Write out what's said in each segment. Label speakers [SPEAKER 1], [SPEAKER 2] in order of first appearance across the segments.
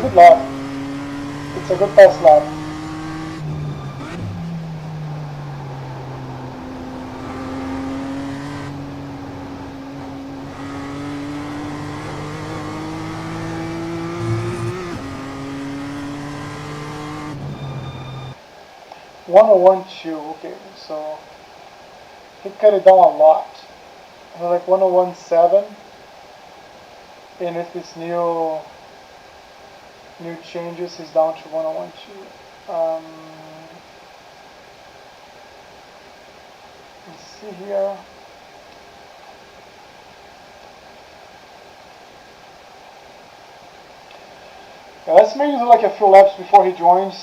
[SPEAKER 1] a good lap. It's a good fast lap. Okay, so he cut it down a lot. It was like 101.7, and with this new changes, he's down to 101.2. Let's see here. Yeah, let's maybe do like a few laps before he joins,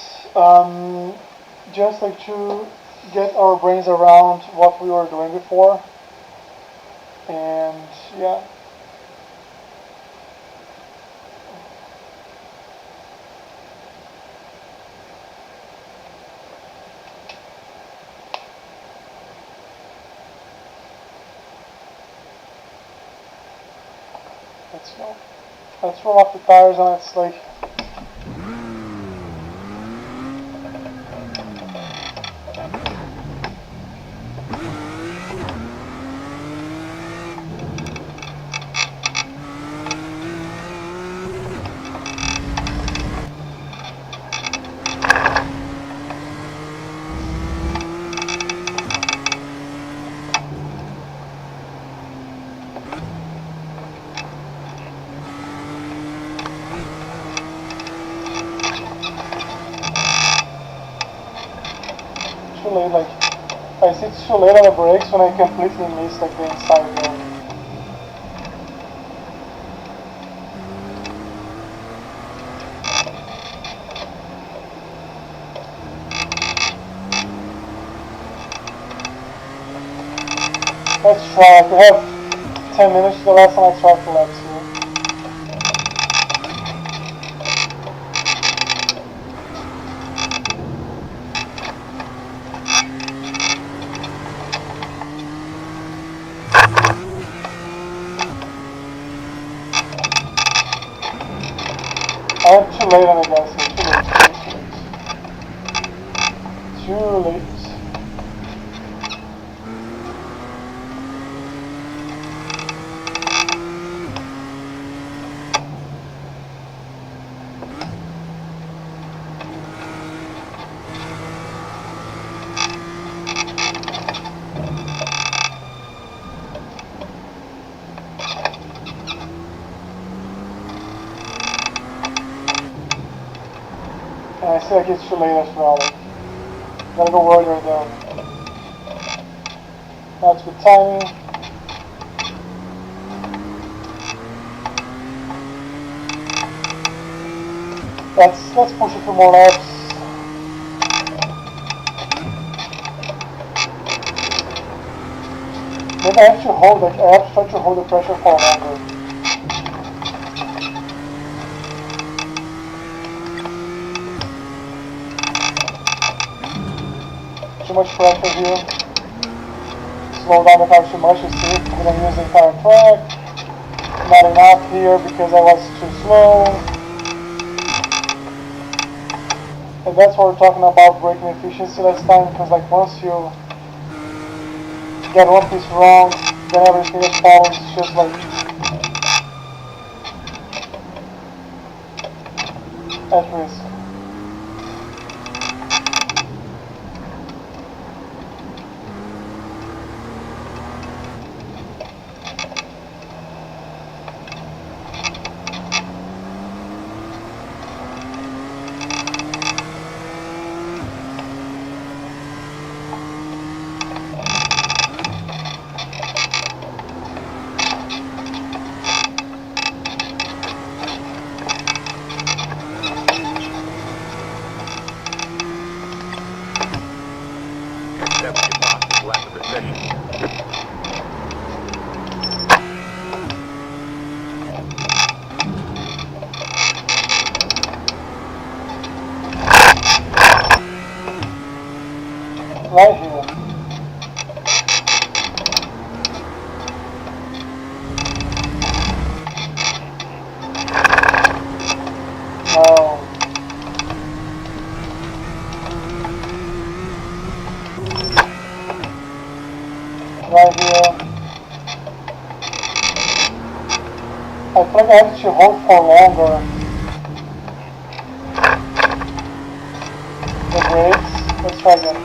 [SPEAKER 1] just like to get our brains around what we were doing before, and yeah. Let's roll off the tires on its like. Like, I see it's too late on the brakes when I completely missed like the inside there. Let's try. We have 10 minutes to the last time I tried the laps here. I'm too late on the gas here. Too late. And I feel like it's too late as well. Like, gotta go earlier there. That's good timing. Let's push it for more laps. Maybe I have to hold, like, I have to try to hold the pressure for longer. Too much pressure here. Slow down the car too much, you see. I'm gonna use the entire track. Not enough here because I was too slow. And that's what we're talking about braking efficiency last time, because like once you get one piece wrong, then everything that follows is just like at risk. Right here. right here. I feel like I have to hold for longer. The brakes. Let's try again.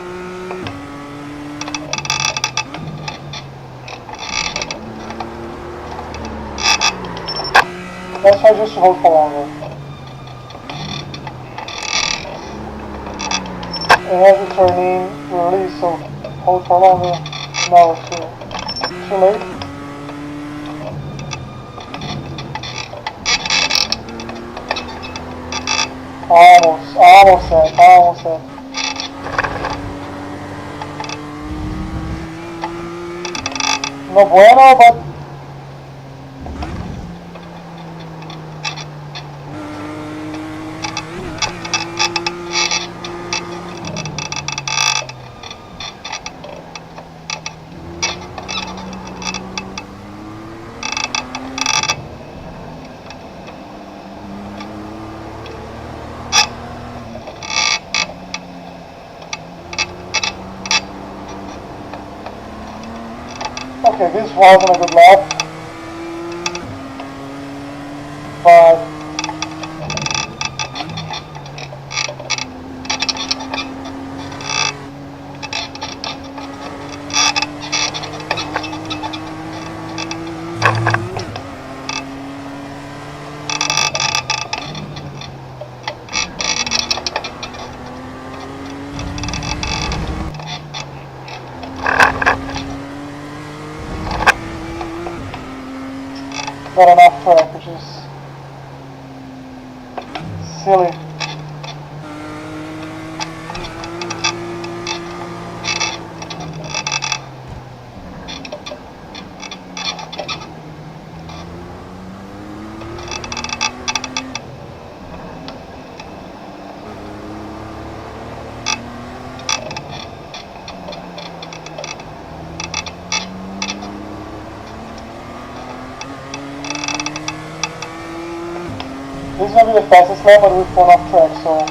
[SPEAKER 1] Let's try just to hold for longer. It has a turning release, so hold for longer. No, it's too late. Almost set. No bueno, but okay, this wasn't a good lap, but not enough track, which is silly. This is going to be the fastest lap, but we've fallen off track, so...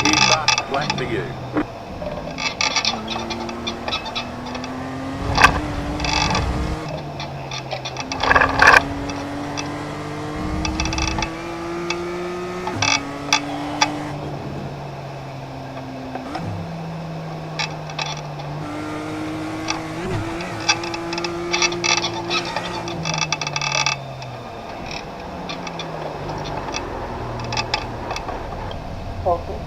[SPEAKER 2] Feedback, flat for you.
[SPEAKER 1] Okay.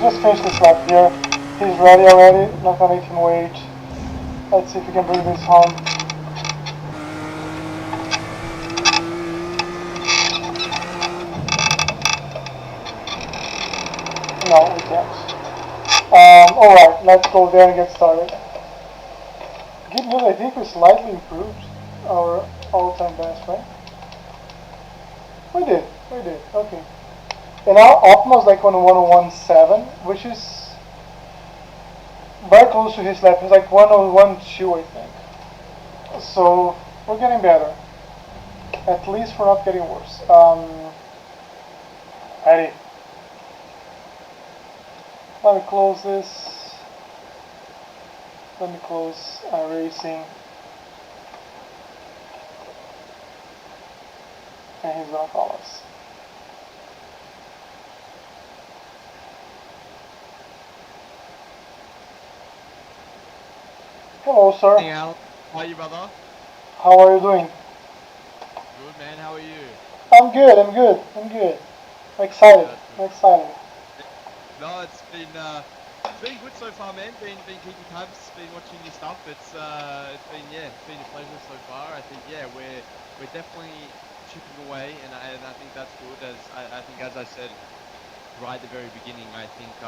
[SPEAKER 1] Just finish this lap here. He's ready already, not gonna make him wait. Let's see if we can bring this home. No, we can't. Alright, let's go there and get started. Good news, I think we slightly improved our all-time best, right? We did, okay. And our optimal is like on 101.7, which is very close to his lap. He's like 101.2, I think. So we're getting better. At least we're not getting worse. Ready. Let me close this. Let me close iRacing. And he's gonna call us. Hello, sir.
[SPEAKER 3] Hey Al, how are you, brother?
[SPEAKER 1] How are you doing?
[SPEAKER 3] Good, man. How are you?
[SPEAKER 1] I'm good, I'm good, I'm good. I'm excited,
[SPEAKER 3] That's
[SPEAKER 1] I'm excited.
[SPEAKER 3] No, it's been good so far, man. Been keeping tabs, been watching your stuff. It's been a pleasure so far. I think we're definitely chipping away, and I think that's good. I think as I said right at the very beginning, I think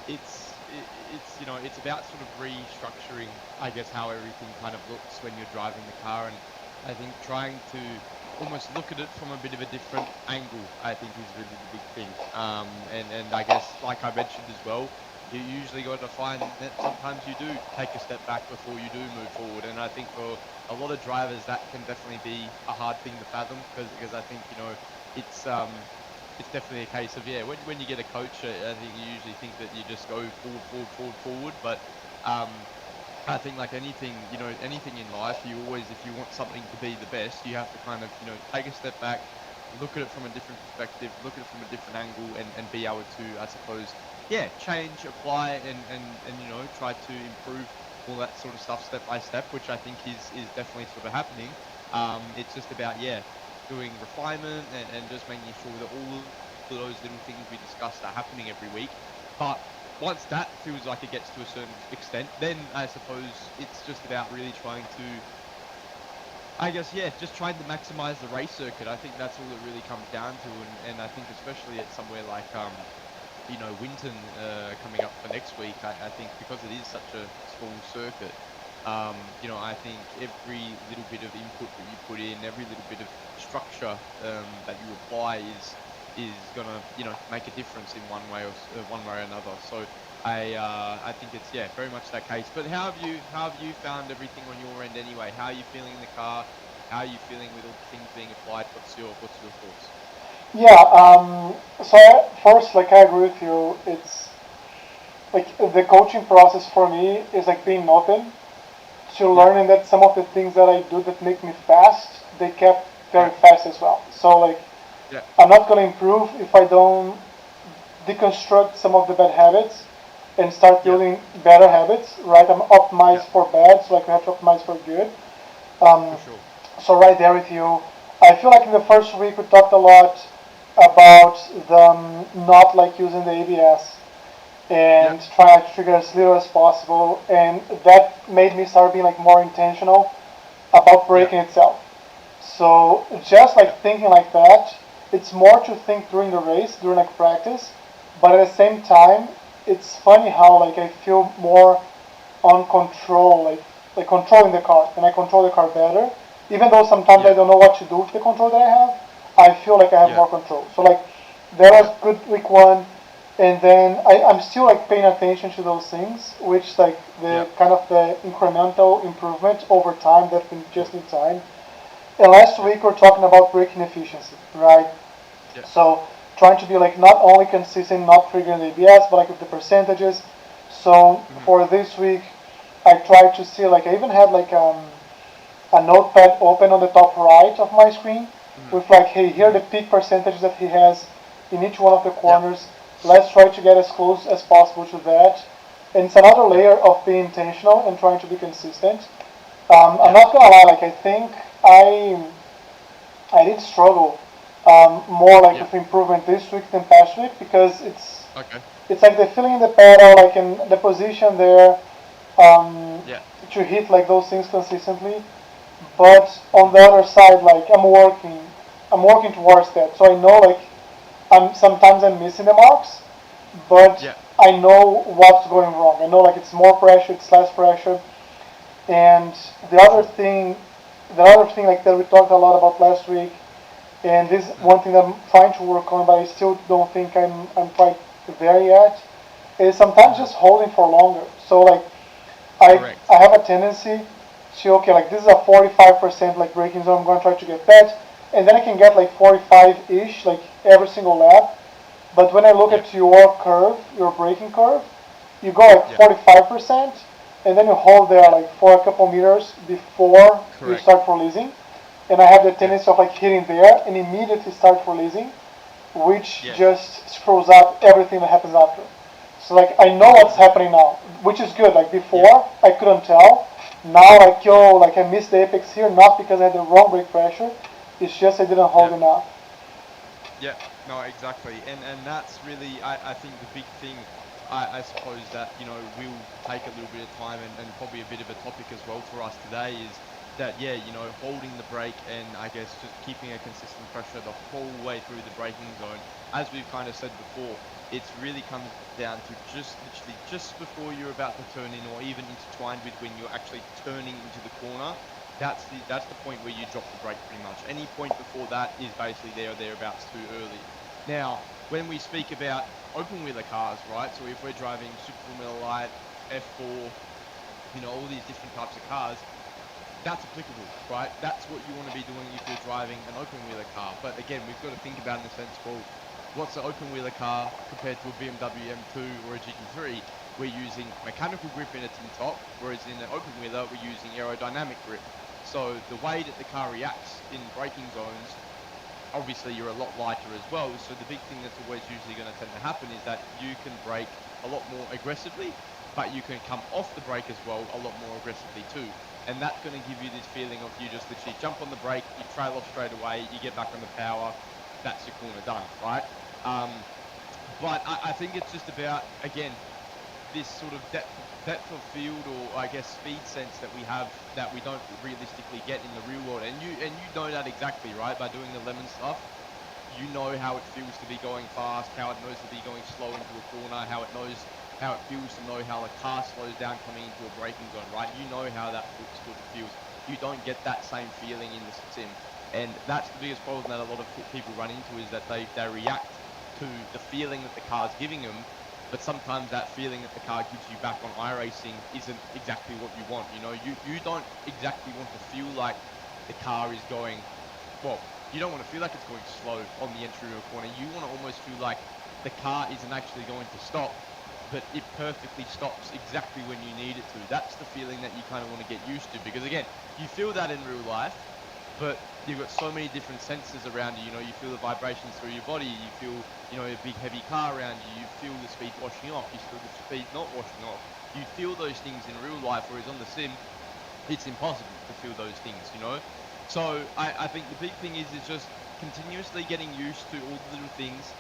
[SPEAKER 3] it's it's about sort of restructuring, I guess, how everything kind of looks when you're driving the car, and I think trying to almost look at it from a bit of a different angle, I think, is really the big thing. And I guess, like I mentioned as well, you usually got to find that sometimes you do take a step back before you do move forward, and I think for a lot of drivers that can definitely be a hard thing to fathom, because I think it's it's definitely a case of, yeah, when you get a coach, I think you usually think that you just go forward, forward, forward, forward. But I think like anything, anything in life, you always, if you want something to be the best, you have to kind of, take a step back, look at it from a different perspective, look at it from a different angle, and be able to, I suppose, yeah, change, apply, and try to improve all that sort of stuff step by step, which I think is definitely sort of happening. It's just about, yeah, doing refinement and just making sure that all of those little things we discussed are happening every week. But once that feels like it gets to a certain extent, then I suppose it's just about really trying to, I guess, yeah, just trying to maximize the race circuit. I think that's all it really comes down to, and I think especially at somewhere like Winton coming up for next week, I think because it is such a small circuit, I think every little bit of input that you put in, every little bit of structure that you apply is gonna make a difference in one way or another. So I think it's, yeah, very much that case. But how have you found everything on your end anyway? How are you feeling in the car? How are you feeling with all the things being applied? What's your thoughts?
[SPEAKER 1] Yeah, so first, like, I agree with you. It's like the coaching process for me is like being open to
[SPEAKER 3] Yeah,
[SPEAKER 1] learning that some of the things that I do that make me fast, they kept very
[SPEAKER 3] yeah,
[SPEAKER 1] fast as well. So like,
[SPEAKER 3] yeah,
[SPEAKER 1] I'm not gonna improve if I don't deconstruct some of the bad habits and start
[SPEAKER 3] yeah,
[SPEAKER 1] building better habits, right? I'm
[SPEAKER 3] yeah,
[SPEAKER 1] optimized for bad, so like we have to optimize for good.
[SPEAKER 3] for
[SPEAKER 1] Um,
[SPEAKER 3] sure.
[SPEAKER 1] so right there with you. I feel like in the first week we talked a lot about not like using the ABS
[SPEAKER 3] Yeah,
[SPEAKER 1] and trying to trigger as little as possible, and that made me start being like more intentional about
[SPEAKER 3] yeah,
[SPEAKER 1] braking itself. So just
[SPEAKER 3] yeah,
[SPEAKER 1] like thinking like that, it's more to think during the race, during like practice, but at the same time, it's funny how like I feel more on control, like controlling the car, and I control the car better. Even though sometimes I
[SPEAKER 3] yeah,
[SPEAKER 1] don't know what to do with the control that I have, I feel like I have
[SPEAKER 3] yeah,
[SPEAKER 1] more control. So like that was
[SPEAKER 3] yeah,
[SPEAKER 1] good week one, and then I'm still like paying attention to those things, which like
[SPEAKER 3] yeah,
[SPEAKER 1] the kind of the incremental improvement over time that we
[SPEAKER 3] sure.
[SPEAKER 1] just need time. And last
[SPEAKER 3] Yeah,
[SPEAKER 1] week we're talking about braking efficiency, right?
[SPEAKER 3] yeah,
[SPEAKER 1] So trying to be like not only consistent, not triggering the ABS, but like with the percentages. So
[SPEAKER 3] mm-hmm,
[SPEAKER 1] for this week, I tried to see like I even had like a notepad open on the top right of my screen
[SPEAKER 3] mm-hmm,
[SPEAKER 1] with like, hey, here are
[SPEAKER 3] mm-hmm,
[SPEAKER 1] the peak percentages that he has in each one of the
[SPEAKER 3] yeah,
[SPEAKER 1] corners. Let's try to get as close as possible to that. And it's another
[SPEAKER 3] yeah,
[SPEAKER 1] layer of being intentional and trying to be consistent. I'm
[SPEAKER 3] yeah,
[SPEAKER 1] not gonna lie, like I think I did struggle more like
[SPEAKER 3] yeah,
[SPEAKER 1] with improvement this week than past week because
[SPEAKER 3] okay,
[SPEAKER 1] it's like the feeling in the pedal, like in the position there, um,
[SPEAKER 3] yeah,
[SPEAKER 1] to hit like those things consistently. But on
[SPEAKER 3] mm-hmm,
[SPEAKER 1] the other side, like I'm working towards that. So I know like I'm missing the marks, but
[SPEAKER 3] yeah,
[SPEAKER 1] I know what's going wrong. I know like it's more pressure, it's less pressure, and the
[SPEAKER 3] for
[SPEAKER 1] other
[SPEAKER 3] sure.
[SPEAKER 1] thing, the other thing like that we talked a lot about last week, and this
[SPEAKER 3] Mm-hmm,
[SPEAKER 1] one thing that I'm trying to work on, but I still don't think I'm quite there yet, is sometimes just holding for longer. So like
[SPEAKER 3] Correct.
[SPEAKER 1] I have a tendency to, okay, like this is a 45% like braking zone, I'm going to try to get that, and then I can get like 45-ish like every single lap. But when I look
[SPEAKER 3] Yep.
[SPEAKER 1] at your curve, your braking curve, you go like
[SPEAKER 3] Yep.
[SPEAKER 1] 45%, and then you hold there like for a couple meters before you
[SPEAKER 3] Correct.
[SPEAKER 1] start releasing. And I have the
[SPEAKER 3] Yep.
[SPEAKER 1] tendency of like hitting there and immediately start releasing, which
[SPEAKER 3] Yeah.
[SPEAKER 1] just screws up everything that happens after. So like I know what's happening now, which is good. Like before, I couldn't tell. Now like like I missed the apex here, not because I had the wrong brake pressure. It's just I didn't hold
[SPEAKER 3] Yep.
[SPEAKER 1] enough.
[SPEAKER 3] Yeah, no, exactly, and that's really I think the big thing. I suppose that will take a little bit of time and probably a bit of a topic as well for us today is that holding the brake and I guess just keeping a consistent pressure the whole way through the braking zone. As we've kind of said before, it's really comes down to just literally just before you're about to turn in, or even intertwined with when you're actually turning into the corner. That's the point where you drop the brake pretty much. Any point before that is basically there or thereabouts too early. Now, when we speak about open wheeler cars, right? So if we're driving Super Formula Light, F4, all these different types of cars, that's applicable, right? That's what you want to be doing if you're driving an open wheeler car. But again, we've got to think about it in the sense, well, what's an open wheeler car compared to a BMW M2 or a GT3? We're using mechanical grip in a tin top, whereas in an open wheeler, we're using aerodynamic grip. So the way that the car reacts in braking zones, obviously you're a lot lighter as well. So the big thing that's always usually going to tend to happen is that you can brake a lot more aggressively, but you can come off the brake as well a lot more aggressively too. And that's going to give you this feeling of you just literally jump on the brake, you trail off straight away, you get back on the power, that's your corner done, right? But I think it's just about, again, this sort of depth of field, or I guess speed sense that we have that we don't realistically get in the real world. And you know that exactly, right? By doing the lemon stuff, you know how it feels to be going fast, how it knows to be going slow into a corner, how it feels to know how the car slows down coming into a braking zone, right? You know how that sort of feels. You don't get that same feeling in the sim. And that's the biggest problem that a lot of people run into, is that they react to the feeling that the car's giving them, but sometimes that feeling that the car gives you back on iRacing isn't exactly what you want. You don't exactly want to feel like the car is going, well, you don't want to feel like it's going slow on the entry of a corner. You want to almost feel like the car isn't actually going to stop, but it perfectly stops exactly when you need it to. That's the feeling that you kind of want to get used to, because again, you feel that in real life, but you've got so many different sensors around you. You feel the vibrations through your body, you feel, a big heavy car around you, you feel the speed washing off, you feel the speed not washing off. You feel those things in real life, whereas on the sim, it's impossible to feel those things. So I think the big thing is just continuously getting used to all the little things,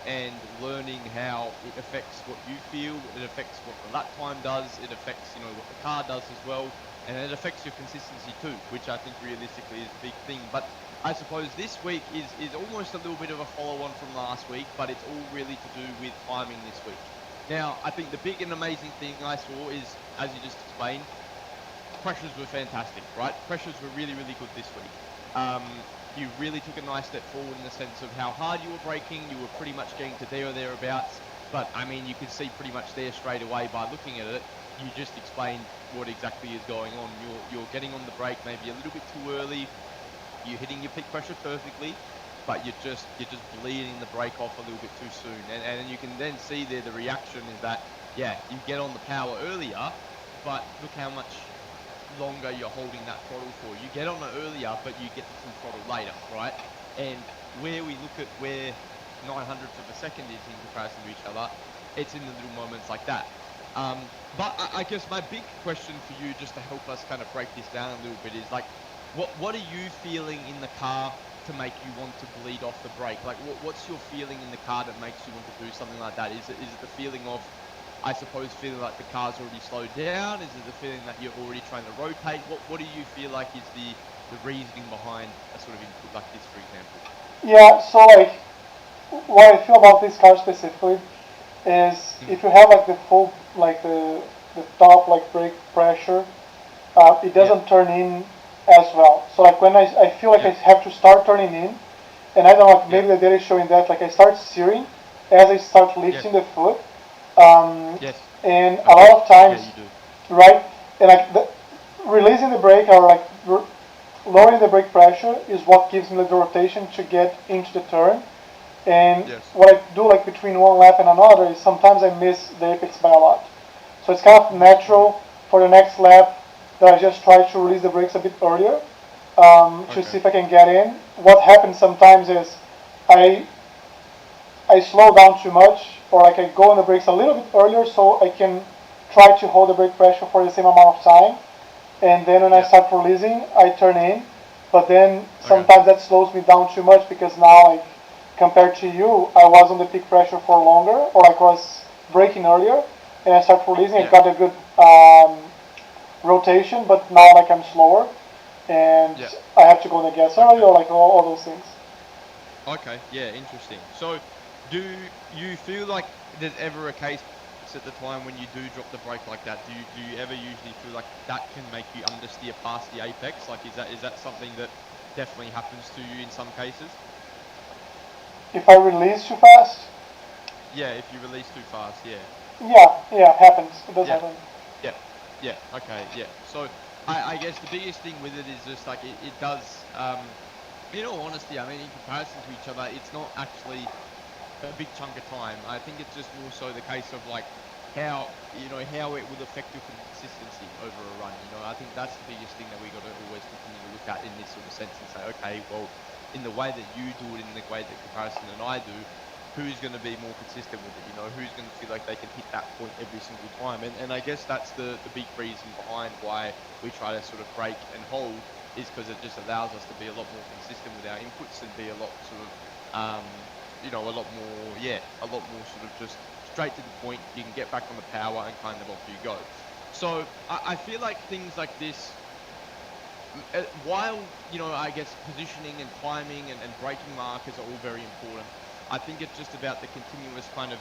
[SPEAKER 3] and learning how it affects what you feel, it affects what the lap time does, it affects, what the car does as well, and it affects your consistency too, which I think realistically is a big thing. But I suppose this week is almost a little bit of a follow-on from last week, but it's all really to do with timing this week. Now, I think the big and amazing thing I saw is, as you just explained, pressures were fantastic, right? Pressures were really, really good this week. You really took a nice step forward in the sense of how hard you were braking. You were pretty much getting to there or thereabouts. But, I mean, you could see pretty much there straight away by looking at it. You just explained what exactly is going on. You're getting on the brake maybe a little bit too early. You're hitting your peak pressure perfectly, but you're just bleeding the brake off a little bit too soon. And you can then see there the reaction is that, yeah, you get on the power earlier, but look how much longer you're holding that throttle for. You get on it earlier, but you get the full throttle later, right? And where we look at where 900ths of a second is in comparison to each other, it's in the little moments like that. But I guess my big question for you, just to help us kind of break this down a little bit, is like, what are you feeling in the car to make you want to bleed off the brake? Like, what's your feeling in the car that makes you want to do something like that? Is it the feeling of, I suppose, feeling like the car's already slowed down? Is it the feeling that you're already trying to rotate? What do you feel like is the reasoning behind a sort of input like this, for example?
[SPEAKER 1] Yeah, so like what I feel about this car specifically is if you have like the full like the top like brake pressure, it doesn't turn in as well. So like when I feel like I have to start turning in, and I don't know, like maybe the data is showing that like I start steering as I start lifting the foot, Um,
[SPEAKER 3] Yes.
[SPEAKER 1] and a
[SPEAKER 3] Okay.
[SPEAKER 1] lot of
[SPEAKER 3] Yeah,
[SPEAKER 1] times,
[SPEAKER 3] you do.
[SPEAKER 1] right? And like releasing the brake or like lowering the brake pressure is what gives me the rotation to get into the turn. And
[SPEAKER 3] Yes.
[SPEAKER 1] what I do like between one lap and another is sometimes I miss the apex by a lot. So it's kind of natural for the next lap that I just try to release the brakes a bit earlier to
[SPEAKER 3] Okay.
[SPEAKER 1] see if I can get in. What happens sometimes is I I slow down too much, or like I go on the brakes a little bit earlier so I can try to hold the brake pressure for the same amount of time. And then when I
[SPEAKER 3] Yeah.
[SPEAKER 1] start releasing, I turn in. But then
[SPEAKER 3] Okay.
[SPEAKER 1] sometimes that slows me down too much because now, like compared to you, I was on the peak pressure for longer, or like was braking earlier, and I start releasing. I
[SPEAKER 3] Yeah.
[SPEAKER 1] got a good rotation, but now like I'm slower, and
[SPEAKER 3] Yeah.
[SPEAKER 1] I have to go on the gas early,
[SPEAKER 3] Okay.
[SPEAKER 1] or like all those things.
[SPEAKER 3] Okay. Yeah. Interesting. So, do you feel like there's ever a case at the time when you do drop the brake like that? Do you ever usually feel like that can make you understeer past the apex? Like, is that something that definitely happens to you in some cases?
[SPEAKER 1] If I release too fast,
[SPEAKER 3] Yeah. If you release too fast. Yeah.
[SPEAKER 1] yeah, happens. It does
[SPEAKER 3] Yeah.
[SPEAKER 1] happen.
[SPEAKER 3] Yeah. Yeah. Okay. Yeah. So, I guess the biggest thing with it is just like it does. In all honesty, I mean, in comparison to each other, it's not actually a big chunk of time. I think it's just more so the case of like how it will affect your consistency over a run. I think that's the biggest thing that we got to always continue to look at in this sort of sense and say, okay, well, in the way that you do it, in the way that comparison and I do, who's going to be more consistent with it? Who's going to feel like they can hit that point every single time? And I guess that's the big reason behind why we try to sort of break and hold is because it just allows us to be a lot more consistent with our inputs and be a lot sort of a lot more, yeah, a lot more sort of just straight to the point. You can get back on the power and kind of off you go. So I feel like things like this, while, I guess positioning and timing and braking markers are all very important, I think it's just about the continuous kind of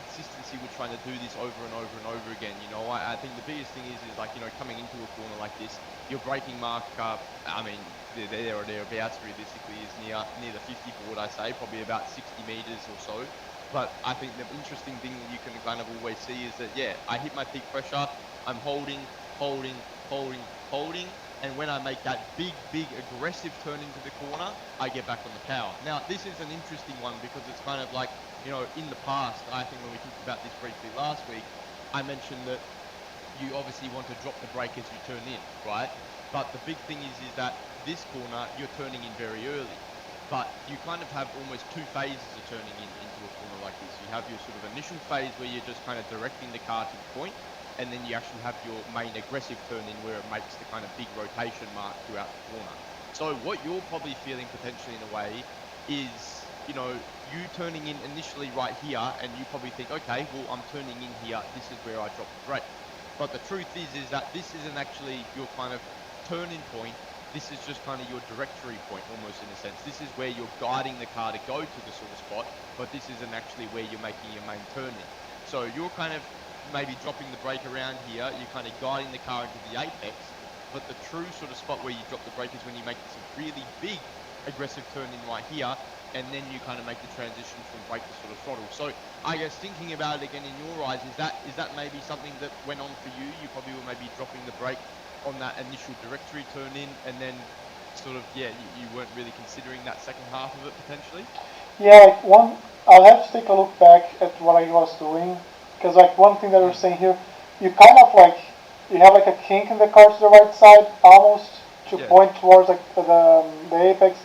[SPEAKER 3] consistency with trying to do this over and over and over again. I think the biggest thing is like, coming into a corner like this, your braking marker, I mean, there or thereabouts realistically is near the 50 board, I say, probably about 60 meters or so. But I think the interesting thing that you can kind of always see is that, yeah, I hit my peak pressure, I'm holding, holding, holding, holding. And when I make that big, big aggressive turn into the corner, I get back on the power. Now, this is an interesting one because it's kind of like, in the past, I think when we talked about this briefly last week, I mentioned that you obviously want to drop the brake as you turn in, right? But the big thing is that this corner, you're turning in very early. But you kind of have almost two phases of turning into a corner like this. You have your sort of initial phase where you're just kind of directing the car to the point, and then you actually have your main aggressive turn in where it makes the kind of big rotation mark throughout the corner. So what you're probably feeling potentially in a way is, you turning in initially right here, and you probably think, okay, well, I'm turning in here. This is where I drop the brake. But the truth is that this isn't actually your kind of turning point. This is just kind of your directory point, almost in a sense. This is where you're guiding the car to go to the sort of spot, but this isn't actually where you're making your main turn in. So you're kind of maybe dropping the brake around here. You're kind of guiding the car into the apex, but the true sort of spot where you drop the brake is when you make this really big aggressive turn in right here, and then you kind of make the transition from brake to sort of throttle. So I guess thinking about it again in your eyes, is that maybe something that went on for you? You probably were maybe dropping the brake on that initial directory turn in, and then sort of, yeah, you weren't really considering that second half of it potentially.
[SPEAKER 1] Yeah, like I'll have to take a look back at what I was doing, because like one thing that we're
[SPEAKER 3] Mm.
[SPEAKER 1] saying here, you kind of like, you have like a kink in the car to the right side, almost to
[SPEAKER 3] Yeah,
[SPEAKER 1] point towards like the apex,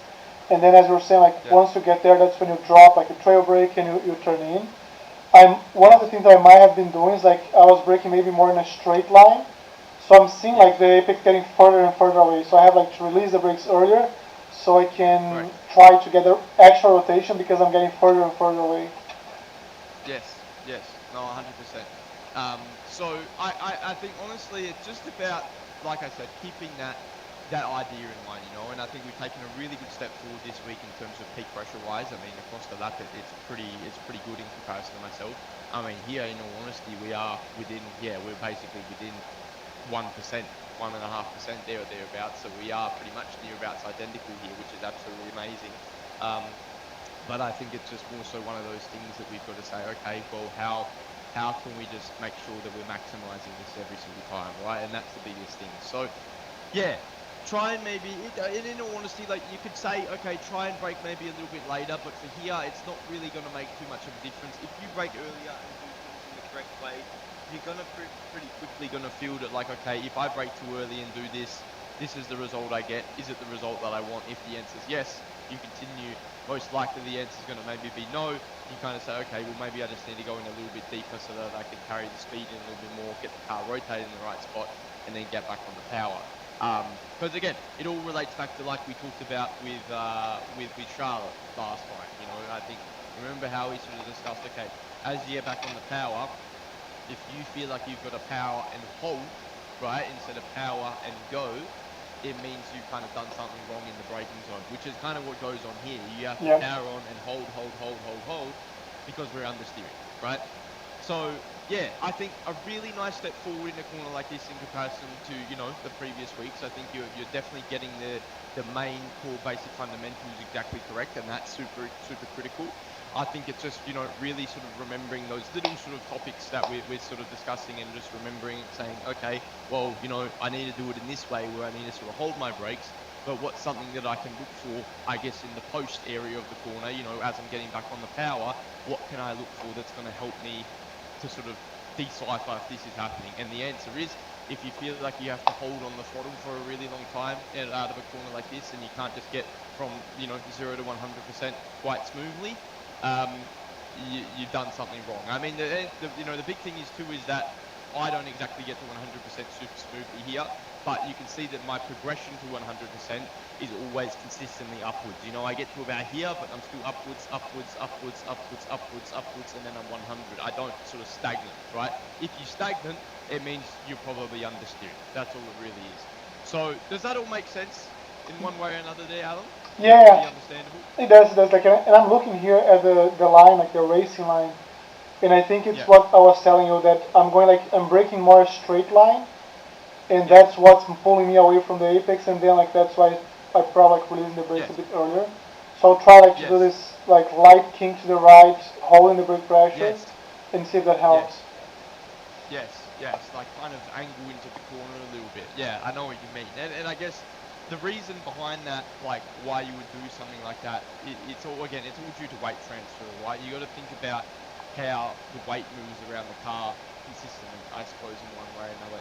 [SPEAKER 1] and then as we were saying, like
[SPEAKER 3] yeah,
[SPEAKER 1] once you get there, that's when you drop like a trail brake and you turn in. One of the
[SPEAKER 3] yes,
[SPEAKER 1] things that I might have been doing is like I was braking maybe more in a straight line, so I'm seeing like
[SPEAKER 3] yes,
[SPEAKER 1] the apex getting further and further away. So I have like to release the brakes earlier, so I can
[SPEAKER 3] correct.
[SPEAKER 1] try to get the extra rotation because I'm getting further and further away.
[SPEAKER 3] Yes, yes, no, 100%. So I think honestly, it's just about, like I said, keeping that idea in mind, and I think we've taken a really good step forward this week in terms of peak pressure wise. I mean, across the lap, it's pretty good in comparison to myself. I mean, here, in all honesty, we are within, yeah, we're basically within 1%, 1.5% there or thereabouts. So we are pretty much near abouts identical here, which is absolutely amazing. Um, But I think it's just more so one of those things that we've got to say, okay, well, how can we just make sure that we're maximizing this every single time, right? And that's the biggest thing. So, yeah, try and maybe, in all honesty, like you could say, okay, try and brake maybe a little bit later, but for here, it's not really going to make too much of a difference. If you brake earlier and do things in the correct way, you're going to pretty quickly going to feel that, like, okay, if I brake too early and do this, this is the result I get. Is it the result that I want? If the answer is yes, you continue. Most likely the answer is going to maybe be no. You kind of say, okay, well, maybe I just need to go in a little bit deeper so that I can carry the speed in a little bit more, get the car rotated in the right spot, and then get back on the power. Because again, it all relates back to like we talked about with Charlotte last time. You know, I think remember how we sort of discussed, okay, as you get back on the power, if you feel like you've got a power and hold, right, instead of power and go, it means you've kind of done something wrong in the braking zone, which is kind of what goes on here. You have to
[SPEAKER 1] Yeah.
[SPEAKER 3] power on and hold, because we're understeering, right? So, yeah, I think a really nice step forward in a corner like this in comparison to, you know, the previous weeks. I think you're definitely getting the main core basic fundamentals exactly correct, and that's super critical. I think it's just, you know, really sort of remembering those little sort of topics that we're sort of discussing and just remembering saying, okay, well, you know, I need to do it in this way where I need to sort of hold my brakes, but what's something that I can look for, I guess, in the post area of the corner, you know, as I'm getting back on the power, what can I look for that's going to help me to sort of decipher if this is happening? And the answer is, if you feel like you have to hold on the throttle for a really long time out of a corner like this, and you can't just get from, you know, 0 to 100% quite smoothly, you've done something wrong. I mean, you know, the big thing is too is that I don't exactly get to 100% super smoothly here, but you can see that my progression to 100% is always consistently upwards. You know, I get to about here, but I'm still upwards, and then I'm 100. I don't sort of stagnant, right? If you're stagnant, it means you're probably understeering. That's all it really is. So, does that all make sense in one way or another there, Alan?
[SPEAKER 1] Yeah,
[SPEAKER 3] Pretty
[SPEAKER 1] yeah.
[SPEAKER 3] understandable?
[SPEAKER 1] It does. It does. Like, and I'm looking here at the line, like the racing line, and I think it's
[SPEAKER 3] Yeah.
[SPEAKER 1] what I was telling you that I'm breaking more a straight line, and
[SPEAKER 3] Yeah.
[SPEAKER 1] that's what's pulling me away from the apex, and then like that's why I probably like releasing the brakes
[SPEAKER 3] Yes.
[SPEAKER 1] a bit earlier. So I'll try like to do
[SPEAKER 3] Yes.
[SPEAKER 1] this like light kink to the right, holding the brake pressure,
[SPEAKER 3] Yes.
[SPEAKER 1] and see if that
[SPEAKER 3] Yes.
[SPEAKER 1] helps.
[SPEAKER 3] Yes, like kind of angle into the corner a little bit. Yeah, I know what you mean. And I guess the reason behind that, like why you would do something like that, it's all due to weight transfer, right? You got to think about how the weight moves around the car consistently, I suppose, in one way or another.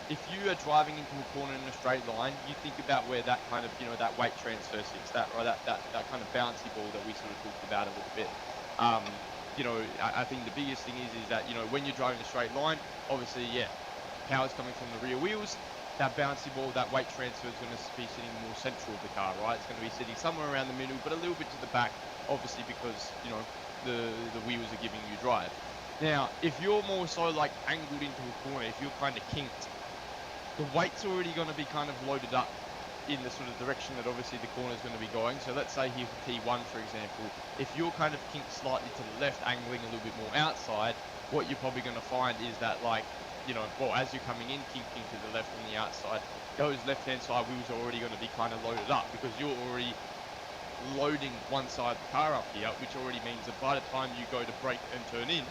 [SPEAKER 3] If you are driving into a corner in a straight line, you think about where that kind of, you know, that weight transfer sits, that kind of bouncy ball that we sort of talked about a little bit. You know, I think the biggest thing is that, you know, when you're driving a straight line, obviously, yeah, power's coming from the rear wheels. That bouncy ball, that weight transfer is going to be sitting more central of the car, right? It's going to be sitting somewhere around the middle, but a little bit to the back, obviously, because, you know, the wheels are giving you drive. Now, if you're more so like angled into a corner, if you're kind of kinked, the weight's already going to be kind of loaded up in the sort of direction that obviously the corner is going to be going. So let's say here for P1, for example, if you're kind of kinked slightly to the left, angling a little bit more outside, what you're probably going to find is that, like, you know, well, as you're coming in, kinking to the left on the outside, those left-hand side wheels are already going to be kind of loaded up because you're already loading one side of the car up here, which already means that by the time you go to brake and turn in,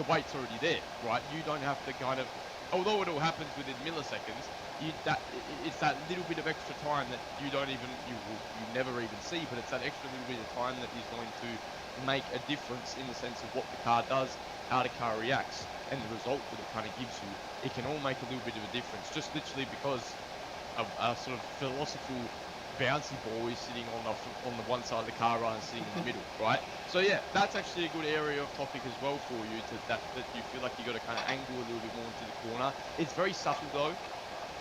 [SPEAKER 3] the weight's already there, right? You don't have to kind of, although it all happens within milliseconds, it's that little bit of extra time that you never even see, but it's that extra little bit of time that is going to make a difference in the sense of what the car does, how the car reacts, and the result that it kind of gives you. It can all make a little bit of a difference, just literally because a sort of philosophical bouncy ball is sitting on the one side of the car rather than sitting in the middle, right? So yeah, that's actually a good area of topic as well for you that you feel like you got to kind of angle a little bit more into the corner. It's very subtle though.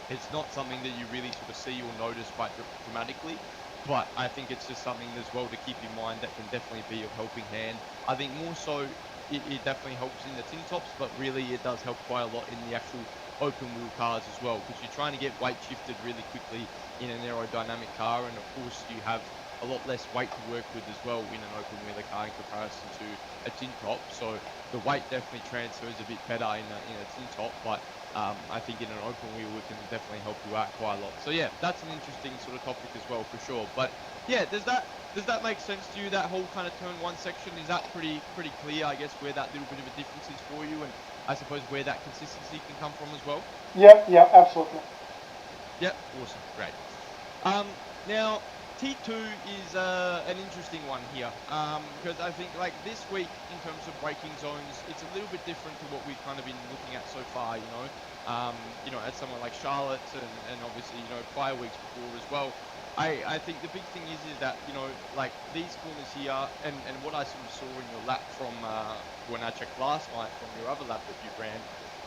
[SPEAKER 3] It's not something that you really sort of see or notice quite dramatically, but I think it's just something as well to keep in mind that can definitely be a helping hand. I think more so it definitely helps in the tin tops, but really it does help quite a lot in the actual open wheel cars as well, because you're trying to get weight shifted really quickly in an aerodynamic car, and of course you have a lot less weight to work with as well in an open wheeler car in comparison to a tin top. So the weight definitely transfers a bit better in a tin top, but I think in an open wheel we can definitely help you out quite a lot. So yeah, that's an interesting sort of topic as well for sure. But yeah, does that make sense to you? That whole kind of turn one section, is that pretty clear? I guess where that little bit of a difference is for you, and I suppose where that consistency can come from as well.
[SPEAKER 1] Yeah, absolutely.
[SPEAKER 3] Yep, awesome, great. Now T2 is an interesting one here because I think like this week in terms of braking zones, it's a little bit different to what we've kind of been looking at so far. At someone like Charlotte and obviously prior weeks before as well. I think the big thing is that like these corners here and what I sort of saw in your lap from when I checked last night from your other lap that you ran.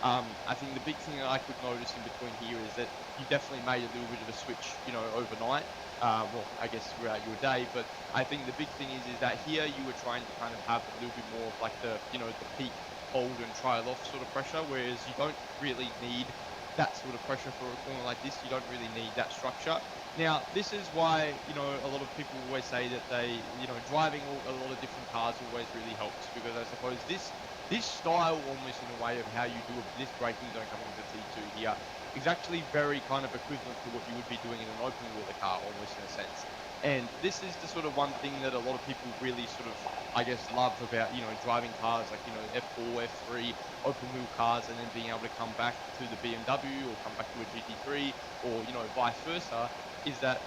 [SPEAKER 3] I think the big thing that I could notice in between here is that you definitely made a little bit of a switch, overnight. Well, I guess throughout your day, but I think the big thing is that here you were trying to kind of have a little bit more of like the peak, hold and trial off sort of pressure, whereas you don't really need that sort of pressure for a corner like this. You don't really need that structure. Now, this is why, a lot of people always say that they, driving a lot of different cars always really helps, because I suppose this style almost in a way of how you do this braking zone coming into T2 here is actually very kind of equivalent to what you would be doing in an open wheeler car almost in a sense. And this is the sort of one thing that a lot of people really sort of, I guess, love about, driving cars like, F4, F3, open wheel cars, and then being able to come back to the BMW or come back to a GT3 or, vice versa, is that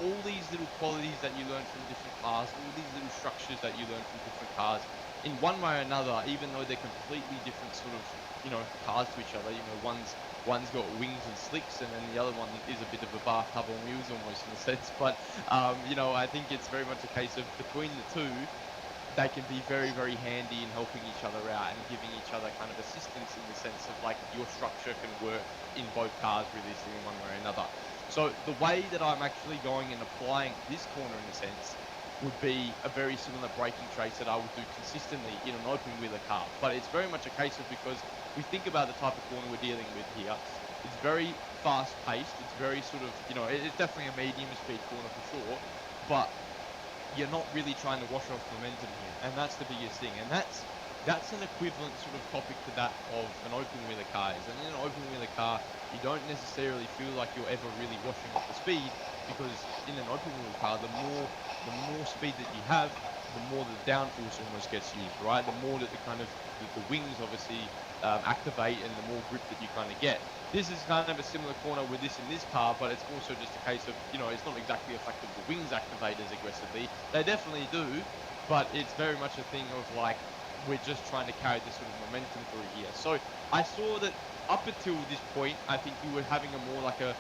[SPEAKER 3] all these little qualities that you learn from different cars, all these little structures that you learn from different cars, in one way or another, even though they're completely different sort of, cars to each other, one's got wings and slicks, and then the other one is a bit of a bathtub on wheels almost in a sense. But, I think it's very much a case of between the two, they can be very, very handy in helping each other out and giving each other kind of assistance in the sense of like your structure can work in both cars really in one way or another. So the way that I'm actually going and applying this corner in a sense would be a very similar braking trace that I would do consistently in an open wheeler car. But it's very much a case of, because we think about the type of corner we're dealing with here, it's very fast paced, it's very sort of, it's definitely a medium speed corner for sure, but you're not really trying to wash off momentum here, and that's the biggest thing. And that's an equivalent sort of topic to that of an open wheeler car is. And in an open wheeler car, you don't necessarily feel like you're ever really washing off the speed, because in an open wheeler car, the more speed that you have, the more the downforce almost gets used, right? The more that the wings obviously activate, and the more grip that you kind of get. This is kind of a similar corner with this in this car, but it's also just a case of, it's not exactly a fact that the wings activate as aggressively. They definitely do, but it's very much a thing of like, we're just trying to carry this sort of momentum through here. So I saw that up until this point, I think you were having a more like a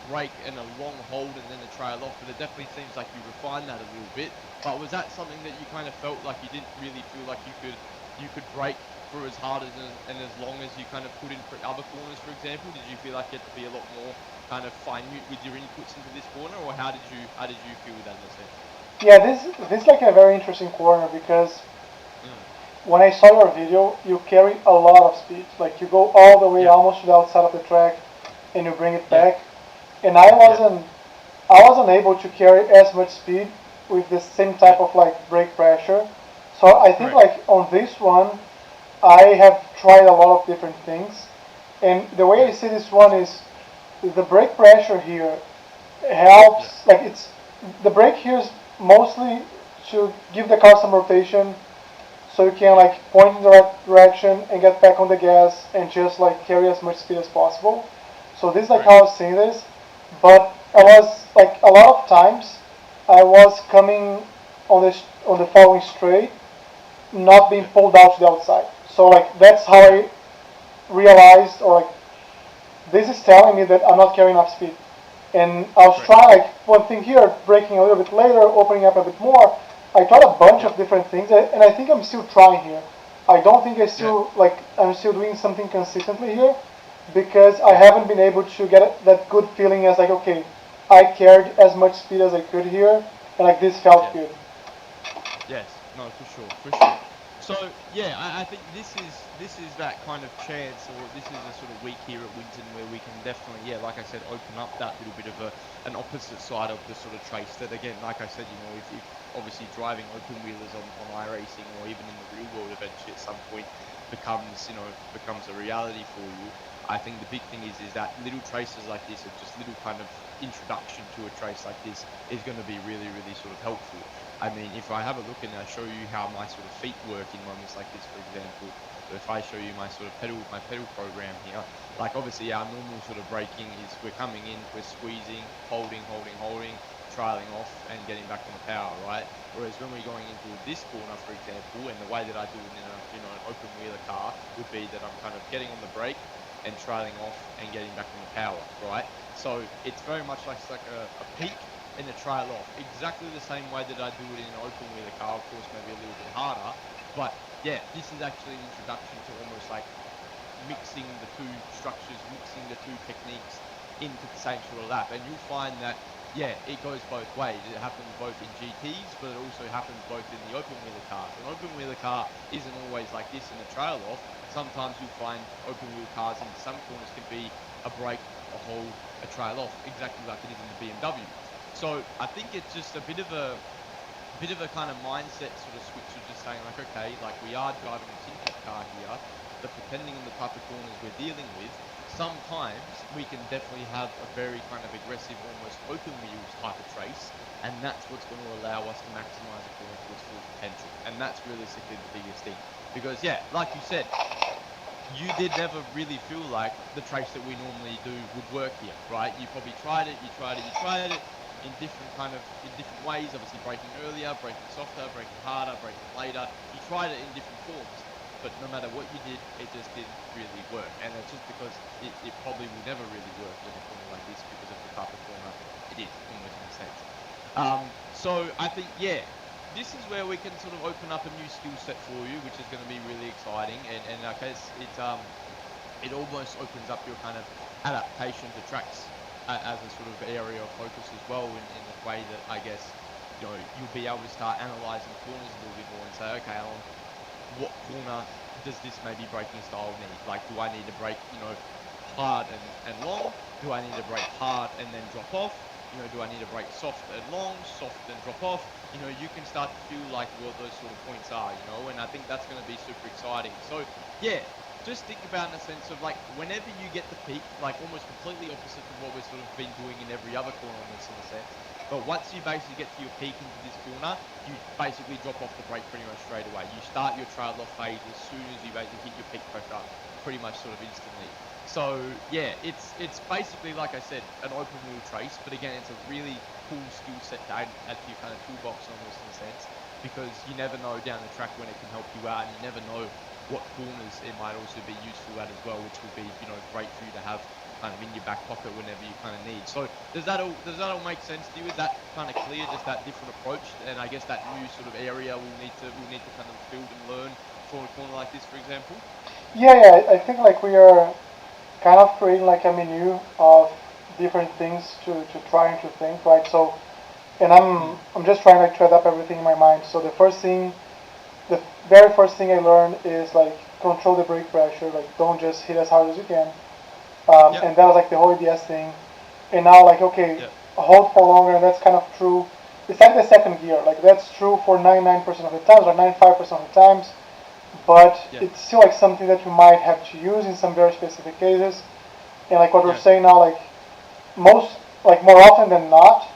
[SPEAKER 3] break and a long hold and then a trail off, but it definitely seems like you refined that a little bit. But was that something that you kind of felt like you didn't really feel like you could break through as hard and as long as you kind of put in for other corners, for example? Did you feel like you had to be a lot more kind of minute with your inputs into this corner, or how did you feel with that in a sense?
[SPEAKER 1] Yeah, this is like a very interesting corner because when I saw your video, you carry a lot of speed. Like you go all the way almost to the outside of the track, and you bring it back. And I wasn't able to carry as much speed with the same type of like brake pressure. So I think like on this one, I have tried a lot of different things, and the way I see this one is the brake pressure here helps. Like the brake here is mostly to give the car some rotation, so you can like point in the right direction and get back on the gas and just like carry as much speed as possible. So this is like how I was seeing this, but I was like a lot of times I was coming on the following straight, not being pulled out to the outside. So like that's how I realized, or like this is telling me that I'm not carrying enough speed. And I was trying like one thing here, braking a little bit later, opening up a bit more. I tried a bunch of different things, and I think I'm still trying here. I don't think I'm still doing something consistently here, because I haven't been able to get that good feeling as like, okay, I carried as much speed as I could here, and like this felt good.
[SPEAKER 3] Yes, no, for sure. So yeah, I think this is that kind of chance, or this is a sort of week here at Winton where we can definitely, yeah, like I said, open up that little bit of an opposite side of the sort of trace. That again, like I said, if obviously driving open wheelers on iRacing or even in the real world eventually at some point becomes a reality for you. I think the big thing is that little traces like this, or just little kind of introduction to a trace like this, is going to be really, really sort of helpful. I mean, if I have a look and I show you how my sort of feet work in moments like this, for example, so if I show you my sort of my pedal program here, like obviously our normal sort of braking is we're coming in, we're squeezing, holding, trailing off and getting back on the power, right? Whereas when we're going into this corner, for example, and the way that I do it in an open wheeler car would be that I'm kind of getting on the brake and trailing off and getting back on the power, right? So it's very much like a peak and a trail off, exactly the same way that I do it in an open wheeler car, of course maybe a little bit harder, but yeah, this is actually an introduction to almost like mixing the two structures, mixing the two techniques into the same sort of lap, and you'll find that, yeah, it goes both ways. It happens both in GTs, but it also happens both in the open wheeler cars. An open wheeler car isn't always like this in a trail off. Sometimes you'll find open wheel cars in some corners can be a brake, a hold, a trail off, exactly like it is in the BMW. So I think it's just a bit of a kind of mindset sort of switch of just saying like, okay, like we are driving a tin car here, but depending on the type of corners we're dealing with, sometimes we can definitely have a very kind of aggressive, almost open wheels type of trace, and that's what's going to allow us to maximize the corner to its full potential. And that's realistically the biggest thing. Because yeah, like you said, you did never really feel like the trace that we normally do would work here, right? You probably tried it in different ways, obviously braking earlier, braking softer, braking harder, braking later. You tried it in different forms, but no matter what you did, it just didn't really work. And it's just because it probably will never really work in a corner like this because of the type of corner it is, almost in a sense. So I think, yeah, this is where we can sort of open up a new skill set for you, which is going to be really exciting. And I guess it almost opens up your kind of adaptation to tracks as a sort of area of focus as well, in a way that I guess you'll be able to start analysing corners a little bit more and say, okay, Alan, what corner does this maybe braking style need? Like, do I need to brake hard and long? Do I need to brake hard and then drop off? Do I need to brake soft and long, soft and drop off? You can start to feel like what those sort of points are, and I think that's going to be super exciting. So, yeah, just think about in a sense of like, whenever you get the peak, like almost completely opposite of what we've sort of been doing in every other corner on this in a sense. But once you basically get to your peak into this corner, you basically drop off the brake pretty much straight away. You start your trail off phase as soon as you basically hit your peak pressure, pretty much sort of instantly. So yeah, it's basically, like I said, an open wheel trace, but again, it's a really cool skill set to add to your kind of toolbox almost in a sense, because you never know down the track when it can help you out, and you never know what corners it might also be useful at as well, which will be great for you to have kind of in your back pocket whenever you kind of need. So does that all make sense to you? Is that kind of clear? Just that different approach, and I guess that new sort of area we'll need to kind of build and learn for a corner like this, for example.
[SPEAKER 1] Yeah, I think like we are kind of creating like a menu of different things to try and to think, right? So, and I'm just trying like to adapt everything in my mind. So the very first thing I learned is like control the brake pressure, like don't just hit as hard as you can.
[SPEAKER 3] Yep.
[SPEAKER 1] And that was like the whole ABS thing. And now like okay,
[SPEAKER 3] Yep.
[SPEAKER 1] hold for longer, and that's kind of true. It's like the second gear, like that's true for 99% of the times or 95% of the times, but
[SPEAKER 3] Yep.
[SPEAKER 1] it's still like something that you might have to use in some very specific cases. And like what we're
[SPEAKER 3] Yep.
[SPEAKER 1] saying now, like more often than not,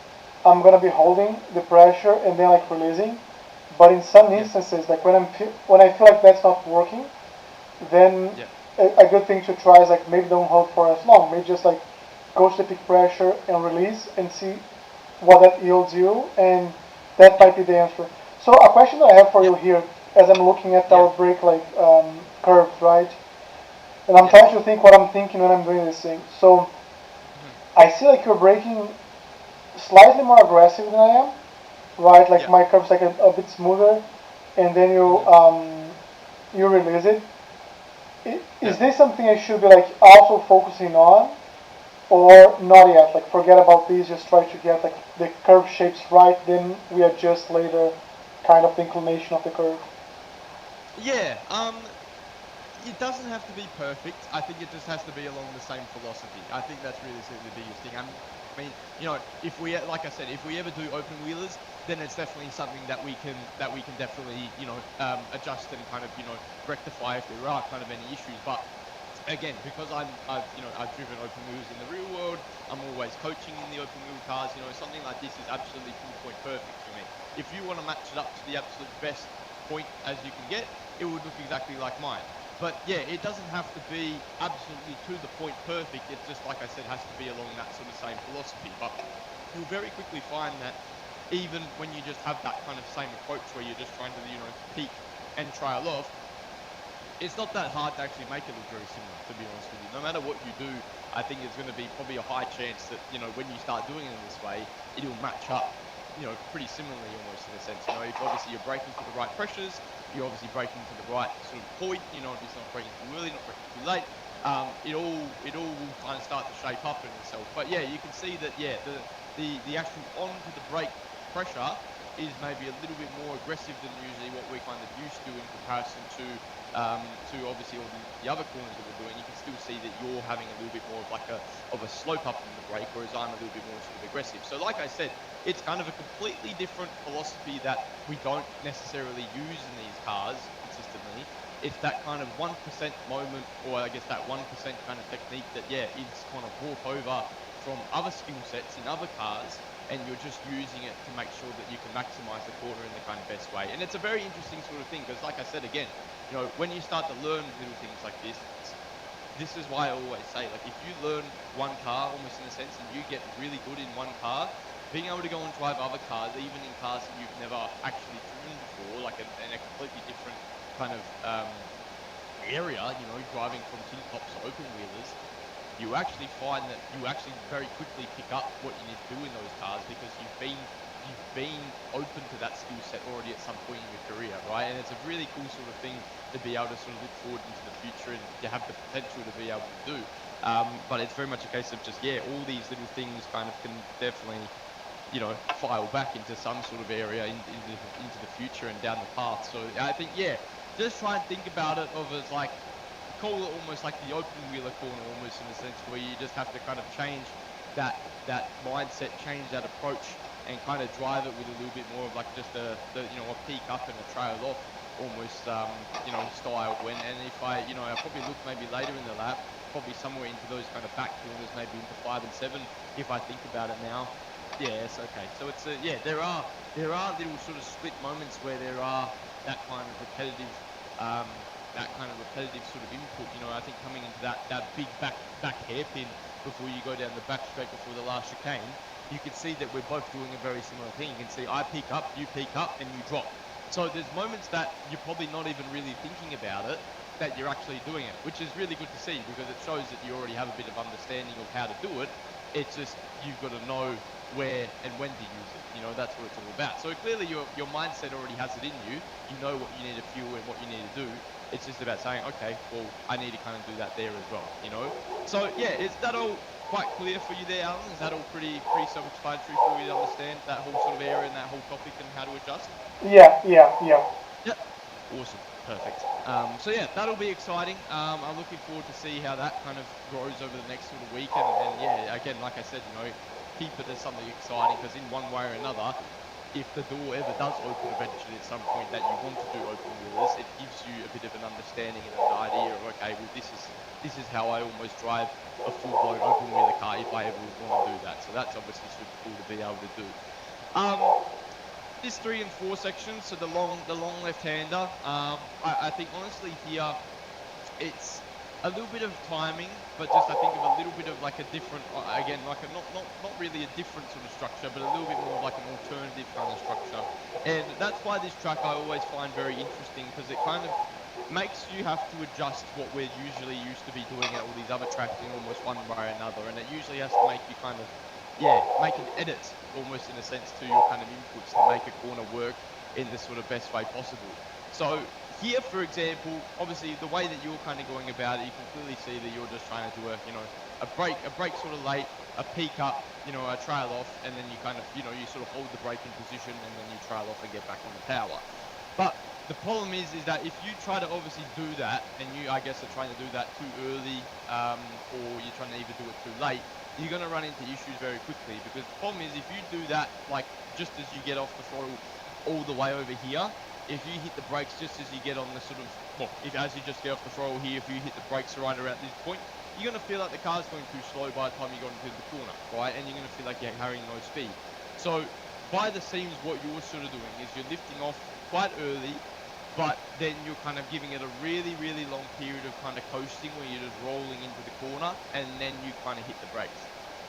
[SPEAKER 1] I'm gonna be holding the pressure and then like releasing. But in some
[SPEAKER 3] Yep.
[SPEAKER 1] instances, like when I feel like that's not working, then
[SPEAKER 3] Yep.
[SPEAKER 1] a good thing to try is like maybe don't hold for as long. Maybe just like go to the peak pressure and release and see what that yields you, and that might be the answer. So a question that I have for you
[SPEAKER 3] Yep.
[SPEAKER 1] here, as I'm looking at
[SPEAKER 3] Yeah.
[SPEAKER 1] our brake like curves, right? And I'm
[SPEAKER 3] Yeah.
[SPEAKER 1] trying to think what I'm thinking when I'm doing this thing. So
[SPEAKER 3] Mhm.
[SPEAKER 1] I see like you're braking slightly more aggressive than I am, right? Like
[SPEAKER 3] Yeah.
[SPEAKER 1] my curve's like a bit smoother, and then
[SPEAKER 3] Mhm.
[SPEAKER 1] you release it.
[SPEAKER 3] Yeah.
[SPEAKER 1] Is this something I should be like also focusing on, or not yet? Like forget about these, just try to get like the curve shapes right. Then we adjust later, kind of the inclination of the curve.
[SPEAKER 3] Yeah, it doesn't have to be perfect. I think it just has to be along the same philosophy. I think that's really the biggest thing. I mean, you know, if we, like I said, if we ever do open wheelers, then it's definitely something that we can definitely, you know, adjust and kind of, you know, rectify if there are kind of any issues. But again, because I've driven open wheels in the real world, I'm always coaching in the open wheel cars. You know, something like this is absolutely pinpoint perfect for me. If you want to match it up to the absolute best point as you can get, it would look exactly like mine. But yeah, it doesn't have to be absolutely to the point perfect. It's just, like I said, has to be along that sort of same philosophy. But you'll very quickly find that even when you just have that kind of same approach where you're just trying to, you know, peak and trial off, it's not that hard to actually make it look very similar, to be honest with you. No matter what you do, I think there's going to be probably a high chance that, you know, when you start doing it in this way, it'll match up, you know, pretty similarly almost in a sense. You know, if obviously you're braking to the right pressures, you're obviously braking to the right sort of point, you know, it's not braking too early, not braking too late. It all will kind of start to shape up in itself. But yeah, you can see that, yeah, the actual onto the brake pressure is maybe a little bit more aggressive than usually what we're kind of used to in comparison to obviously all the other corners that we're doing. You can still see that you're having a little bit more of like a slope up in the brake, whereas I'm a little bit more sort of aggressive. So like I said, it's kind of a completely different philosophy that we don't necessarily use in these cars consistently. It's that kind of 1% moment, or I guess that 1% kind of technique that, yeah, is kind of brought over from other skill sets in other cars, and you're just using it to make sure that you can maximize the corner in the kind of best way. And it's a very interesting sort of thing because, like I said, again, you know, when you start to learn little things like this is why I always say, like, if you learn one car almost in a sense and you get really good in one car, being able to go and drive other cars, even in cars that you've never actually driven before, like in a completely different kind of area, you know, driving from tin tops to open wheelers, you actually find that you actually very quickly pick up what you need to do in those cars because you've been open to that skill set already at some point in your career, right? And it's a really cool sort of thing to be able to sort of look forward into the future and you have the potential to be able to do. But it's very much a case of just, yeah, all these little things kind of can definitely, you know, file back into some sort of area into the future and down the path. So I think, yeah, just try and think about it of as like, call it almost like the open wheeler corner almost in a sense where you just have to kind of change that mindset, change that approach and kind of drive it with a little bit more of like just the you know, a peak up and a trail off almost you know, style. And if I, you know, I probably look maybe later in the lap, probably somewhere into those kind of back corners, maybe into 5 and 7 if I think about it now. Yeah, it's okay. So it's yeah, there are little sort of split moments where there are that kind of repetitive sort of input. You know, I think coming into that big back hairpin before you go down the back straight before the last chicane, you can see that we're both doing a very similar thing. You can see I peak up, you peak up, and you drop. So there's moments that you're probably not even really thinking about it, that you're actually doing it, which is really good to see because it shows that you already have a bit of understanding of how to do it. It's just you've got to know where and when to use it. You know, that's what it's all about. So clearly your mindset already has it in you. You know what you need to fuel and what you need to do. It's just about saying, okay, well, I need to kind of do that there as well, you know? So yeah, is that all quite clear for you there, Alan? Is that all pretty self-explanatory for you to understand that whole sort of area and that whole topic and how to adjust?
[SPEAKER 1] Yeah.
[SPEAKER 3] Yep. Awesome. Perfect. So yeah, that'll be exciting. I'm looking forward to see how that kind of grows over the next sort of week. And yeah, again, like I said, you know, keep it as something exciting because in one way or another, if the door ever does open eventually at some point that you want to do open wheelers, it gives you a bit of an understanding and an idea of, okay, well, this is how I almost drive a full-blown open wheeler car if I ever would want to do that. So that's obviously super cool to be able to do. This 3 and 4 sections, so the long left-hander. I think honestly here, it's a little bit of timing, but just I think of a little bit of like a different, again, like a not really a different sort of structure, but a little bit more of like an alternative kind of structure. And that's why this track I always find very interesting because it kind of makes you have to adjust what we're usually used to be doing at all these other tracks in almost one way or another. And it usually has to make you kind of, yeah, make an edit almost in a sense to your kind of inputs to make a corner work in the sort of best way possible. So here, for example, obviously the way that you're kind of going about it, you can clearly see that you're just trying to do a brake sort of late, a peak up, you know, a trail off, and then you kind of, you know, you sort of hold the brake in position and then you trail off and get back on the power. But the problem is that if you try to obviously do that, and you, I guess, are trying to do that too early, or you're trying to even do it too late, you're going to run into issues very quickly. Because the problem is, if you do that, like just as you get off the throttle all the way over here, if you hit the brakes just as you get on the sort of, well, if as you just get off the throttle here, if you hit the brakes right around this point, you're going to feel like the car's going too slow by the time you got into the corner, right? And you're going to feel like you're carrying no speed. So by the seams, what you're sort of doing is you're lifting off quite early, but then you're kind of giving it a really, really long period of kind of coasting where you're just rolling into the corner, and then you kind of hit the brakes.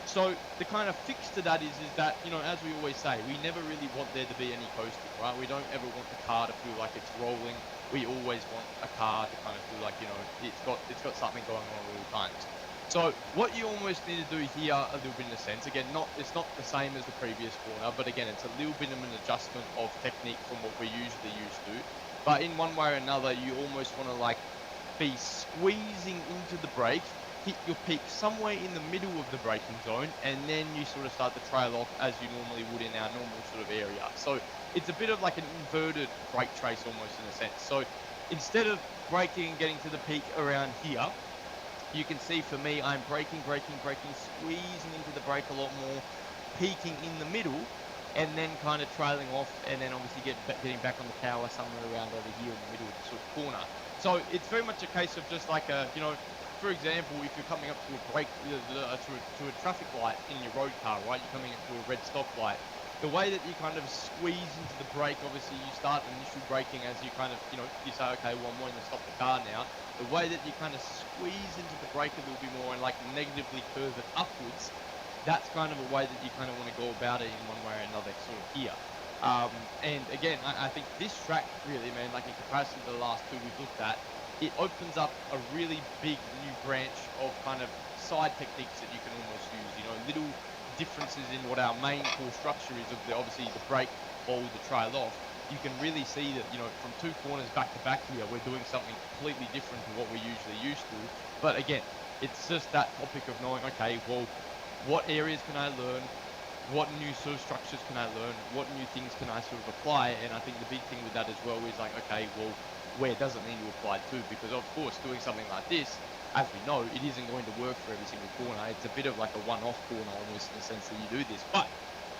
[SPEAKER 3] So the kind of fix to that is that, you know, as we always say, we never really want there to be any coasting, right? We don't ever want the car to feel like it's rolling. We always want a car to kind of feel like, you know, it's got something going on at all times. So what you almost need to do here, a little bit in a sense, again, it's not the same as the previous corner, but again, it's a little bit of an adjustment of technique from what we're usually used to. But in one way or another, you almost want to like be squeezing into the brake, hit your peak somewhere in the middle of the braking zone, and then you sort of start to trail off as you normally would in our normal sort of area. So it's a bit of like an inverted brake trace almost in a sense. So instead of braking and getting to the peak around here, you can see for me, I'm braking, squeezing into the brake a lot more, peaking in the middle, and then kind of trailing off, and then obviously getting back on the tower somewhere around over here in the middle of the sort of corner. So it's very much a case of just like a, you know, for example, if you're coming up to a brake, to a traffic light in your road car, right? You're coming up to a red stoplight. The way that you kind of squeeze into the brake, obviously you start initial braking as you kind of, you know, you say, okay, well, I'm wanting to stop the car now. The way that you kind of squeeze into the brake a little bit more and like negatively curve it upwards, that's kind of a way that you kind of want to go about it in one way or another sort of here. And again, I think this track really, man, like in comparison to the last two we've looked at, it opens up a really big new branch of kind of side techniques that you can almost use, you know, little differences in what our main core structure is of the, obviously the brake, hold, the trail off. You can really see that, you know, from two corners back to back here, we're doing something completely different to what we're usually used to. But again, it's just that topic of knowing, okay, well, what areas can I learn? What new sort of structures can I learn? What new things can I sort of apply? And I think the big thing with that as well is like, okay, well, where does it need to apply to? Because of course, doing something like this, as we know, it isn't going to work for every single corner. It's a bit of like a one-off corner almost in the sense that you do this. But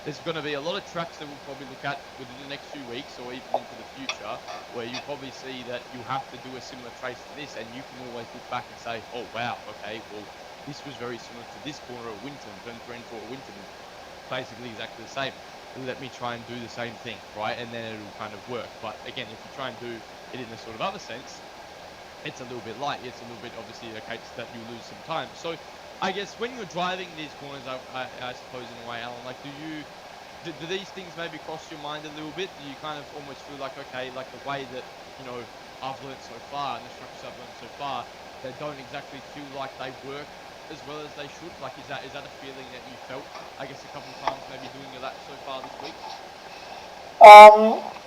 [SPEAKER 3] there's going to be a lot of tracks that we'll probably look at within the next few weeks or even into the future where you probably see that you have to do a similar trace to this, and you can always look back and say, oh wow, okay, well, this was very similar to this corner at Winton, turn 3 and 4 at Winton, basically exactly the same. Let me try and do the same thing, right? And then it'll kind of work. But again, if you try and do it in a sort of other sense, it's a little bit light. It's a little bit obviously a case that you lose some time. So I guess when you're driving these corners, I suppose in a way, Alan, like do these things maybe cross your mind a little bit? Do you kind of almost feel like, okay, like the way that, you know, I've learned so far and the structures I've learned so far, they don't exactly feel like they work as well as they should? Like, is that a feeling that you felt, I guess, a couple of times maybe doing your lap so far this week?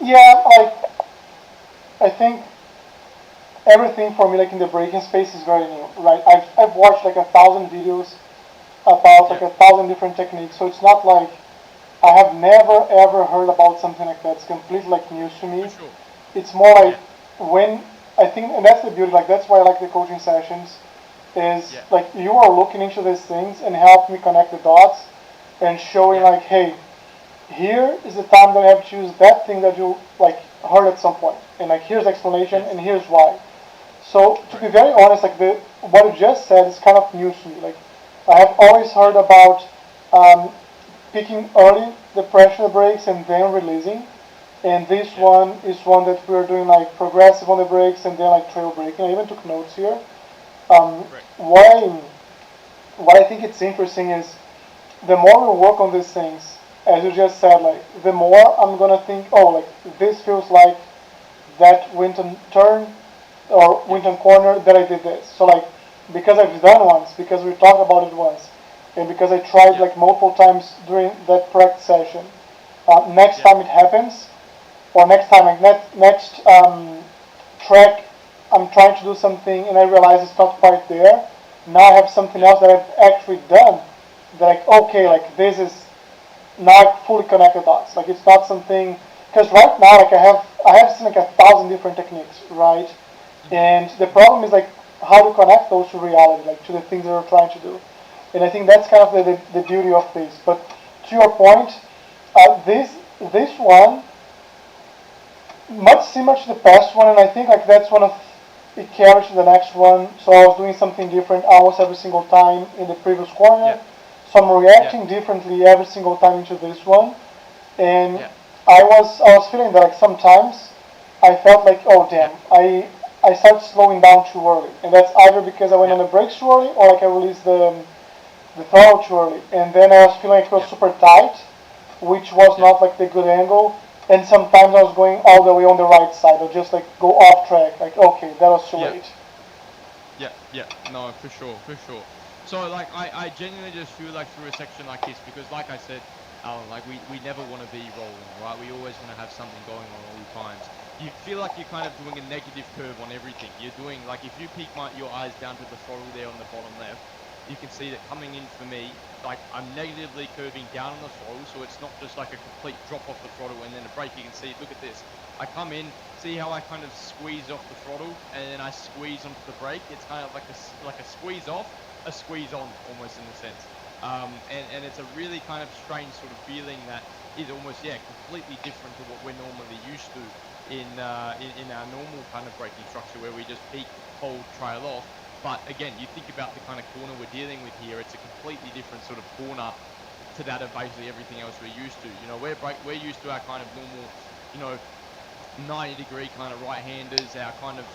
[SPEAKER 1] Yeah, like I think everything for me, like in the braking space, is very new, right? I've watched like 1,000 videos about like 1,000 different techniques, so it's not like I have never ever heard about something like that. It's completely like news to me.
[SPEAKER 3] For sure.
[SPEAKER 1] It's more like when I think, and that's the beauty. Like that's why I like the coaching sessions. Is like you are looking into these things and help me connect the dots and showing like, hey, here is the time that I have to use that thing that you like heard at some point, and like here's the explanation and here's why. So to be very honest, like what you just said is kind of news to me. Like I have always heard about picking early the pressure brakes and then releasing, and this one is one that we're doing like progressive on the brakes and then like trail braking. I even took notes here. What I think it's interesting is the more we work on these things, as you just said, like the more I'm gonna think, oh, like this feels like that Winton turn or Winton corner that I did this. So like because I've done once, because we talked about it once, and because I tried like multiple times during that practice session, next time it happens, or next time like next track I'm trying to do something and I realize it's not quite there. Now I have something else that I've actually done that like, okay, like this is now I fully connect the dots. Like it's not something, because right now like I have I have seen like 1,000 different techniques, right? And the problem is like how to connect those to reality, like to the things that we're trying to do. And I think that's kind of the beauty of this. But to your point, this one much similar to the past one, and I think like that's one of it carries to the next one. So I was doing something different almost every single time in the previous corner.
[SPEAKER 3] Yeah.
[SPEAKER 1] So I'm reacting differently every single time into this one, and
[SPEAKER 3] Yeah.
[SPEAKER 1] I was feeling that like sometimes I felt like, oh damn, I started slowing down too early, and that's either because I went on the brakes too early or like I released the throttle too early, and then I was feeling like it was super tight, which was not like the good angle. And sometimes I was going all the way on the right side, or just like go off track. Like, okay, that was too late.
[SPEAKER 3] Yeah, no, for sure, for sure. So like I genuinely just feel like through a section like this, because like I said, Alan, like we never want to be rolling, right? We always want to have something going on all the times. You feel like you're kind of doing a negative curve on everything. You're doing, like, if you peek your eyes down to the throttle there on the bottom left, you can see that coming in for me, like I'm negatively curving down on the throttle, so it's not just like a complete drop off the throttle and then a brake. You can see, look at this. I come in, see how I kind of squeeze off the throttle and then I squeeze onto the brake. It's kind of like a squeeze off, a squeeze on, almost in a sense. And it's a really kind of strange sort of feeling that is almost, completely different to what we're normally used to in our normal kind of braking structure, where we just peak, hold, trail off. But again, you think about the kind of corner we're dealing with here, it's a completely different sort of corner to that of basically everything else we're used to. You know, we're used to our kind of normal, you know, 90-degree kind of right-handers, our kind of,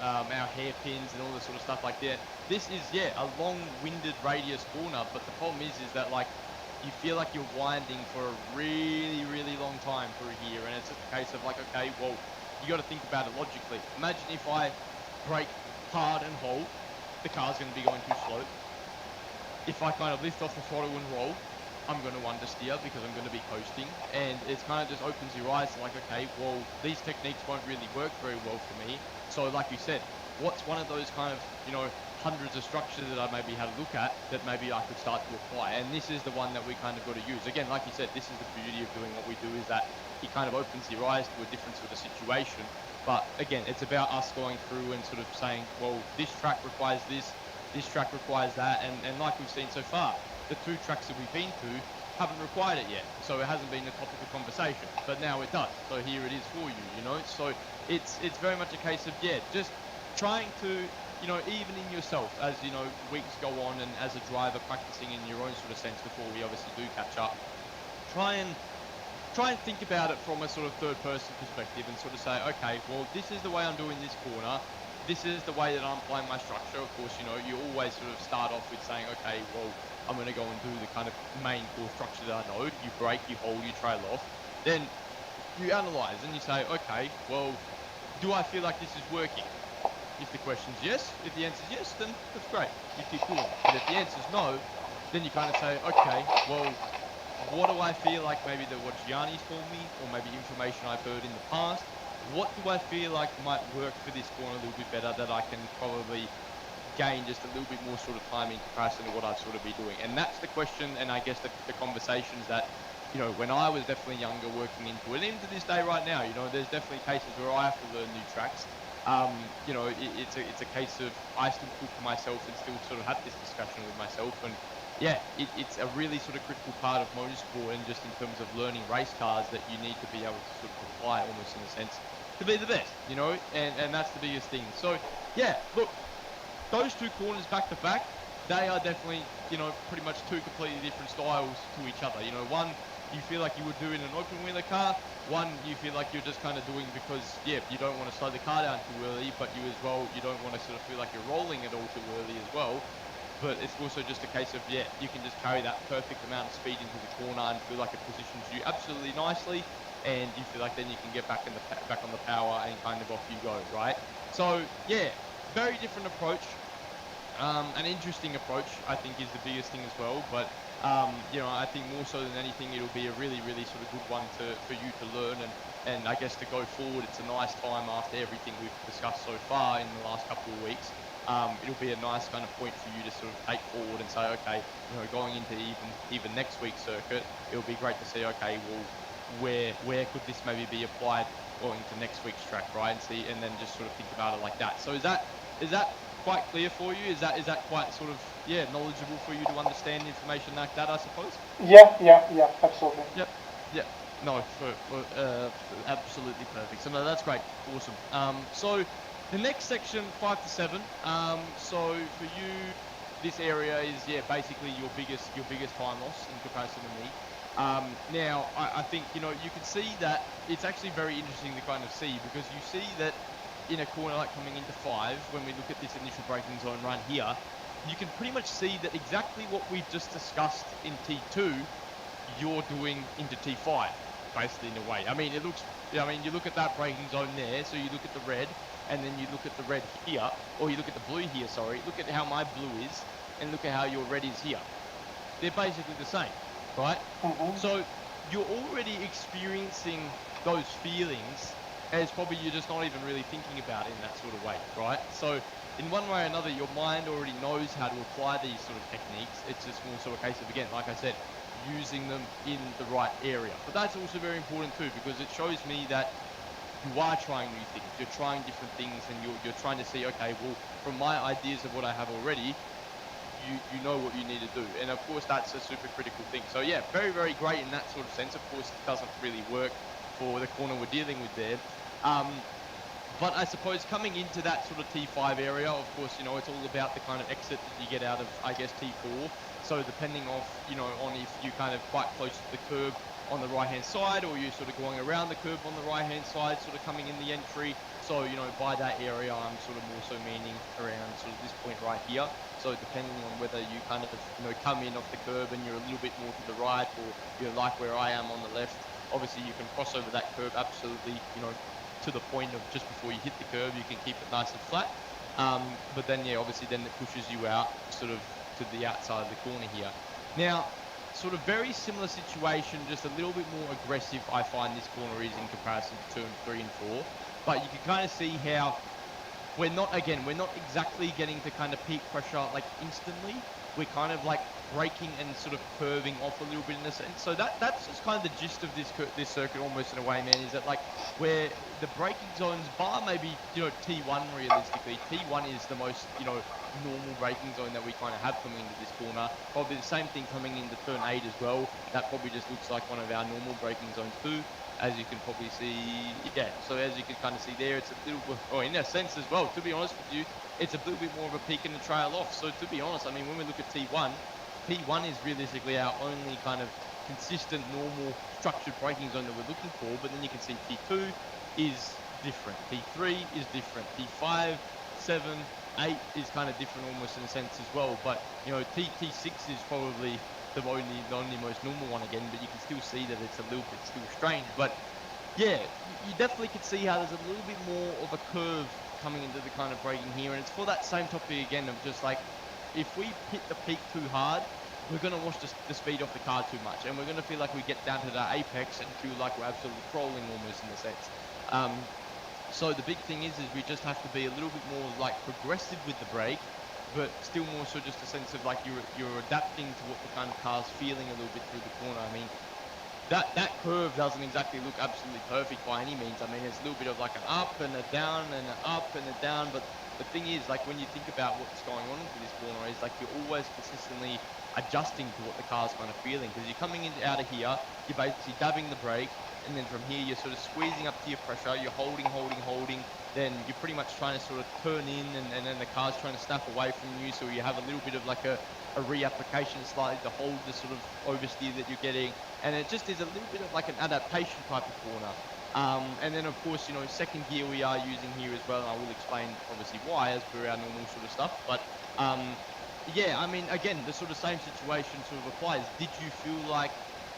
[SPEAKER 3] our hairpins and all this sort of stuff like that. This is, a long-winded radius corner, but the problem is that, like, you feel like you're winding for a really, really long time through here, and it's just a case of like, okay, well, you got to think about it logically. Imagine if I brake hard and hold, the car's going to be going too slow. If I kind of lift off the throttle and roll, I'm going to understeer because I'm going to be coasting, and it kind of just opens your eyes to like, okay, well, these techniques won't really work very well for me. So like you said, what's one of those kind of, hundreds of structures that I maybe had a look at that maybe I could start to apply? And this is the one that we kind of got to use. Again, like you said, this is the beauty of doing what we do, is that it kind of opens your eyes to a different sort of situation. But again, it's about us going through and sort of saying, well, this track requires this track requires that, and like we've seen so far, the two tracks that we've been to haven't required it yet, so it hasn't been a topic of conversation, but now it does, so here it is for you, so it's very much a case of, just trying to, even in yourself, as, weeks go on, and as a driver practicing in your own sort of sense before we obviously do catch up, try and think about it from a sort of third person perspective and sort of say, okay, well, this is the way I'm doing this corner. This is the way that I'm applying my structure. Of course, you always sort of start off with saying, okay, well, I'm going to go and do the kind of main core structure that I know. You brake, you hold, you trail off. Then you analyze and you say, okay, well, do I feel like this is working? If the question's yes, if the answer's yes, then that's great. You keep doing it. But if the answer's no, then you kind of say, okay, well, what do I feel like maybe that what Gianni's told me, or maybe information I've heard in the past, what do I feel like might work for this corner a little bit better, that I can probably gain just a little bit more sort of time in comparison to what I've sort of been doing? And that's the question, and I guess the conversations that, when I was definitely younger working into it, and to this day right now, there's definitely cases where I have to learn new tracks. It's a case of I still cook for myself and still sort of have this discussion with myself, and it's a really sort of critical part of motorsport, and just in terms of learning race cars, that you need to be able to sort of apply, almost in a sense, to be the best, and that's the biggest thing. So look, those two corners back to back, they are definitely, pretty much two completely different styles to each other. One you feel like you would do in an open wheeler car, one you feel like you're just kind of doing because, you don't want to slow the car down too early, but you don't want to sort of feel like you're rolling it all too early as well. But it's also just a case of, you can just carry that perfect amount of speed into the corner and feel like it positions you absolutely nicely, and you feel like then you can get back on the power and kind of off you go, right? So very different approach. An interesting approach, I think, is the biggest thing as well. But I think more so than anything, it'll be a really, really sort of good one for you to learn, and I guess to go forward. It's a nice time after everything we've discussed so far in the last couple of weeks. It'll be a nice kind of point for you to sort of take forward and say, okay, going into even next week's circuit, it'll be great to see, okay, well, where could this maybe be applied or into next week's track, right? And then just sort of think about it like that. So is that quite clear for you? Is that quite sort of knowledgeable for you to understand information like that, I suppose?
[SPEAKER 1] Yeah, absolutely.
[SPEAKER 3] Yep. Yep. No, absolutely perfect. So no, that's great. Awesome. So the next section, 5 to 7. So for you, this area is basically your biggest time loss in comparison to me. Now I think you can see that it's actually very interesting to kind of see, because you see that in a corner like coming into 5, when we look at this initial braking zone right here, you can pretty much see that exactly what we just discussed in T2 you're doing into T5, basically, in a way. I mean, you look at that braking zone there, so you look at the red, and then you look at the red here, or you look at the blue here, sorry. Look at how my blue is, and look at how your red is here. They're basically the same, right? So you're already experiencing those feelings, as probably you're just not even really thinking about it in that sort of way, right? So in one way or another, your mind already knows how to apply these sort of techniques. It's just more so a case of, again, like I said, using them in the right area. But that's also very important too, because it shows me that you are trying new things, you're trying different things, and you're trying to see, okay, well, from my ideas of what I have already, you know what you need to do. And of course, that's a super critical thing. So yeah, very, very great in that sort of sense. Of course, it doesn't really work for the corner we're dealing with there. But I suppose coming into that sort of T5 area, of course, it's all about the kind of exit that you get out of, I guess, T4. So depending on if you're kind of quite close to the curb on the right-hand side, or you're sort of going around the curb on the right-hand side, sort of coming in the entry. So, by that area, I'm sort of more so meaning around sort of this point right here. So depending on whether you kind of, come in off the curb and you're a little bit more to the right, or you're like where I am on the left, obviously you can cross over that curb absolutely, to the point of just before you hit the curb, you can keep it nice and flat. But then, obviously then it pushes you out sort of to the outside of the corner here. Now, sort of very similar situation, just a little bit more aggressive, I find this corner is in comparison to 2 and 3 and 4. But you can kind of see how we're not exactly getting to kind of peak pressure like instantly. We're kind of like braking and sort of curving off a little bit in a sense. So that's just kind of the gist of this circuit almost in a way, man, is that like where the braking zones bar maybe, T1 realistically. T1 is the most, normal braking zone that we kind of have coming into this corner. Probably the same thing coming into turn 8 as well. That probably just looks like one of our normal braking zones too, as you can probably see. So as you can kind of see there, it's a little bit, or in a sense as well, to be honest with you, it's a little bit more of a peak and a trail off. So to be honest, I mean, when we look at T1 is realistically our only kind of consistent, normal, structured braking zone that we're looking for. But then you can see T2 is different, T3 is different, T5, 7, 8 is kind of different almost in a sense as well. But T6 is probably the only most normal one again, but you can still see that it's a little bit still strange. But yeah, you definitely can see how there's a little bit more of a curve coming into the kind of braking here, and it's for that same topic again of just like, if we hit the peak too hard, we're going to watch the speed off the car too much, and we're going to feel like we get down to the apex and feel like we're absolutely crawling almost in a sense. So the big thing is we just have to be a little bit more like progressive with the brake, but still more so just a sense of like you're adapting to what the kind of car's feeling a little bit through the corner. I mean, that curve doesn't exactly look absolutely perfect by any means. I mean, it's a little bit of like an up and a down and an up and a down, but the thing is, like, when you think about what's going on into this corner, is like you're always consistently adjusting to what the car's kind of feeling, because you're coming in out of here, you're basically dabbing the brake, and then from here you're sort of squeezing up to your pressure, you're holding, then you're pretty much trying to sort of turn in, and then the car's trying to snap away from you, so you have a little bit of like a reapplication slightly to hold the sort of oversteer that you're getting, and it just is a little bit of like an adaptation type of corner. And then of course, second gear we are using here as well, and I will explain obviously why as per our normal sort of stuff. But yeah, I mean, again, the sort of same situation sort of applies. Did you feel like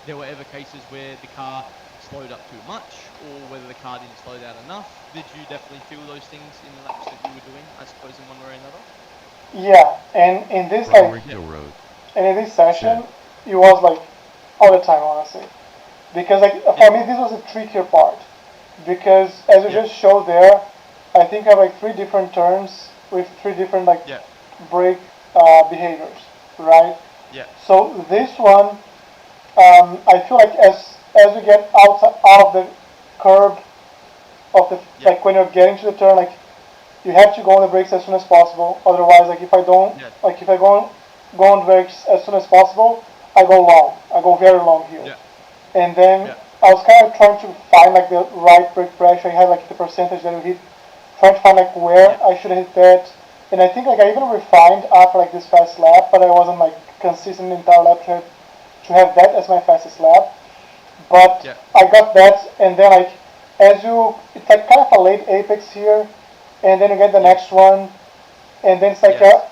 [SPEAKER 3] there were ever cases where the car slowed up too much, or whether the car didn't slow down enough? Did you definitely feel those things in the laps that you were doing, I suppose, in one way or another?
[SPEAKER 1] Yeah, and in this
[SPEAKER 2] Road.
[SPEAKER 1] and in this session, it was like all the time, honestly, because like for me this was a trickier part, because as you just showed there, I think I have like 3 different turns with 3 different like brake behaviors, right? So this one, I feel like as we get out of the curb, of the
[SPEAKER 3] Yeah.
[SPEAKER 1] like when you're getting to the turn, like you have to go on the brakes as soon as possible. Otherwise, like if I don't,
[SPEAKER 3] Yes.
[SPEAKER 1] like if I go on brakes as soon as possible, I go long. I go very long here.
[SPEAKER 3] Yeah.
[SPEAKER 1] And then
[SPEAKER 3] Yeah.
[SPEAKER 1] I was kind of trying to find like the right brake pressure. I had like the percentage that you hit, trying to find like where
[SPEAKER 3] Yeah.
[SPEAKER 1] I should hit that. And I think like I even refined after like this fast lap, but I wasn't like consistent the entire lap to have that as my fastest lap. But
[SPEAKER 3] Yeah.
[SPEAKER 1] I got that, and then like as you, it's like kind of a late apex here, and then you get the
[SPEAKER 3] Yes.
[SPEAKER 1] next one, and then it's like
[SPEAKER 3] Yes.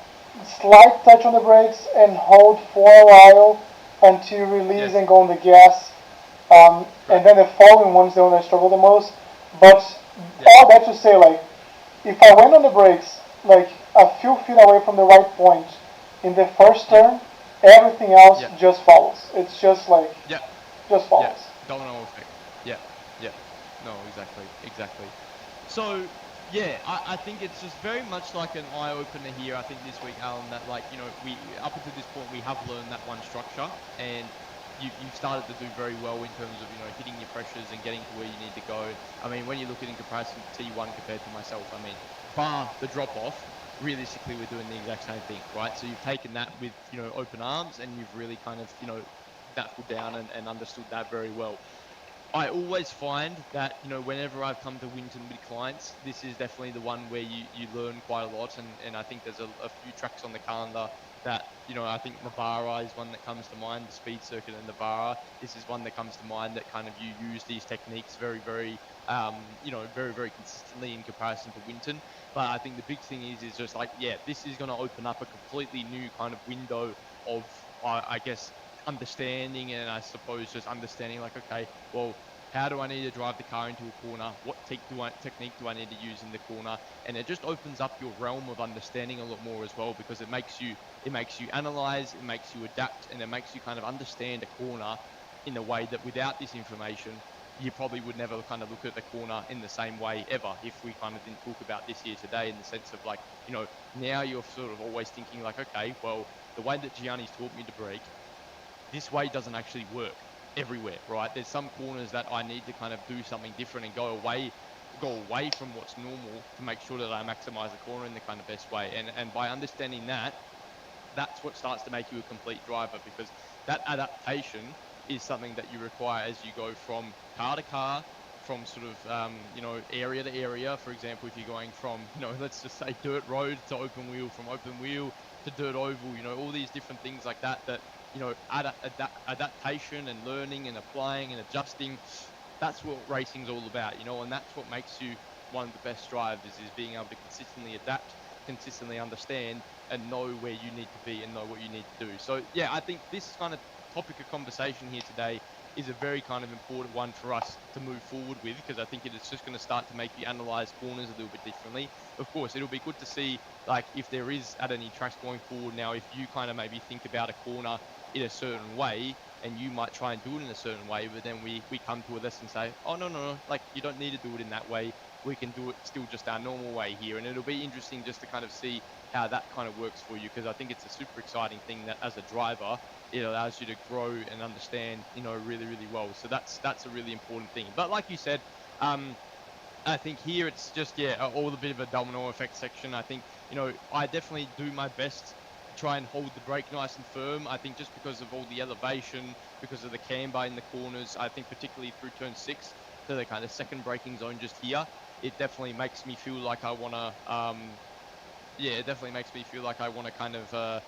[SPEAKER 1] a slight touch on the brakes and hold for a while until you release
[SPEAKER 3] Yes.
[SPEAKER 1] and go on the gas. And
[SPEAKER 3] Correct.
[SPEAKER 1] then the following ones, the one I struggle the most. But
[SPEAKER 3] Yeah.
[SPEAKER 1] all that to say, like, if I went on the brakes, like a few feet away from the right point in the first
[SPEAKER 3] Yeah.
[SPEAKER 1] turn, everything else
[SPEAKER 3] Yeah.
[SPEAKER 1] just follows. It's just like,
[SPEAKER 3] Yeah.
[SPEAKER 1] just
[SPEAKER 3] Yeah.
[SPEAKER 1] follows.
[SPEAKER 3] Domino effect. Yeah. Yeah. No, exactly. Exactly. So yeah, I think it's just very much like an eye opener here. I think this week, Alan, that like, you know, we up until this point we have learned that one structure, and you've started to do very well in terms of, you know, hitting your pressures and getting to where you need to go. I mean, when you look at it in comparison to T1 compared to myself, I mean, bar the drop off, realistically we're doing the exact same thing, right? So you've taken that with, you know, open arms, and you've really kind of, you know, knuckled down and understood that very well. I always find that, you know, whenever I've come to Winton with clients, this is definitely the one where you learn quite a lot. And I think there's a few tracks on the calendar that, you know, I think Navarra is one that comes to mind, the speed circuit in Navarra. This is one that comes to mind that kind of you use these techniques very, very, you know, very, very consistently in comparison to Winton. But I think the big thing is just like, yeah, this is going to open up a completely new kind of window of, I guess, understanding, and I suppose just understanding like, okay, well, how do I need to drive the car into a corner? What technique do I need to use in the corner? And it just opens up your realm of understanding a lot more as well, because it makes you analyze, it makes you adapt, and it makes you kind of understand a corner in a way that without this information, you probably would never kind of look at the corner in the same way ever, if we kind of didn't talk about this here today, in the sense of like, you know, now you're sort of always thinking like, okay, well, the way that Gianni's taught me to brake, this way doesn't actually work everywhere, right? There's some corners that I need to kind of do something different and go away from what's normal to make sure that I maximize the corner in the kind of best way. And by understanding that, that's what starts to make you a complete driver, because that adaptation is something that you require as you go from car to car, from sort of you know, area to area. For example, if you're going from, you know, let's just say dirt road to open wheel, from open wheel to dirt oval, you know, all these different things like that, that, you know, adaptation and learning and applying and adjusting, that's what racing's all about, you know. And that's what makes you one of the best drivers, is being able to consistently adapt, consistently understand, and know where you need to be and know what you need to do. So yeah, I think this kind of topic of conversation here today is a very kind of important one for us to move forward with, because I think it is just going to start to make you analyze corners a little bit differently. Of course, it'll be good to see, like, if there is at any tracks going forward now, if you kind of maybe think about a corner in a certain way, and you might try and do it in a certain way, but then we come to a lesson and say, oh, no, no, no, like, you don't need to do it in that way. We can do it still just our normal way here. And it'll be interesting just to kind of see how that kind of works for you, because I think it's a super exciting thing that as a driver, it allows you to grow and understand, you know, really, really well. So that's a really important thing. But like you said, I think here it's just, yeah, all the bit of a domino effect section. I think, you know, I definitely do my best to try and hold the brake nice and firm. I think just because of all the elevation, because of the camber in the corners, I think particularly through turn 6 to the kind of second braking zone just here, it definitely makes me feel like I want to, yeah, it definitely makes me feel like I want to kind of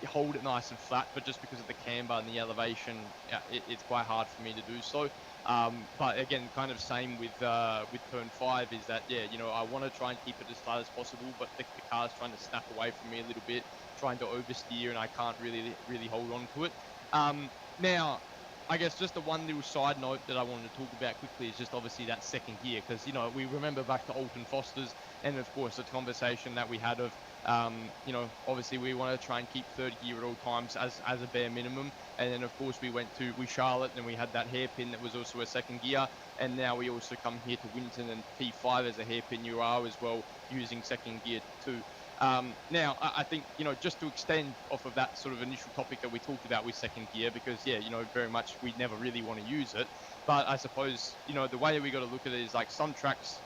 [SPEAKER 3] hold it nice and flat, but just because of the camber and the elevation, yeah, it's quite hard for me to do so. But again, kind of same with turn 5, is that, yeah, you know, I want to try and keep it as tight as possible, but the car's trying to snap away from me a little bit, trying to oversteer, and I can't really hold on to it. Now, I guess just the one little side note that I wanted to talk about quickly is just obviously that second gear, because, you know, we remember back to Alton Foster's, and of course the conversation that we had of, you know, obviously we want to try and keep third gear at all times as a bare minimum. And then of course we Charlotte, and we had that hairpin that was also a second gear. And now we also come here to Winton and P5 as a hairpin UR as well, using second gear too. Now, I think, just to extend off of that sort of initial topic that we talked about with second gear, because, yeah, very much we never really want to use it. But I suppose, the way that we got to look at it is like some tracks,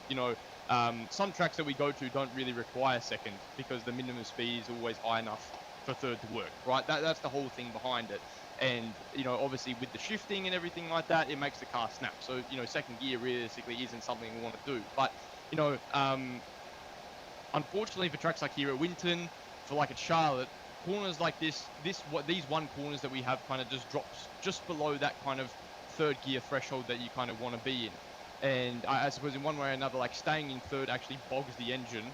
[SPEAKER 3] some tracks that we go to don't really require second because the minimum speed is always high enough for third to work, right? That's the whole thing behind it. And, obviously with the shifting and everything like that, it makes the car snap. So, second gear realistically isn't something we want to do. But, unfortunately for tracks like here at Winton, for like at Charlotte, corners like these one corners that we have kind of just drops just below that kind of third gear threshold that you kind of want to be in. And I suppose in one way or another, like staying in third actually bogs the engine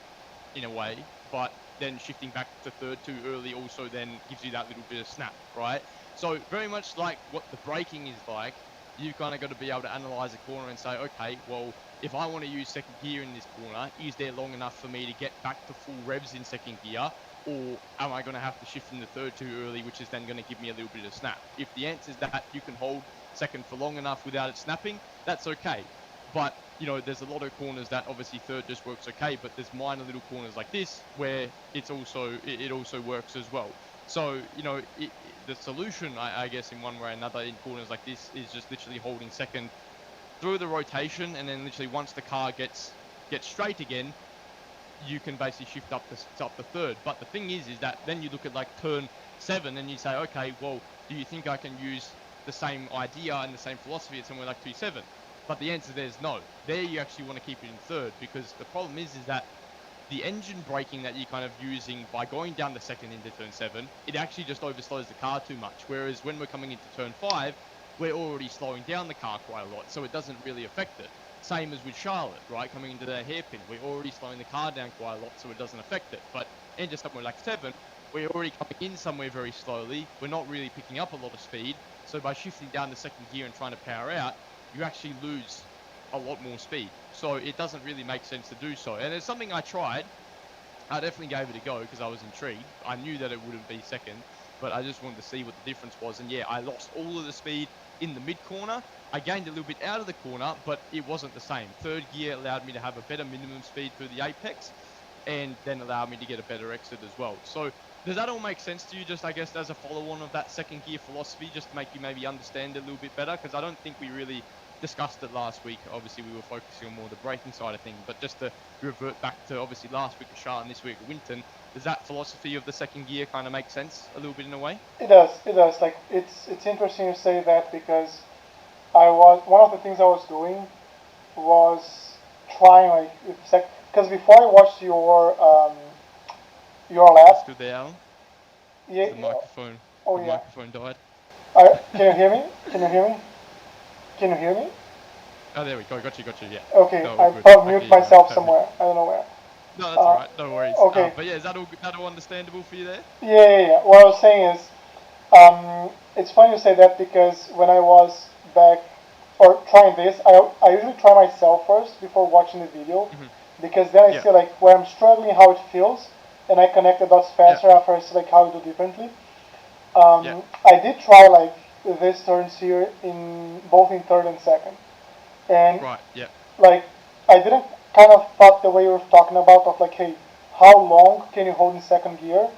[SPEAKER 3] in a way, but then shifting back to third too early also then gives you that little bit of snap, right? So very much like what the braking is like, you've kind of got to be able to analyze a corner and say, okay, well, if I want to use second gear in this corner, is there long enough for me to get back to full revs in second gear? Or am I going to have to shift into third too early, which is then going to give me a little bit of snap? If the answer is that you can hold second for long enough without it snapping, that's okay. But, there's a lot of corners that obviously third just works okay, but there's minor little corners like this where it also works as well. So, the solution, I guess, in one way or another in corners like this is just literally holding second through the rotation, and then literally once the car gets straight again, you can basically shift up to third. But the thing is that then you look at like turn 7 and you say, okay, well, do you think I can use the same idea and the same philosophy at somewhere like 2.7? But the answer there is no. There you actually want to keep it in third, because the problem is that the engine braking that you're kind of using by going down the second into turn 7, it actually just overslows the car too much. Whereas when we're coming into turn 5, we're already slowing down the car quite a lot, so it doesn't really affect it. Same as with Charlotte, right? Coming into that hairpin, we're already slowing the car down quite a lot, so it doesn't affect it. But into somewhere like 7, we're already coming in somewhere very slowly. We're not really picking up a lot of speed. So by shifting down the second gear and trying to power out, you actually lose a lot more speed. So it doesn't really make sense to do so. And it's something I tried. I definitely gave it a go because I was intrigued. I knew that it wouldn't be second, but I just wanted to see what the difference was. And yeah, I lost all of the speed in the mid corner. I gained a little bit out of the corner, but it wasn't the same. Third gear allowed me to have a better minimum speed through the apex, and then allowed me to get a better exit as well. So does that all make sense to you, just I guess as a follow-on of that second gear philosophy, just to make you maybe understand it a little bit better? Because I don't think we really discussed it last week. Obviously we were focusing on more the braking side of things, but just to revert back to obviously last week at Charlotte and this week at Winton, does that philosophy of the second gear kind of make sense a little bit in a way?
[SPEAKER 1] It does. Like it's interesting you say that, because one of the things I was doing was trying like because before I watched your lab.
[SPEAKER 3] Still there, Alan?
[SPEAKER 1] Yeah.
[SPEAKER 3] The microphone.
[SPEAKER 1] Oh
[SPEAKER 3] The
[SPEAKER 1] yeah.
[SPEAKER 3] microphone died.
[SPEAKER 1] Can you hear me? Can you hear me? Can you hear me?
[SPEAKER 3] Oh, there we go. Got you. Yeah.
[SPEAKER 1] Okay.
[SPEAKER 3] No,
[SPEAKER 1] I
[SPEAKER 3] good.
[SPEAKER 1] probably mute
[SPEAKER 3] Okay,
[SPEAKER 1] myself
[SPEAKER 3] perfect.
[SPEAKER 1] somewhere. I don't know where.
[SPEAKER 3] No, that's all right. No worries.
[SPEAKER 1] Okay.
[SPEAKER 3] But yeah, is that all understandable for you there?
[SPEAKER 1] Yeah. What I was saying is, it's funny you say that, because when I was back or trying this, I usually try myself first before watching the video, because then I see like where I'm struggling, how it feels, and I connect the dots faster after I see like how I do differently. I did try like this turns here in both in third and second, and like I didn't kind of thought the way you were talking about of like, hey, how long can you hold in second gear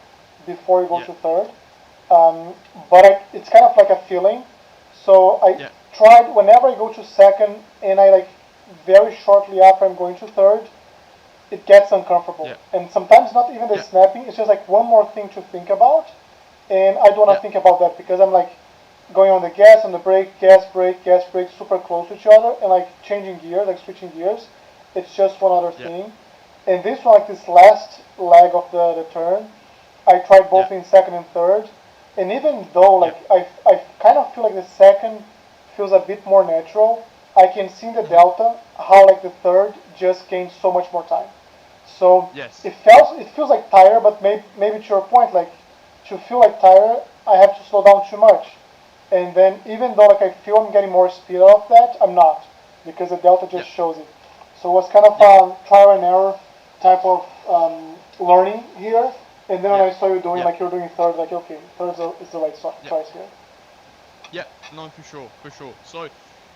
[SPEAKER 1] before you go to third? But it's kind of like a feeling. So I tried whenever I go to second, and I like very shortly after I'm going to third, it gets uncomfortable. And sometimes not even the snapping, it's just like one more thing to think about. And I don't want to think about that, because I'm like going on the gas, on the brake, gas, brake, super close to each other, and like changing gears, like switching gears. It's just one other thing. And this one, like this last leg of the turn, I tried both in second and third. And even though like I kind of feel like the second feels a bit more natural, I can see in the delta how like the third just gains so much more time. So it feels like tire, but maybe to your point, like to feel like tire, I have to slow down too much. And then even though like I feel I'm getting more speed out of that, I'm not, because the delta just shows it. So it was kind of a trial and error type of learning here. And then when I saw you doing like you're doing third, like okay, third is the right choice here.
[SPEAKER 3] Yeah, no, for sure. So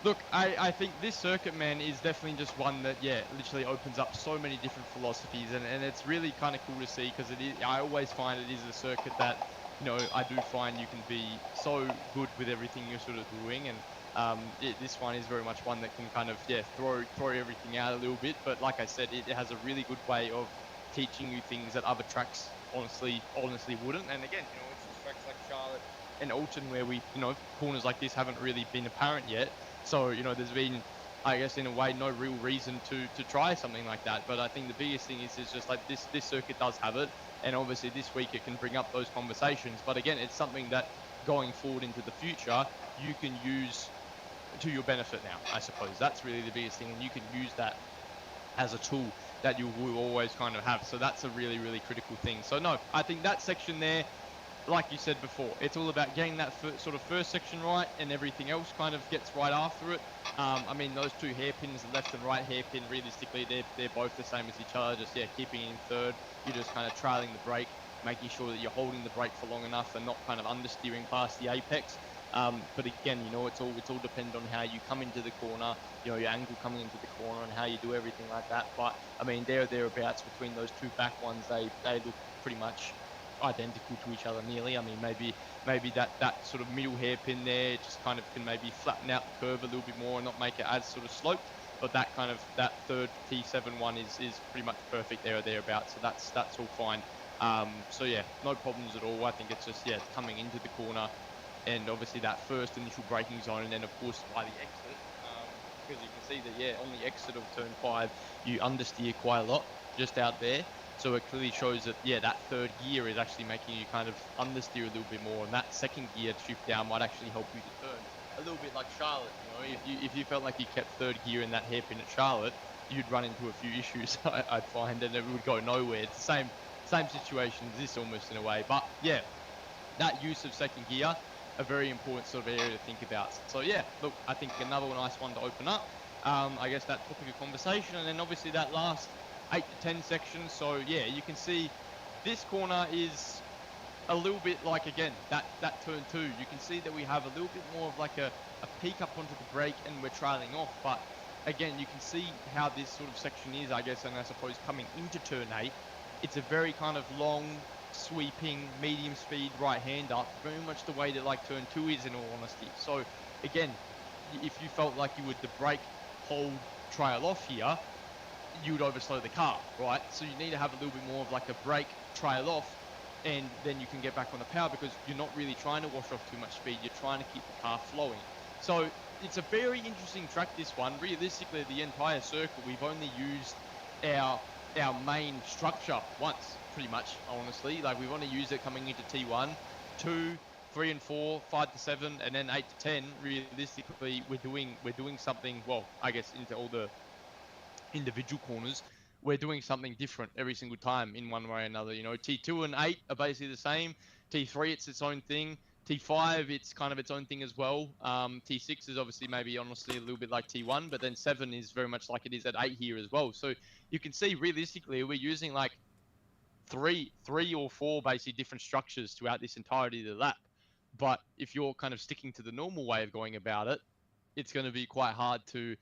[SPEAKER 3] Look, I think this circuit, man, is definitely just one that, yeah, literally opens up so many different philosophies, and it's really kind of cool to see because I always find it is a circuit that, I do find you can be so good with everything you're sort of doing, and this one is very much one that can kind of, yeah, throw everything out a little bit, but like I said, it has a really good way of teaching you things that other tracks honestly wouldn't, and again, it's just tracks like Charlotte and Alton where corners like this haven't really been apparent yet. So, there's been, I guess, in a way, no real reason to try something like that. But I think the biggest thing is just like this circuit does have it, and obviously this week it can bring up those conversations. But again, it's something that going forward into the future you can use to your benefit now. I suppose that's really the biggest thing, and you can use that as a tool that you will always kind of have. So that's a really, really critical thing. So no, I think that section there, like you said before, it's all about getting that sort of first section right, and everything else kind of gets right after it. I mean, those two hairpins, the left and right hairpin, realistically, they're both the same as each other. Just, yeah, keeping in third, you're just kind of trailing the brake, making sure that you're holding the brake for long enough and not kind of understeering past the apex. But again, it's all dependent on how you come into the corner, your angle coming into the corner, and how you do everything like that. But I mean, thereabouts between those two back ones, they look pretty much identical to each other nearly. I mean, maybe that sort of middle hairpin there just kind of can maybe flatten out the curve a little bit more and not make it as sort of sloped. But that third T7 one is pretty much perfect there or thereabouts. So that's all fine. So yeah, no problems at all. I think it's just, yeah, it's coming into the corner, and obviously that first initial braking zone, and then of course by the exit, because you can see that, yeah, on the exit of turn 5 you understeer quite a lot just out there. So it clearly shows that, yeah, that third gear is actually making you kind of understeer a little bit more, and that second gear shift down might actually help you to turn a little bit like Charlotte. If you felt like you kept third gear in that hairpin at Charlotte, you'd run into a few issues. I'd find, and it would go nowhere. It's the same situation as this almost in a way, but yeah, that use of second gear, a very important sort of area to think about. So yeah, look, I think another nice one to open up. I guess that topic of conversation, and then obviously that last 8 to 10 section. So yeah, you can see this corner is a little bit like, again, that turn 2. You can see that we have a little bit more of like a peak up onto the brake, and we're trailing off. But again, you can see how this sort of section is, I guess, and I suppose coming into turn 8, it's a very kind of long, sweeping, medium speed right-hander, very much the way that like turn 2 is, in all honesty. So again, if you felt like you would the brake, hold, trail off here, you would overslow the car, right? So you need to have a little bit more of like a brake, trail off, and then you can get back on the power, because you're not really trying to wash off too much speed. You're trying to keep the car flowing. So it's a very interesting track, this one. Realistically, the entire circuit, we've only used our main structure once, pretty much, honestly. Like, we've only used it coming into T1, 2, 3 and 4, 5 to 7, and then 8 to 10. Realistically, we're doing something, well, I guess into all the individual corners, we're doing something different every single time in one way or another. T2 and 8 are basically the same. T3, it's its own thing. T5, it's kind of its own thing as well. T6 is obviously maybe honestly a little bit like T1, but then 7 is very much like it is at 8 here as well. So you can see realistically we're using like three or four basically different structures throughout this entirety of the lap. But if you're kind of sticking to the normal way of going about it, it's going to be quite hard to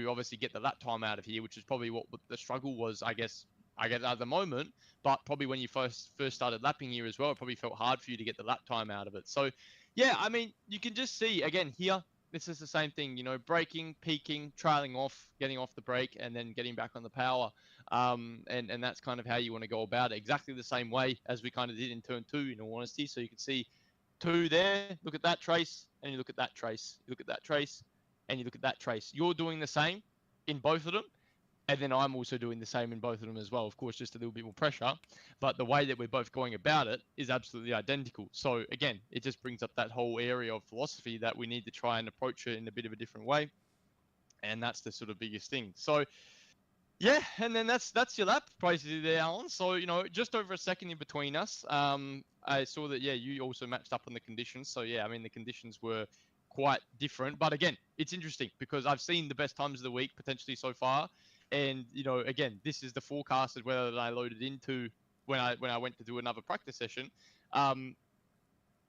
[SPEAKER 3] obviously get the lap time out of here, which is probably what the struggle was, I guess at the moment. But probably when you first started lapping here as well, it probably felt hard for you to get the lap time out of it. So yeah, I mean, you can just see again here, this is the same thing, braking, peaking, trailing off, getting off the brake, and then getting back on the power. And that's kind of how you want to go about it, exactly the same way as we kind of did in turn 2, in all honesty. So you can see 2 there, look at that trace, and you look at that trace, you look at that trace, and you look at that trace. You're doing the same in both of them, and then I'm also doing the same in both of them as well. Of course, just a little bit more pressure, but the way that we're both going about it is absolutely identical. So again, it just brings up that whole area of philosophy that we need to try and approach it in a bit of a different way, and that's the sort of biggest thing. So yeah, and then that's your lap basically there, Alan. So just over a second in between us. I saw that, yeah, you also matched up on the conditions. So yeah, I mean the conditions were quite different, but again, it's interesting because I've seen the best times of the week potentially so far, and again, this is the forecasted weather that I loaded into when I went to do another practice session, and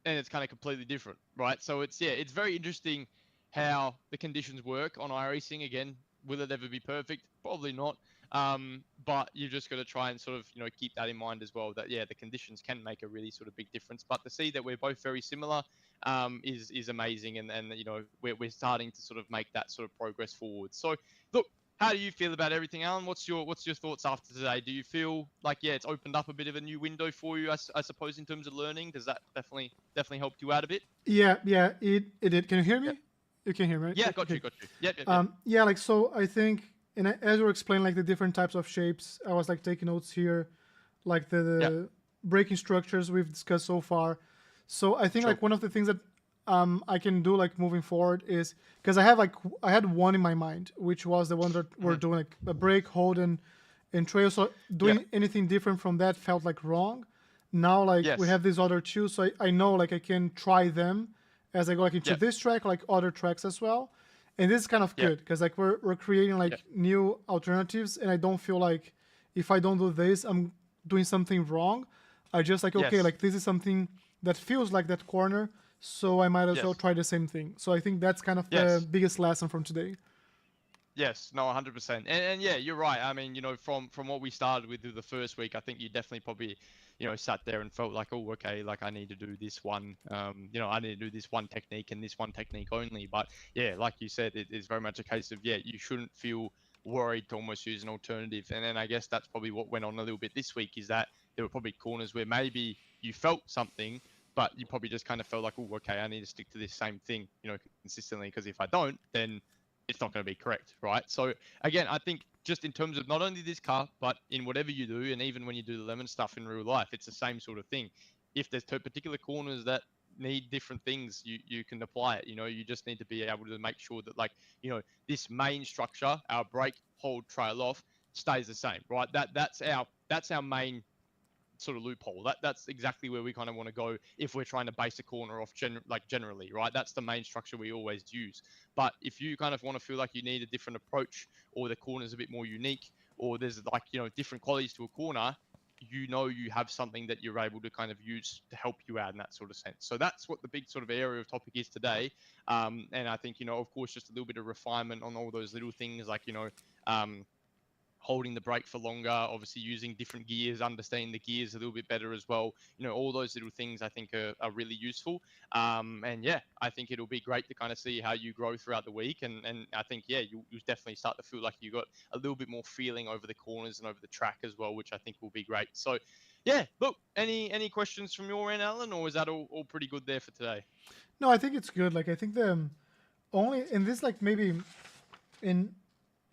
[SPEAKER 3] it's kind of completely different, right? So it's, yeah, it's very interesting how the conditions work on iRacing. Again, will it ever be perfect? Probably not. But you just got to try and sort of, keep that in mind as well, that, yeah, the conditions can make a really sort of big difference. But to see that we're both very similar is amazing. And we're starting to sort of make that sort of progress forward. So, look, how do you feel about everything, Alan? What's your thoughts after today? Do you feel like, yeah, it's opened up a bit of a new window for you, I suppose, in terms of learning? Does that definitely helped you out a bit?
[SPEAKER 1] Yeah, it did. Can you hear
[SPEAKER 3] Yep.
[SPEAKER 1] me? You can hear me, right?
[SPEAKER 3] Yeah, got
[SPEAKER 1] Okay.
[SPEAKER 3] you. Yep.
[SPEAKER 1] Yeah, like so I think, and as you were explaining like the different types of shapes, I was like taking notes here, like
[SPEAKER 3] Yep.
[SPEAKER 1] the braking structures we've discussed so far. So I think
[SPEAKER 3] Sure.
[SPEAKER 1] like one of the things that I can do like moving forward is because I had one in my mind, which was the one that we're doing like a brake, hold, and trail. So
[SPEAKER 3] Yep.
[SPEAKER 1] doing anything different from that felt like wrong. Now like we
[SPEAKER 3] Yes.
[SPEAKER 1] have these other two, so I know like I can try them as I go like into
[SPEAKER 3] Yep.
[SPEAKER 1] this track, like other tracks as well. And this is kind of
[SPEAKER 3] Yep.
[SPEAKER 1] good because like we're creating like
[SPEAKER 3] Yep.
[SPEAKER 1] new alternatives, and I don't feel like if I don't do this, I'm doing something wrong. I just like okay,
[SPEAKER 3] Yes.
[SPEAKER 1] like this is something that feels like that corner, so I might as well
[SPEAKER 3] Yes.
[SPEAKER 1] try the same thing. So I think that's kind of the
[SPEAKER 3] Yes.
[SPEAKER 1] biggest lesson from today.
[SPEAKER 3] Yes, no, 100%. And yeah, you're right. I mean, from what we started with the first week, I think you definitely probably, sat there and felt like, oh, okay, like I need to do this one, I need to do this one technique and this one technique only. But yeah, like you said, it is very much a case of, yeah, you shouldn't feel worried to almost use an alternative. And then I guess that's probably what went on a little bit this week, is that there were probably corners where maybe you felt something, but you probably just kind of felt like, oh, okay, I need to stick to this same thing, consistently, because if I don't, then it's not going to be correct, right? So again, I think just in terms of not only this car, but in whatever you do, and even when you do the lemon stuff in real life, it's the same sort of thing. If there's particular corners that need different things, you can apply it. You just need to be able to make sure that, like, this main structure, our brake, hold, trail off, stays the same, right? That's our main sort of loophole. That's exactly where we kind of want to go if we're trying to base a corner off generally, right? That's the main structure we always use. But if you kind of want to feel like you need a different approach, or the corner's a bit more unique, or there's like, different qualities to a corner, you have something that you're able to kind of use to help you out in that sort of sense. So that's what the big sort of area of topic is today. And I think, of course, just a little bit of refinement on all those little things, like, um, holding the brake for longer, obviously using different gears, understanding the gears a little bit better as well. All those little things I think are really useful. And yeah, I think it'll be great to kind of see how you grow throughout the week. And I think, yeah, you'll definitely start to feel like you got a little bit more feeling over the corners and over the track as well, which I think will be great. So yeah, look, any questions from your end, Alan, or is that all pretty good there for today?
[SPEAKER 1] No, I think it's good. Like I think the only in this like maybe in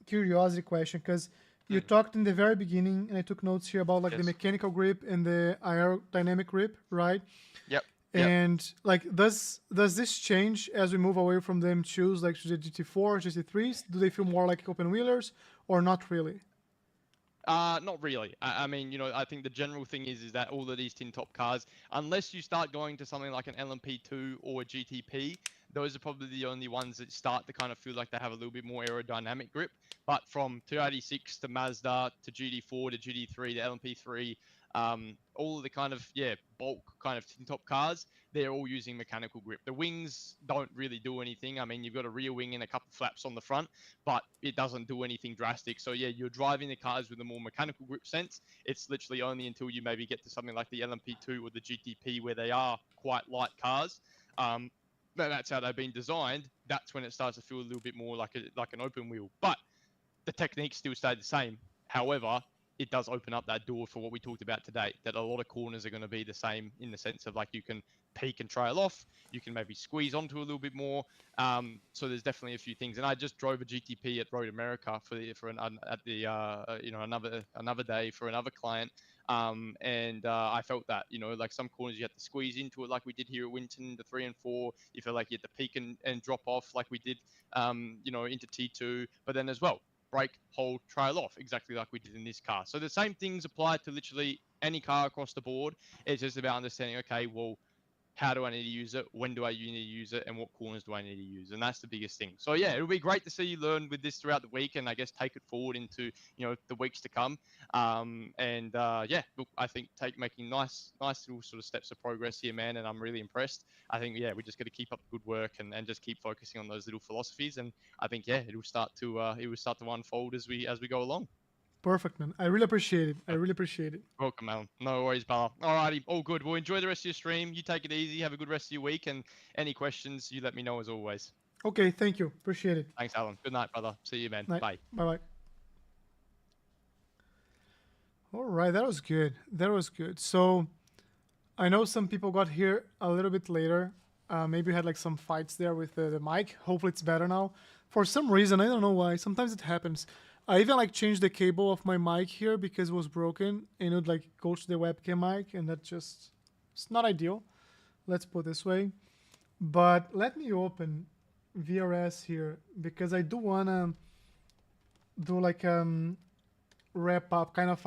[SPEAKER 1] curiosity question because you talked in the very beginning and I took notes here about like the
[SPEAKER 3] Yes.
[SPEAKER 1] mechanical grip and the aerodynamic grip, right?
[SPEAKER 3] Yep. Yep.
[SPEAKER 1] And like does this change as we move away from them choose like to the GT4, GT3s? Do they feel more like open wheelers or not really?
[SPEAKER 3] Not really. I mean, I think the general thing is that all of these tin top cars, unless you start going to something like an LMP2 or a GTP, those are probably the only ones that start to kind of feel like they have a little bit more aerodynamic grip. But from 286 to Mazda to GT4 to GT3 to LMP3, all of the kind of, yeah, bulk kind of tin top cars, they're all using mechanical grip. The wings don't really do anything. I mean, you've got a rear wing and a couple flaps on the front, but it doesn't do anything drastic. So yeah, you're driving the cars with a more mechanical grip sense. It's literally only until you maybe get to something like the LMP2 or the GTP where they are quite light cars. That's how they've been designed. That's when it starts to feel a little bit more like an open wheel. But the techniques still stay the same. However, it does open up that door for what we talked about today, that a lot of corners are going to be the same in the sense of like you can peak and trail off, you can maybe squeeze onto a little bit more. So there's definitely a few things. And I just drove a GTP at Road America another day for another client. And I felt that, like some corners you have to squeeze into it like we did here at Winton, the 3 and 4. You feel like you have to peak and drop off like we did, into T2. But then as well, brake, hold, trail off, exactly like we did in this car. So the same things apply to literally any car across the board. It's just about understanding, okay, well, how do I need to use it, when do I need to use it, and what corners do I need to use? And that's the biggest thing. So yeah, it'll be great to see you learn with this throughout the week, and I guess take it forward into the weeks to come. Yeah, look, I think making nice little sort of steps of progress here, man, and I'm really impressed. I think we just got to keep up the good work and just keep focusing on those little philosophies, and I think it will start to unfold as we go along.
[SPEAKER 4] Perfect, man. I really appreciate it. I really appreciate it.
[SPEAKER 3] Welcome, Alan. No worries, brother. Alrighty, all good. Well, enjoy the rest of your stream. You take it easy. Have a good rest of your week, and any questions, you let me know as always.
[SPEAKER 4] Okay, thank you. Appreciate it.
[SPEAKER 3] Thanks, Alan. Good night, brother. See you, man.
[SPEAKER 4] Night.
[SPEAKER 3] Bye.
[SPEAKER 4] Bye-bye. All right, that was good. That was good. So I know some people got here a little bit later. Maybe you had like some fights there with the mic. Hopefully it's better now. For some reason, I don't know why. Sometimes it happens. I even like changed the cable of my mic here because it was broken and it would like go to the webcam mic, and that just, it's not ideal. Let's put it this way. But let me open VRS here because I do wanna do like wrap up kind of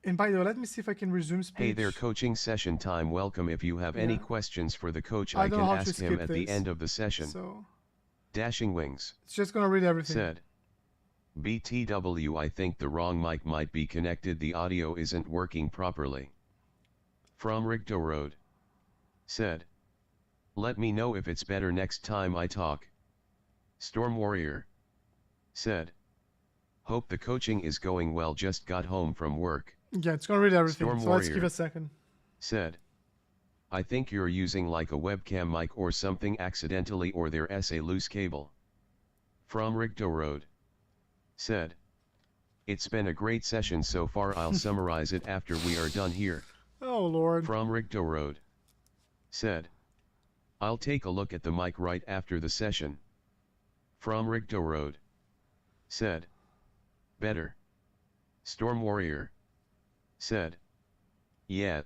[SPEAKER 4] and by the way, let me see if I can resume speech.
[SPEAKER 5] Hey there, coaching session time. Welcome. If you have any questions for the coach, I
[SPEAKER 4] don't
[SPEAKER 5] can
[SPEAKER 4] know how to
[SPEAKER 5] ask him
[SPEAKER 4] skip
[SPEAKER 5] at the
[SPEAKER 4] this.
[SPEAKER 5] end of the session.
[SPEAKER 4] So
[SPEAKER 5] Dashing Wings
[SPEAKER 4] it's just gonna read everything.
[SPEAKER 5] said, BTW, I think the wrong mic might be connected. The audio isn't working properly. From Rigdo Road said, let me know if it's better next time I talk. Storm Warrior said, hope the coaching is going well, just got home from work.
[SPEAKER 4] Yeah, it's gonna read everything.
[SPEAKER 5] Storm
[SPEAKER 4] So let's give
[SPEAKER 5] Warrior
[SPEAKER 4] a second.
[SPEAKER 5] said, I think you're using like a webcam mic or something accidentally, or there's a loose cable. From Rigdo Road said, it's been a great session so far. I'll summarize it after we are done here.
[SPEAKER 4] Oh Lord.
[SPEAKER 5] From Rigdo Road said, I'll take a look at the mic right after the session. From Rigdo Road said, better. Storm Warrior said, yeah.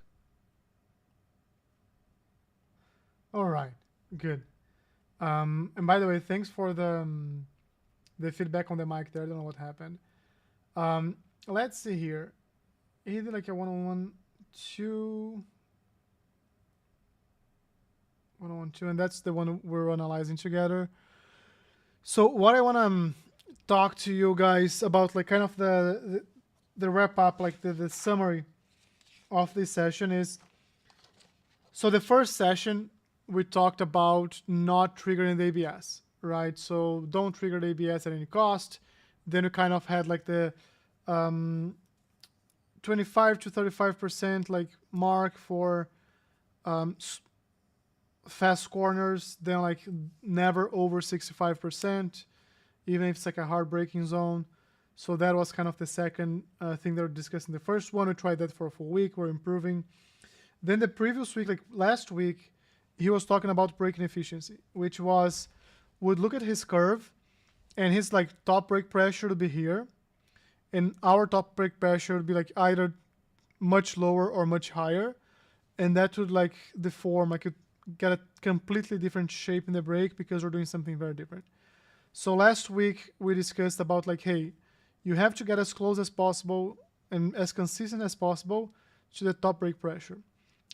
[SPEAKER 4] All right, good. And by the way, thanks for the feedback on the mic there. I don't know what happened. Let's see here. He did like a 1-on-1, 2, 1-on-1, 2, and that's the one we're analyzing together. So what I want to talk to you guys about, like kind of the wrap up, like the summary of this session is, so the first session we talked about not triggering the ABS, right? So don't trigger the ABS at any cost. Then we kind of had like the 25 to 35% like mark for fast corners, then like never over 65%, even if it's like a hard braking zone. So that was kind of the second thing they were discussing. The first one, we tried that for a full week, we're improving. Then the previous week, like last week, he was talking about braking efficiency, which was, would look at his curve and his like top brake pressure would be here. And our top brake pressure would be like either much lower or much higher. And that would like deform, like it get a completely different shape in the brake because we're doing something very different. So last week we discussed about like, hey, you have to get as close as possible and as consistent as possible to the top brake pressure.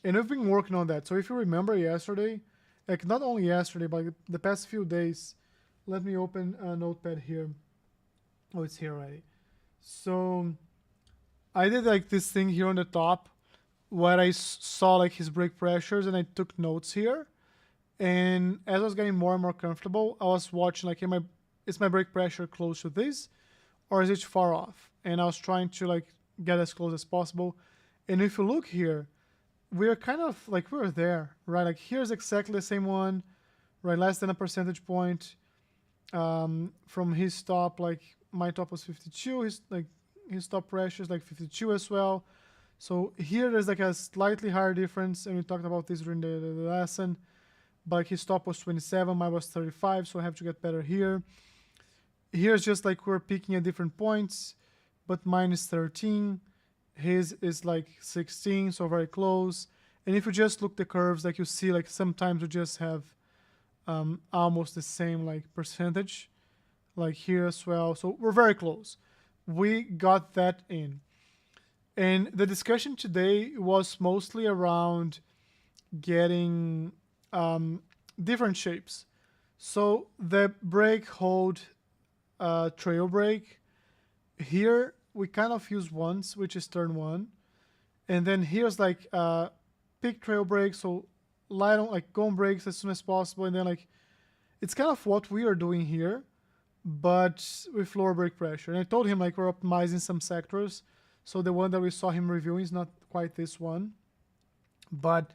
[SPEAKER 4] And we've been working on that. So if you remember yesterday, like not only yesterday, but the past few days, let me open a notepad here. Oh, it's here already. So I did like this thing here on the top where I saw like his brake pressures and I took notes here. And as I was getting more and more comfortable, I was watching like, is my brake pressure close to this or is it far off? And I was trying to like get as close as possible. And if you look here, we're kind of like, we're there, right? Like here's exactly the same one, right? Less than a percentage point from his top. Like my top was 52. His top pressure is like 52 as well. So here there's like a slightly higher difference, and we talked about this during the lesson. But like his top was 27, mine was 35, so I have to get better here. Here's just like we're peaking at different points, but mine is 13. His is like 16, so very close. And if you just look the curves, like you see, like sometimes we just have almost the same like percentage, like here as well. So we're very close. We got that in. And the discussion today was mostly around getting different shapes. So the brake hold trail brake, here we kind of use once, which is turn 1. And then here's like peak trail brake, so light on, like go on brakes as soon as possible. And then like, it's kind of what we are doing here, but with lower brake pressure. And I told him like we're optimizing some sectors. So the one that we saw him reviewing is not quite this one. But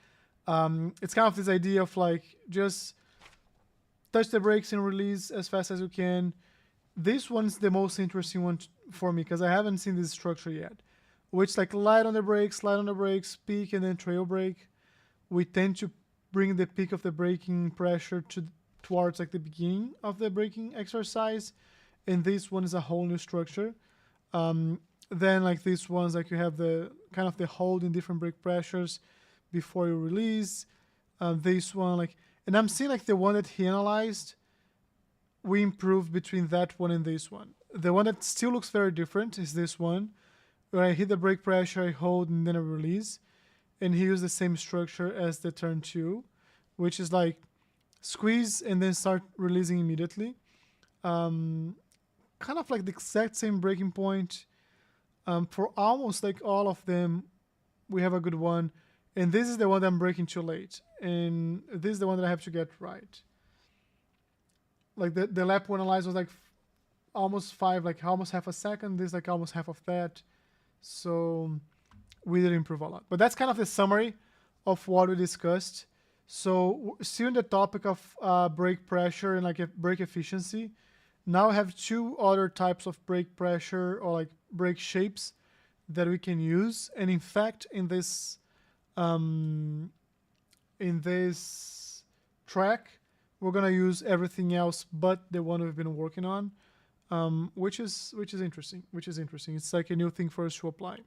[SPEAKER 4] it's kind of this idea of like just touch the brakes and release as fast as you can. This one's the most interesting one for me because I haven't seen this structure yet. Which like light on the brakes, peak, and then trail brake. We tend to bring the peak of the braking pressure towards like the beginning of the braking exercise, and this one is a whole new structure. Then like these ones, like you have the kind of the hold in different brake pressures before you release. This one, like, and I'm seeing like the one that he analyzed, we improved between that one and this one. The one that still looks very different is this one, where I hit the brake pressure, I hold, and then I release. And he used the same structure as the turn 2, which is like squeeze and then start releasing immediately. Kind of like the exact same braking point. For almost like all of them, we have a good one. And this is the one that I'm braking too late. And this is the one that I have to get right. Like the lap one analyze was like almost 5, like almost half a second. This is like almost half of that. So we did improve a lot. But that's kind of the summary of what we discussed. So still in the topic of brake pressure and like brake efficiency, now I have 2 other types of brake pressure or like brake shapes that we can use. And in fact, in this track, we're gonna use everything else but the one we've been working on, which is interesting. It's like a new thing for us to apply.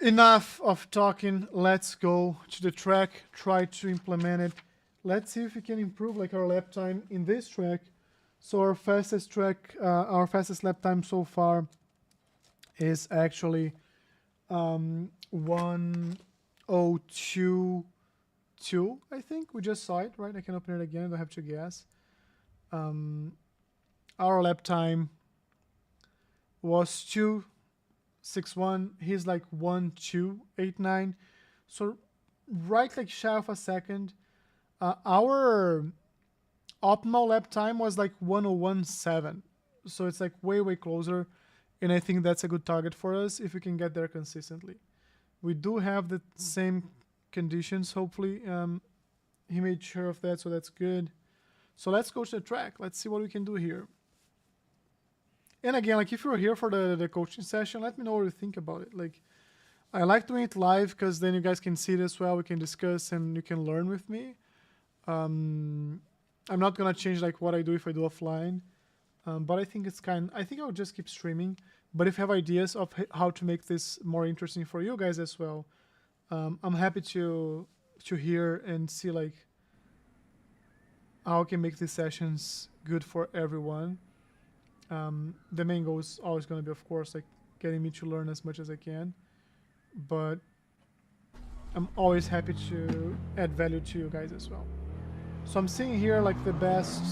[SPEAKER 4] Enough of talking. Let's go to the track, try to implement it. Let's see if we can improve like our lap time in this track. So our fastest lap time so far is actually 1:02.2, I think. We just saw it, right? I can open it again. I don't have to guess. Our lap time was 2:61. He's like 1:2.89. So right like shy of a second. Our optimal lap time was like 1:01.7. So it's like way closer. And I think that's a good target for us if we can get there consistently. We do have the same conditions, hopefully. He made sure of that, so that's good. So let's go to the track. Let's see what we can do here. And again, like if you're here for the coaching session, let me know what you think about it. Like, I like doing it live because then you guys can see it as well. We can discuss and you can learn with me. I'm not gonna change like what I do if I do offline. But I think I think I'll just keep streaming. But if you have ideas of how to make this more interesting for you guys as well, I'm happy to hear and see like how I can make these sessions good for everyone. The main goal is always going to be, of course, like getting me to learn as much as I can. But I'm always happy to add value to you guys as well. So I'm seeing here like the best.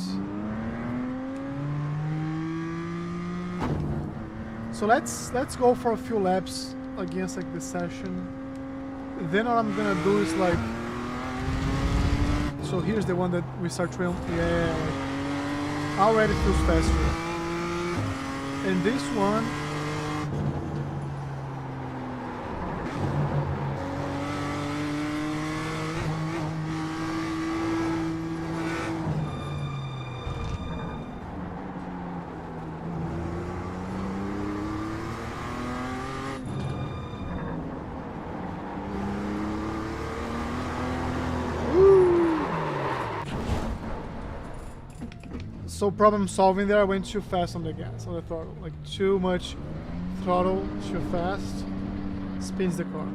[SPEAKER 4] So let's go for a few laps against like this session. Then what I'm gonna do is like, so here's the one that we start trailing. Yeah, like, already feels faster. And this one, so problem solving there, I went too fast on the gas, on the throttle. Like too much throttle, too fast, spins the car.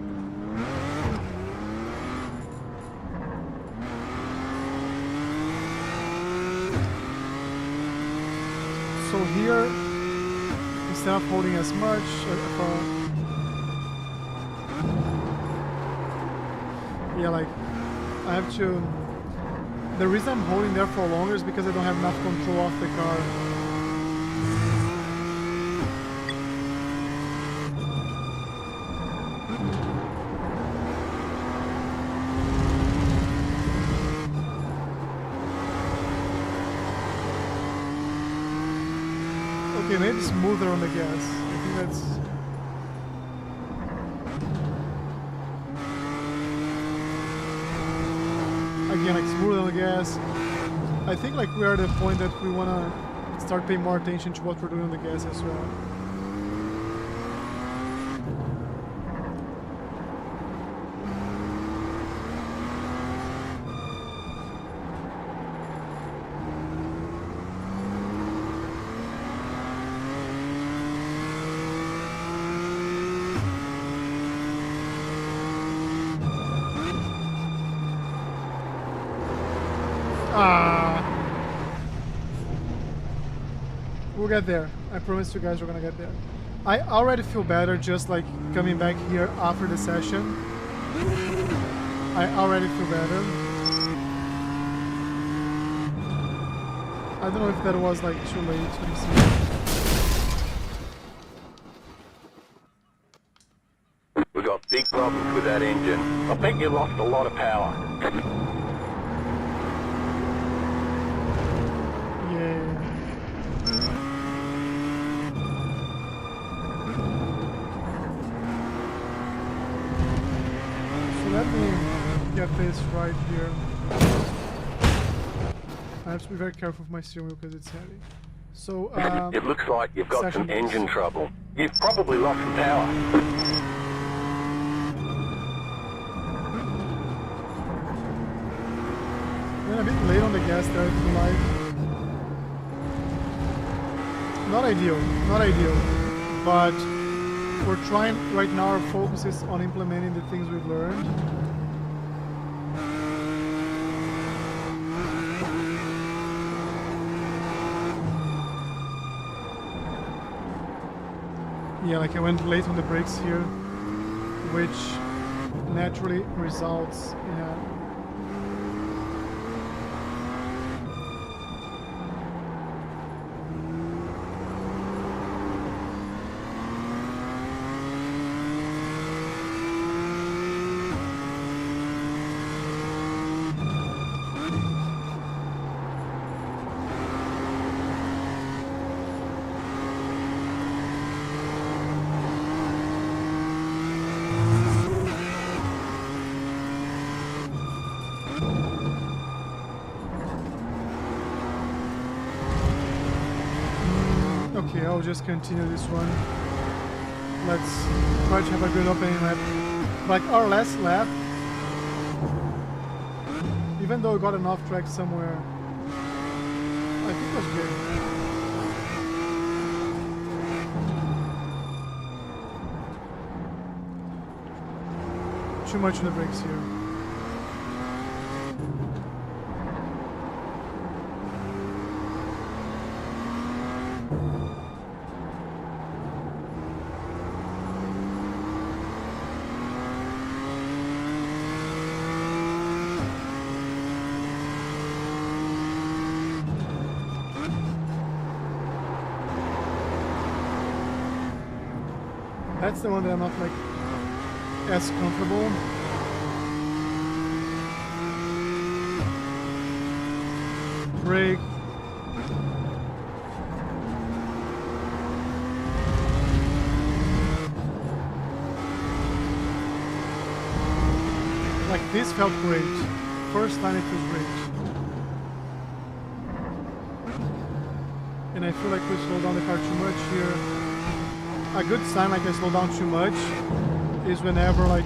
[SPEAKER 4] So here, instead of holding as much, Yeah, like I have to. The reason I'm holding there for longer is because I don't have enough control off the car. Okay, maybe smoother on the gas. I think that's. Again, like smoother on the gas. I think like we are at the point that we wanna start paying more attention to what we're doing on the gas as well. We'll get there. I promise you guys we're gonna get there. I already feel better just like coming back here after the session. I already feel better. I don't know if that was like too late. Let me see.
[SPEAKER 2] We got big problems with that engine. I think you lost a lot of power.
[SPEAKER 4] Yeah. So let me get this right here. I have to be very careful with my steering wheel because it's heavy. So,
[SPEAKER 2] It looks like you've got some
[SPEAKER 4] session
[SPEAKER 2] engine trouble. You've probably lost some power.
[SPEAKER 4] Then a bit late on the gas there, I feel like. Not ideal, not ideal. But we're trying, right now our focus is on implementing the things we've learned. Yeah, like I went late on the brakes here, which naturally results in a okay, I'll just continue this one. Let's try to have a good opening lap. Like our last lap, even though we got an off track somewhere, I think it was good. Too much on the brakes here. That's the one that I'm not like as comfortable. Brake. Like this felt great. First time it feels great. And I feel like we slowed down the car too much here. A good sign like I slow down too much is whenever like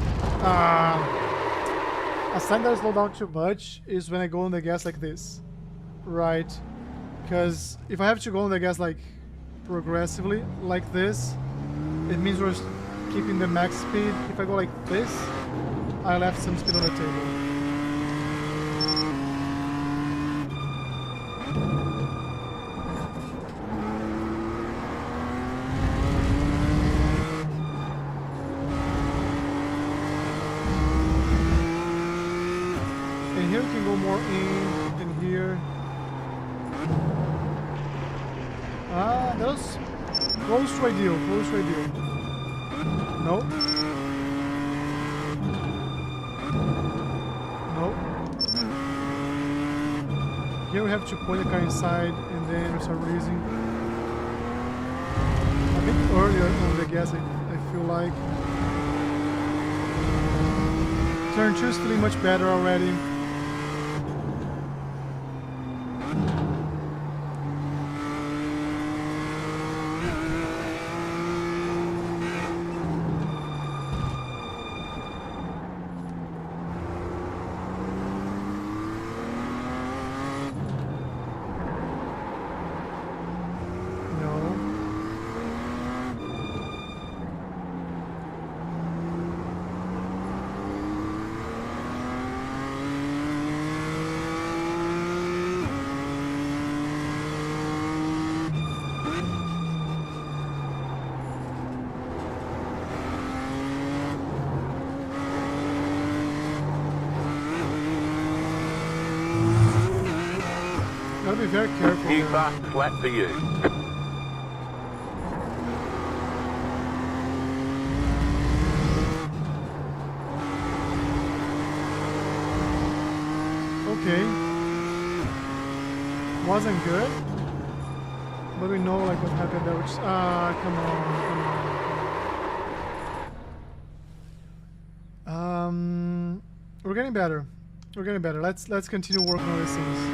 [SPEAKER 4] a sign that I slow down too much is when I go on the gas like this, right? Because if I have to go on the gas like progressively like this, it means we're keeping the max speed. If I go like this, I left some speed on the table. then here we can go more in here. Ah, that was close to ideal, close to ideal. No. No. Here we have to point the car inside and then we start releasing. A bit earlier on the gas, I feel like. Turn 2 is feeling much better already. Gotta be very careful.
[SPEAKER 2] New
[SPEAKER 4] Here.
[SPEAKER 2] fast flat for you.
[SPEAKER 4] Okay. Wasn't good. But we know like what happened there, which come on. We're getting better. We're getting better. Let's continue working on these things.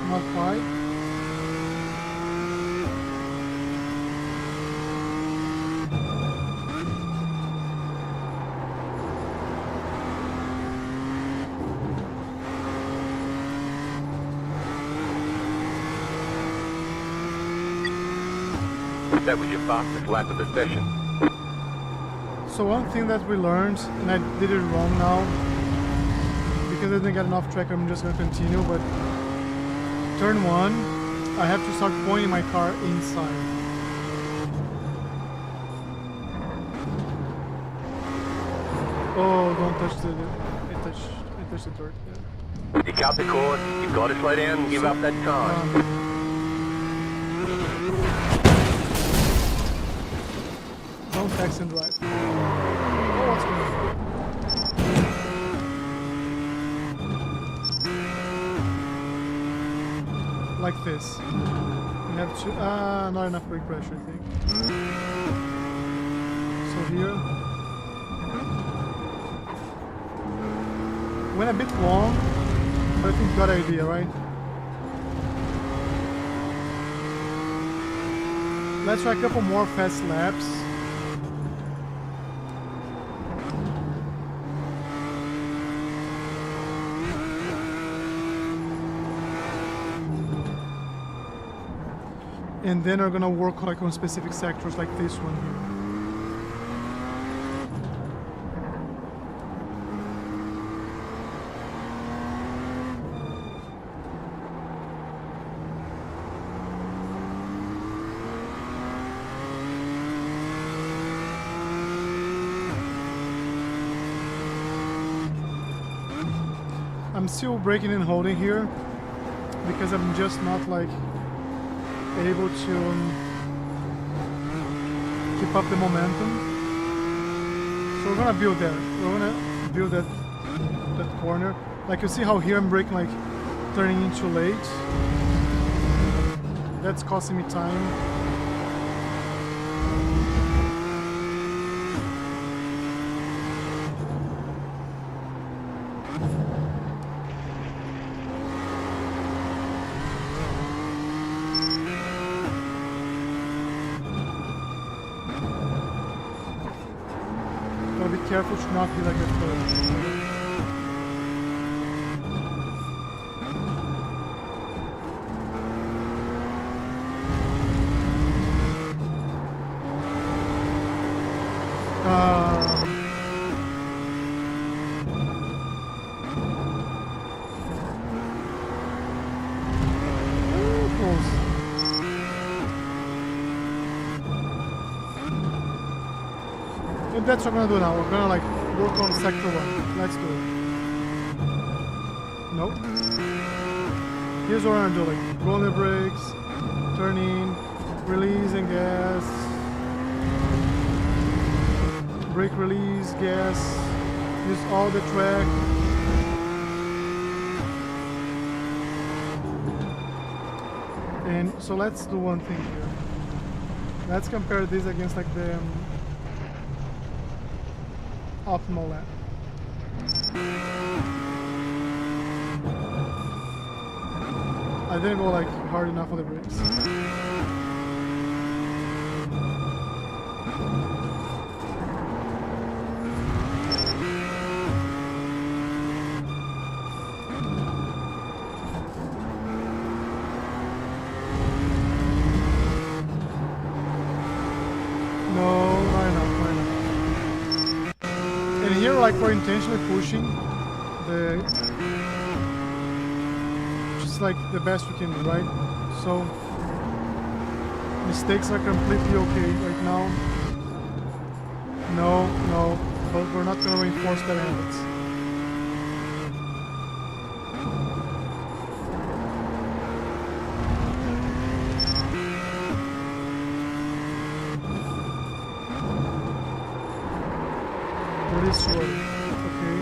[SPEAKER 4] Not quite.
[SPEAKER 2] That was your fastest lap of the session.
[SPEAKER 4] So one thing that we learned, and I did it wrong now, because I didn't get enough track, I'm just gonna continue, but turn 1, I have to start pointing my car inside. Oh, don't touch the... I touched the dirt. Yeah.
[SPEAKER 2] You cut the cord, you've got to slow down and give up that time.
[SPEAKER 4] Don't text and drive. Oh, what's going on? Like this. We have to... not enough brake pressure, I think. So here... Went a bit long, but I think you got the idea, right? Let's try a couple more fast laps. And then we're gonna work like on specific sectors like this one here. I'm still braking and holding here because I'm just not like able to keep up the momentum. So we're gonna build that. We're gonna build that corner. Like you see how here I'm braking like turning in too late. That's costing me time. careful to not be like a curve. Close. And that's what we're gonna do now. We're gonna like work on sector 1. Let's do it. Nope. Here's what we're gonna do, like go on the brakes, turn in, releasing gas, brake release, gas, use all the track. And so let's do one thing here. Let's compare this against like the optimal lap. I didn't go like hard enough on the brakes. No, not enough, not enough. And here like we're intentionally pushing the like the best we can do, right? So mistakes are completely okay right now. No, but we're not gonna reinforce bad habits. Really slowly, okay.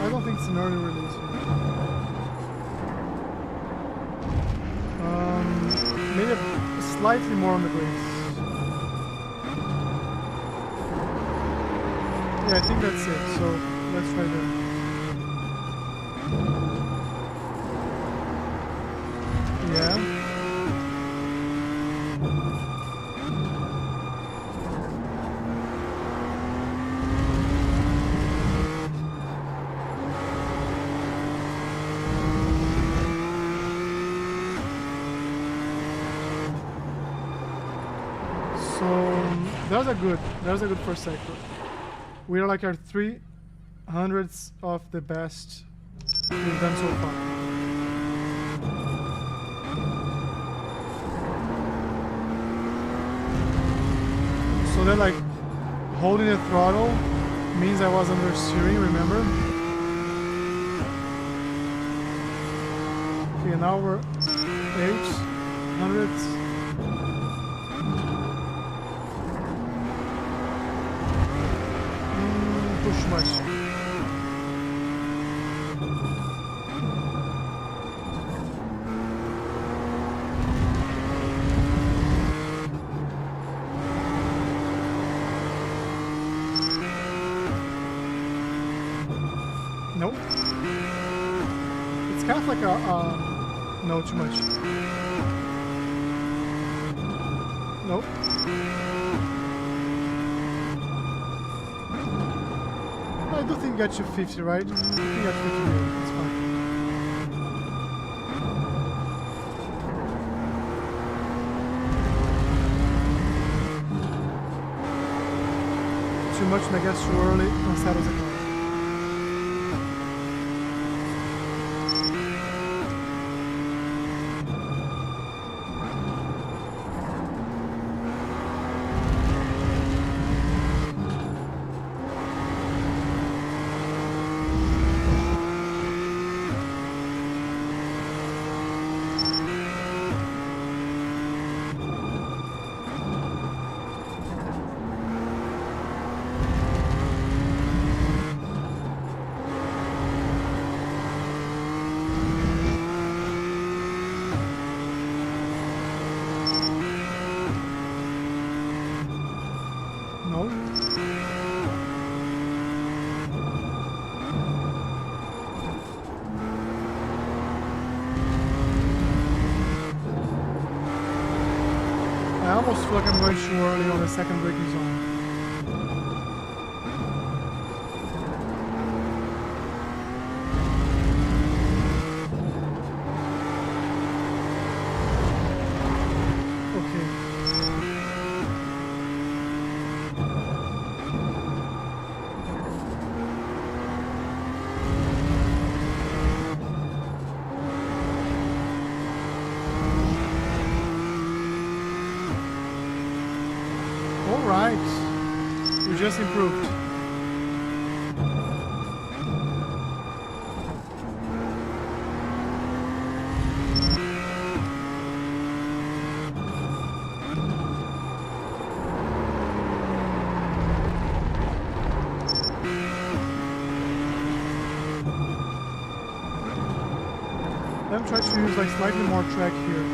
[SPEAKER 4] I don't think it's an early release here. Maybe slightly more on the brakes. Yeah, I think that's it. So let's try that. Yeah. That was a good first sector. We are like our 300ths of the best we've done so far. So then like holding the throttle means I was under steering, remember? Okay, now we're 800ths. Push much. Nope. It's kind of like a no, too much. Nope. I do think got you 50, right? I think got 50 million. It's fine. Too much and I guess too early on settles the car. just feel like I'm going too early on the second braking zone. Alright, we just improved. Let me try to use like slightly more track here.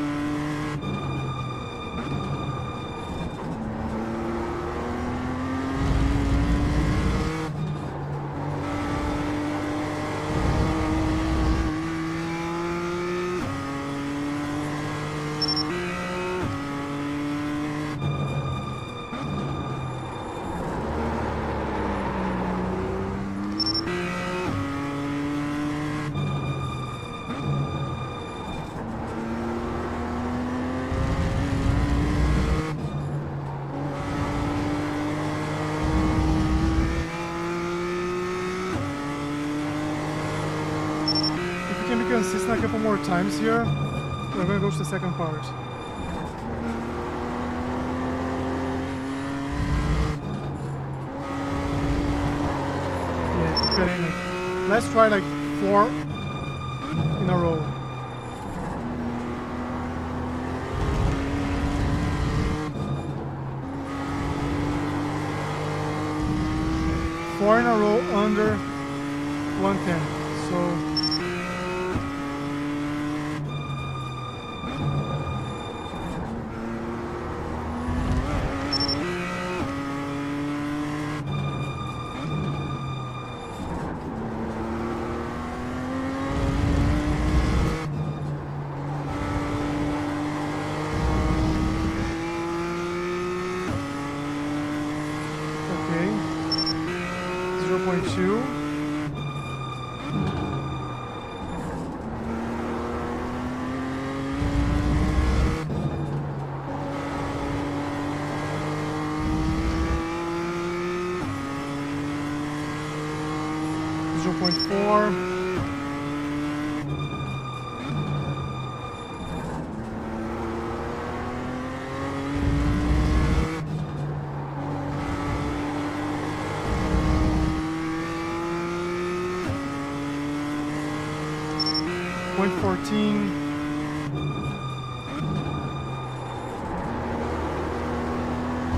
[SPEAKER 4] Consistent a couple more times here. We're gonna go to the second part. Yeah, keep getting it. Let's try like 4 in a row. Four in a row under 110. So.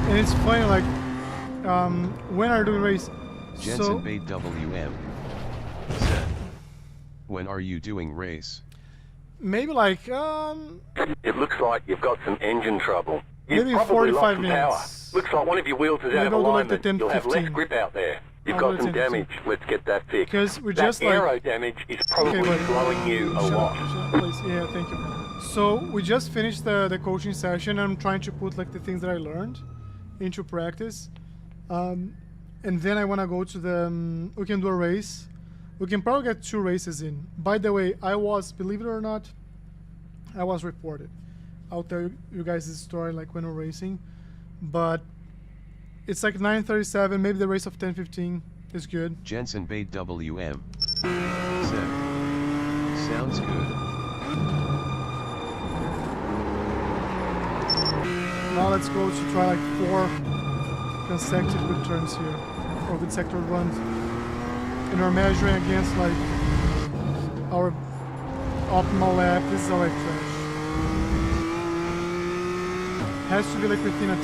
[SPEAKER 4] And it's funny, like, when are doing race?
[SPEAKER 5] Jensen Bait WM said, when are you doing race?
[SPEAKER 4] Maybe like,
[SPEAKER 2] It looks like you've got some engine trouble. You've
[SPEAKER 4] maybe
[SPEAKER 2] probably
[SPEAKER 4] 45
[SPEAKER 2] lost some
[SPEAKER 4] minutes.
[SPEAKER 2] power. Looks like one of your wheels is out
[SPEAKER 4] Maybe
[SPEAKER 2] of
[SPEAKER 4] I'll do like the
[SPEAKER 2] alignment.
[SPEAKER 4] 10,
[SPEAKER 2] You'll have less
[SPEAKER 4] 15.
[SPEAKER 2] grip out there. You've
[SPEAKER 4] I'll
[SPEAKER 2] got
[SPEAKER 4] do
[SPEAKER 2] some
[SPEAKER 4] 10, 15.
[SPEAKER 2] damage. Let's get that fixed.
[SPEAKER 4] Because we
[SPEAKER 2] that
[SPEAKER 4] just like
[SPEAKER 2] aero damage is probably slowing you a lot.
[SPEAKER 4] Shut up, please. Yeah, thank you. So we just finished the coaching session. I'm trying to put like the things that I learned into practice, and then I want to go to the. We can do a race. We can probably get 2 races in. By the way, I was, believe it or not, I was reported. I'll tell you guys this story like when we're racing, but it's like 9:37. Maybe the race of 10:15 is good.
[SPEAKER 5] Jensen Bait WM said, sounds good.
[SPEAKER 4] Now let's go to try like 4 consecutive good turns here, or good sector runs, and we're measuring against like our optimal lap. This is our trash. Has to be like within a 10.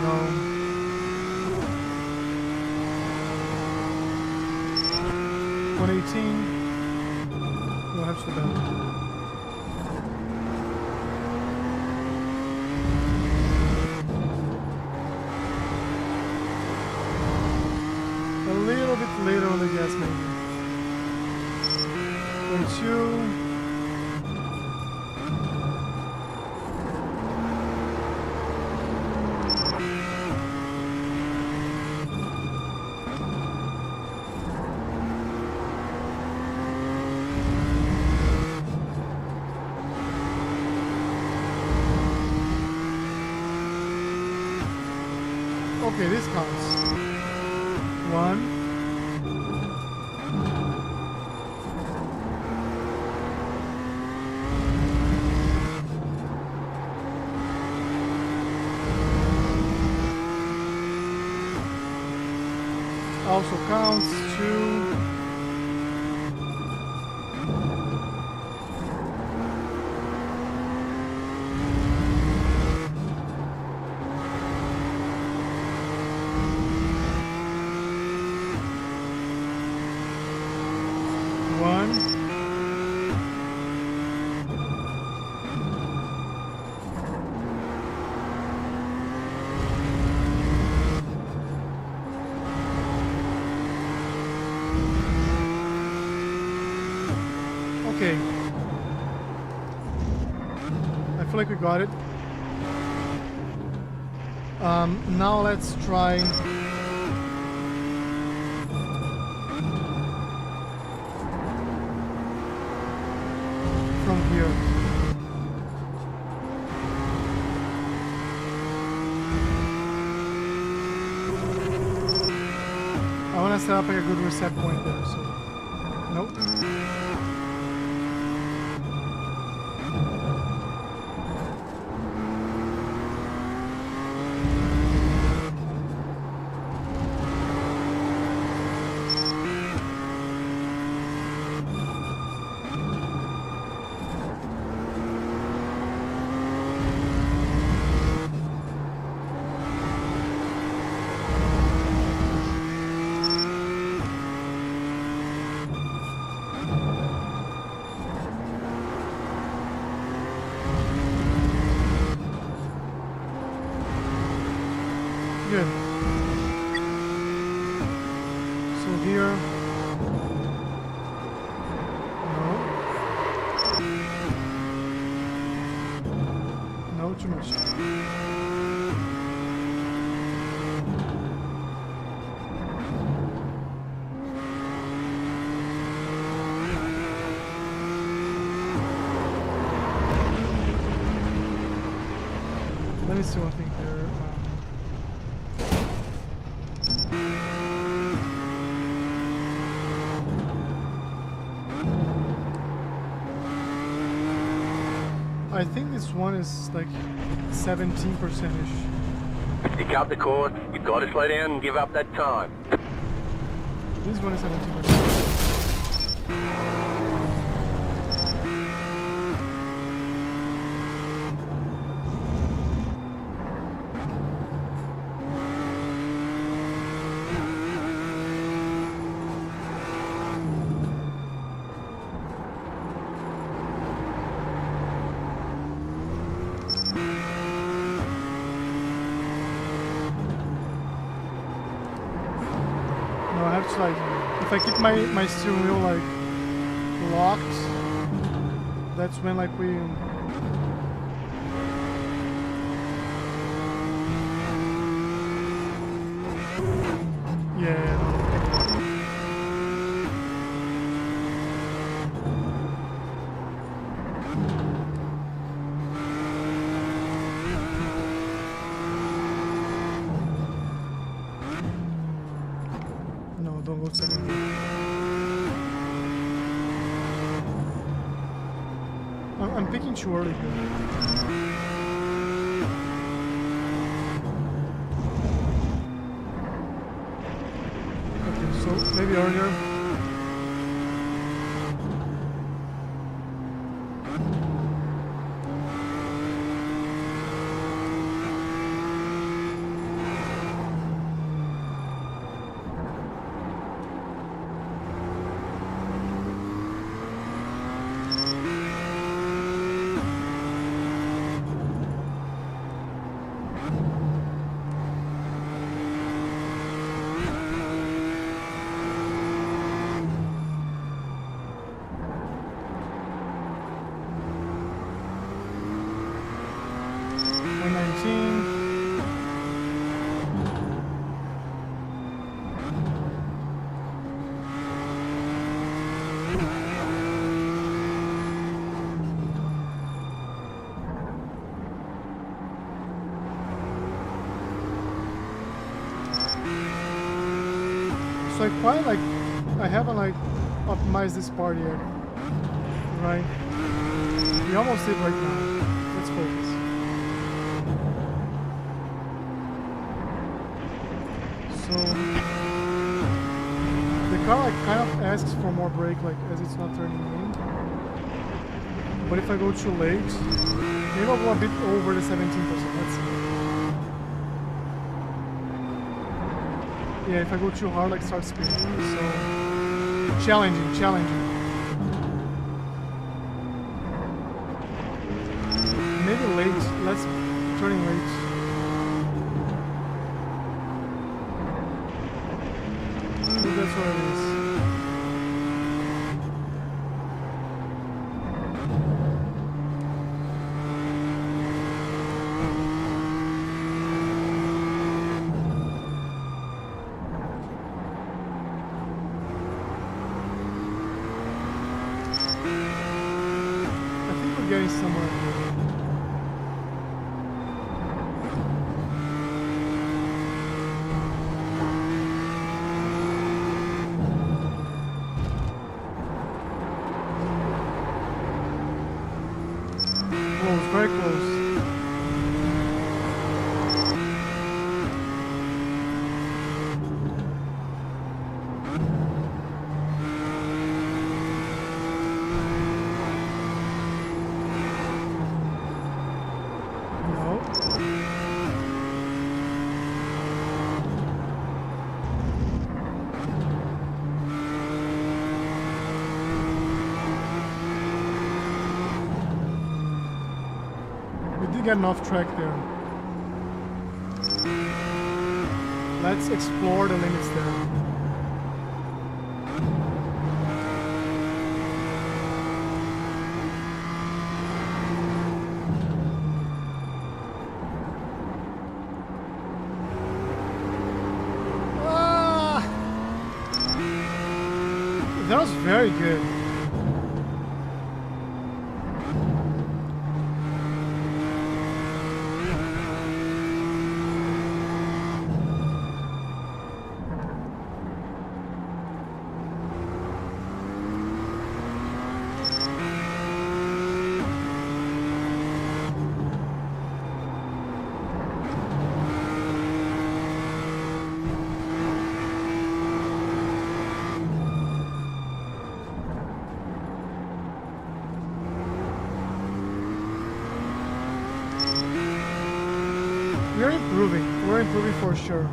[SPEAKER 4] No. 118. We'll have to go down. little bit later on the gas maybe. 22. Okay, this counts. 1. Also counts. 2. Okay. I feel like we got it. Now let's try from here. I want to set up like a good reset point there, so nope. Good. So here, no, too much. Let me see one thing here. I think this one is like 17%-ish.
[SPEAKER 2] You cut the course, you've got to slow down and give up that time.
[SPEAKER 4] This one is 17%. Like, if I keep my steering wheel like locked, that's when like we yeah. Don't go second. I'm picking too early here. Okay, so maybe earlier. I haven't like optimized this part yet, right? We almost did right now. Let's focus. So the car like kind of asks for more brake like as it's not turning in. But if I go too late, maybe I'll go a bit over the 17%. Let's see. Yeah, if I go too hard, like start speeding. So challenging. Maybe late. Let's turning late. I think that's what it is. Getting somewhere here. Close, very close. Get enough track there. Let's explore the limits there. That was very good. We're improving for sure.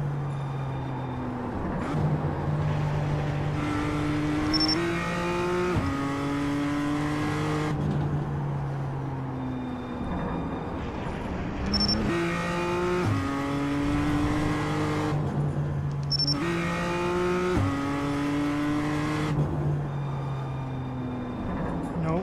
[SPEAKER 4] No.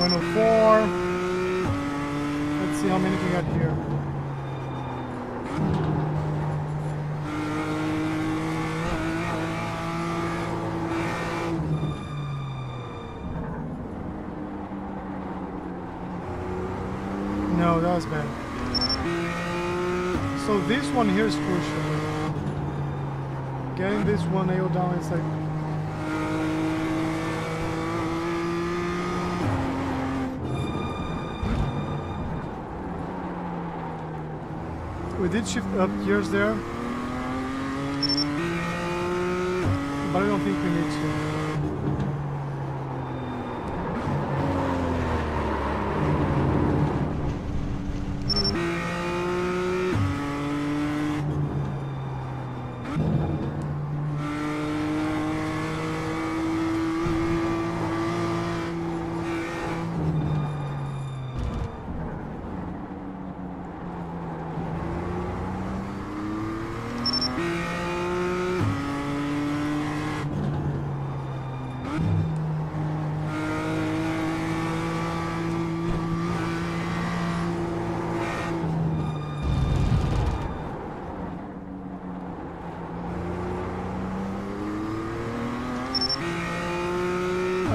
[SPEAKER 4] Point 04. Let's see how many we got here. No, that was bad. So this one here is crucial. Getting this one nailed down is like... We did shift up gears there, but I don't think we need to.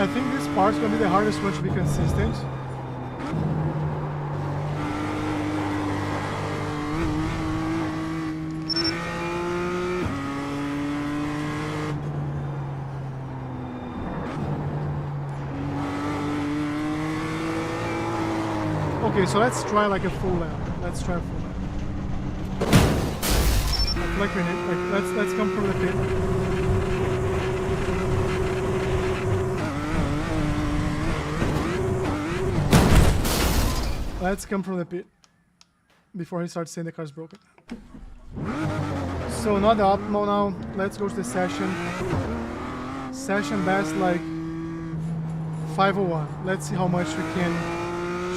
[SPEAKER 4] I think this part's gonna be the hardest one to be consistent. Okay, so let's try like a full lap. Let's try a full lap. Like we need, like let's come from the pit. Let's come from the pit before he starts saying the car's broken. So not the optimal now. Let's go to the session. Session best like 501. Let's see how much we can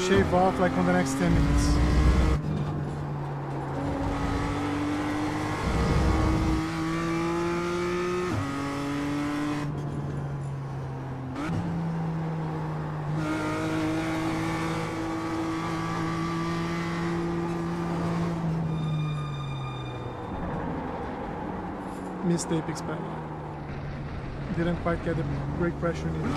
[SPEAKER 4] shave off like on the next 10 minutes. Missed the apex pedal. Didn't quite get the brake pressure needed.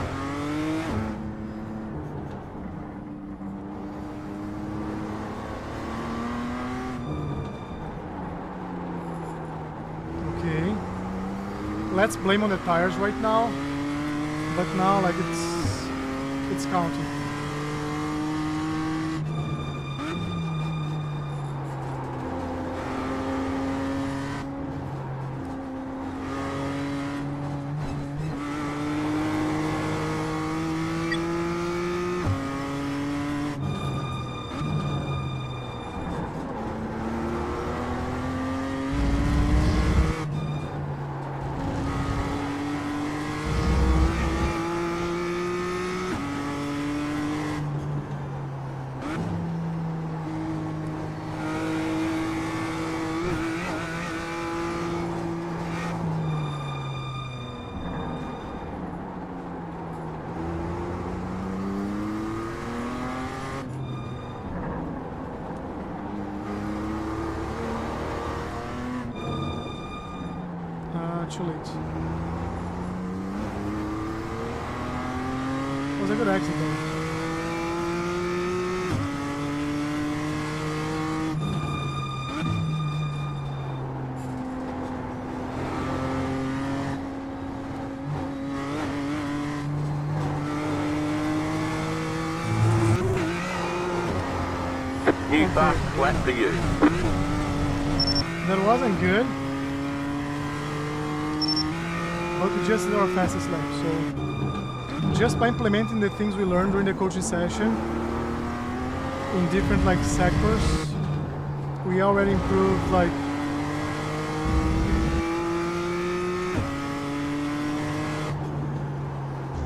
[SPEAKER 4] Okay. Let's blame on the tires right now. But now like it's counting. Too late. Was a good exit though.
[SPEAKER 2] New fast flat for you.
[SPEAKER 4] That wasn't good. But we just did our fastest lap, so just by implementing the things we learned during the coaching session in different like sectors, we already improved like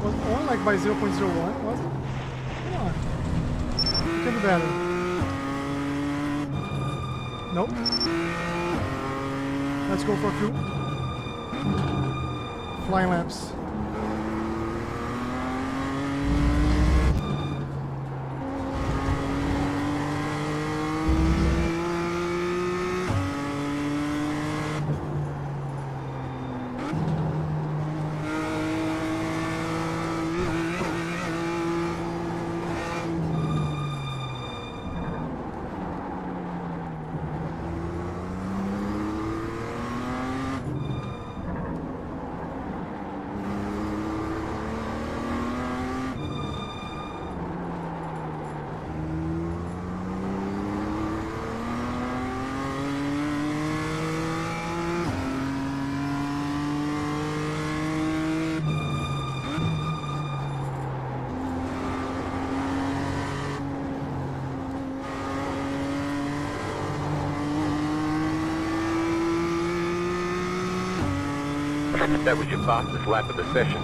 [SPEAKER 4] was only like by 0.01, was it? Come on. It could be better. Nope. Let's go for a few flying laps.
[SPEAKER 2] That was your fastest lap of the session.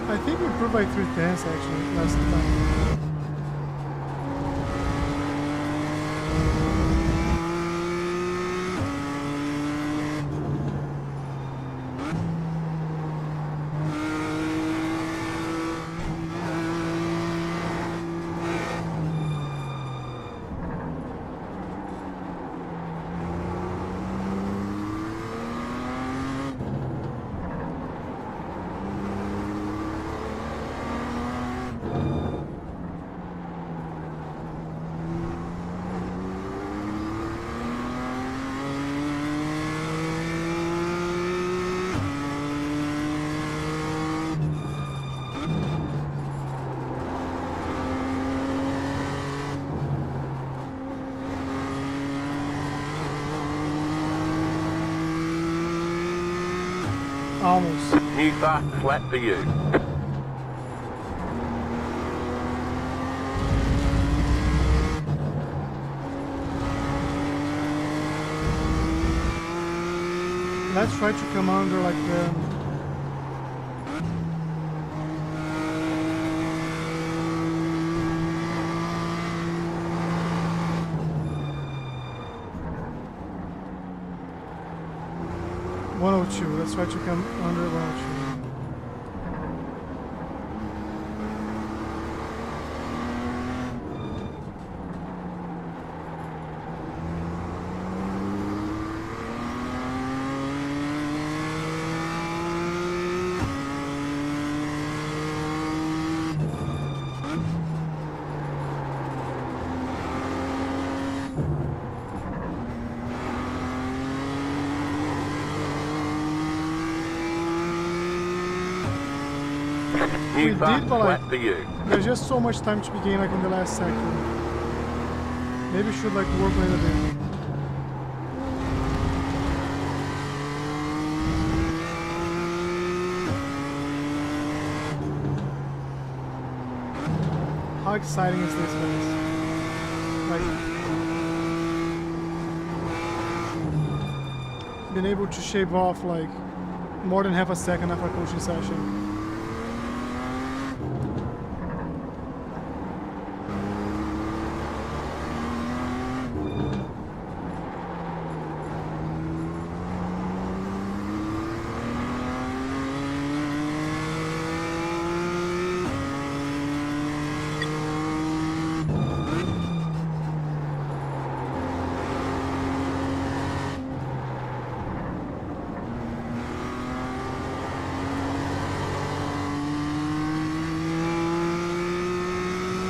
[SPEAKER 4] I think we improved by 3/10 actually last time. Almost.
[SPEAKER 2] New fast flat for you.
[SPEAKER 4] Let's try to come under like the... $102. Let's try to come under 102.
[SPEAKER 2] New
[SPEAKER 4] We
[SPEAKER 2] fast
[SPEAKER 4] did, but
[SPEAKER 2] flat
[SPEAKER 4] like,
[SPEAKER 2] for you.
[SPEAKER 4] there's just so much time to be gained like in the last sector. Maybe we should like work a little bit. How exciting is this, guys? Like, been able to shave off like more than half a second after a coaching session.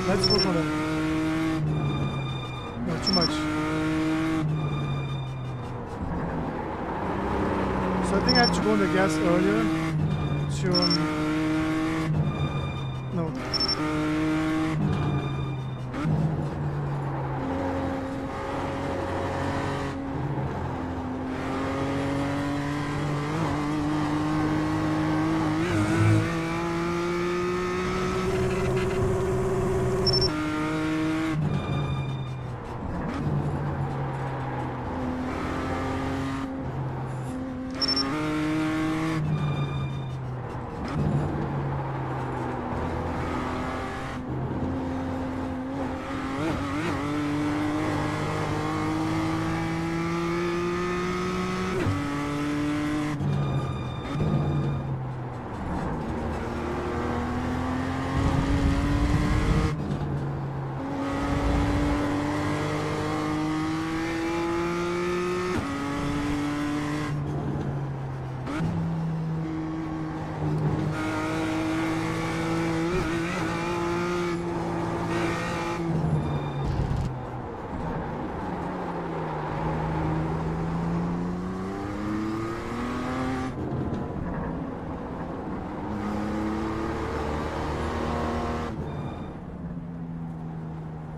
[SPEAKER 4] Let's work on it. No, too much. So I think I have to go on the gas earlier to no.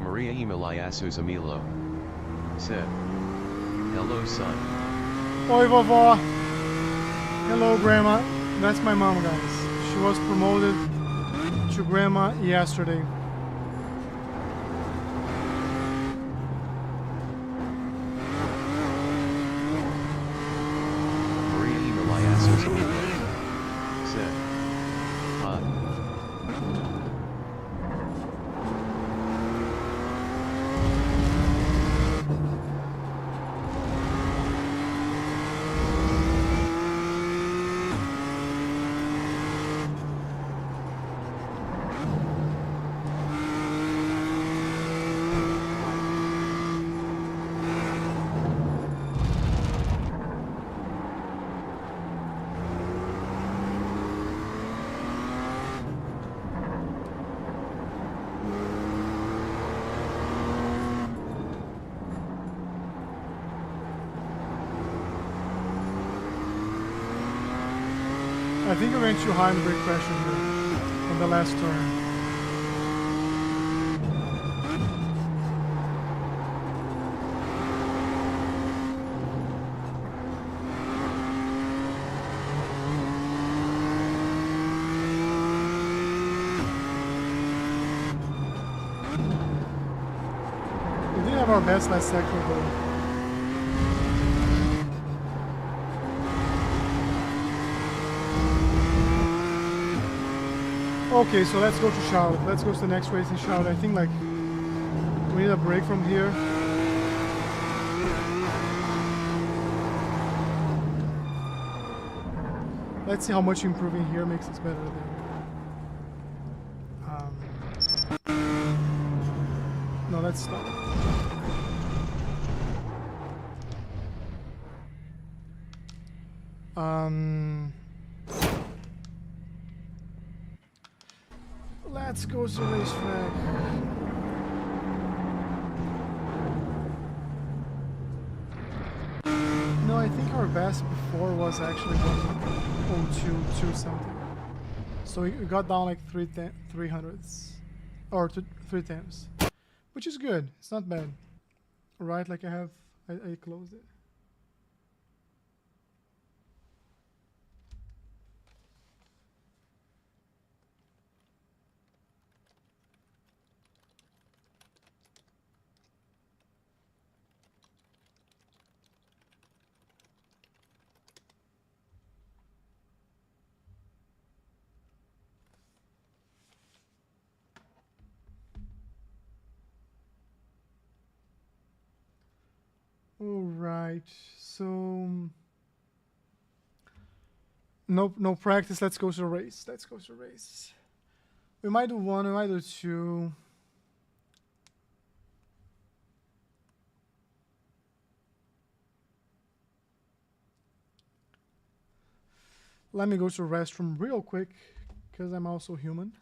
[SPEAKER 5] Maria Emiliasu Zamilo said, "Hello son."
[SPEAKER 4] Oi, vovó. Hello, grandma. That's my mom, guys. She was promoted to grandma yesterday.
[SPEAKER 5] Maria Emiliasu Zamilo said, "Hi."
[SPEAKER 4] I think I went too high in the brake pressure here on the last turn. have our best last sector though. Okay, so let's go to Charlotte. Let's go to the next race in Charlotte. I think like we need a break from here. Let's see how much improving here makes us better there. No, let's stop. Let's go to the racetrack. No, I think our best before was actually 1:02 something. So we got down like 300s or 310s, which is good. It's not bad, right? Like I closed it. Alright, so no practice. Let's go to the race. Let's go to the race. We might do one, we might do two. Let me go to the restroom real quick, because I'm also human.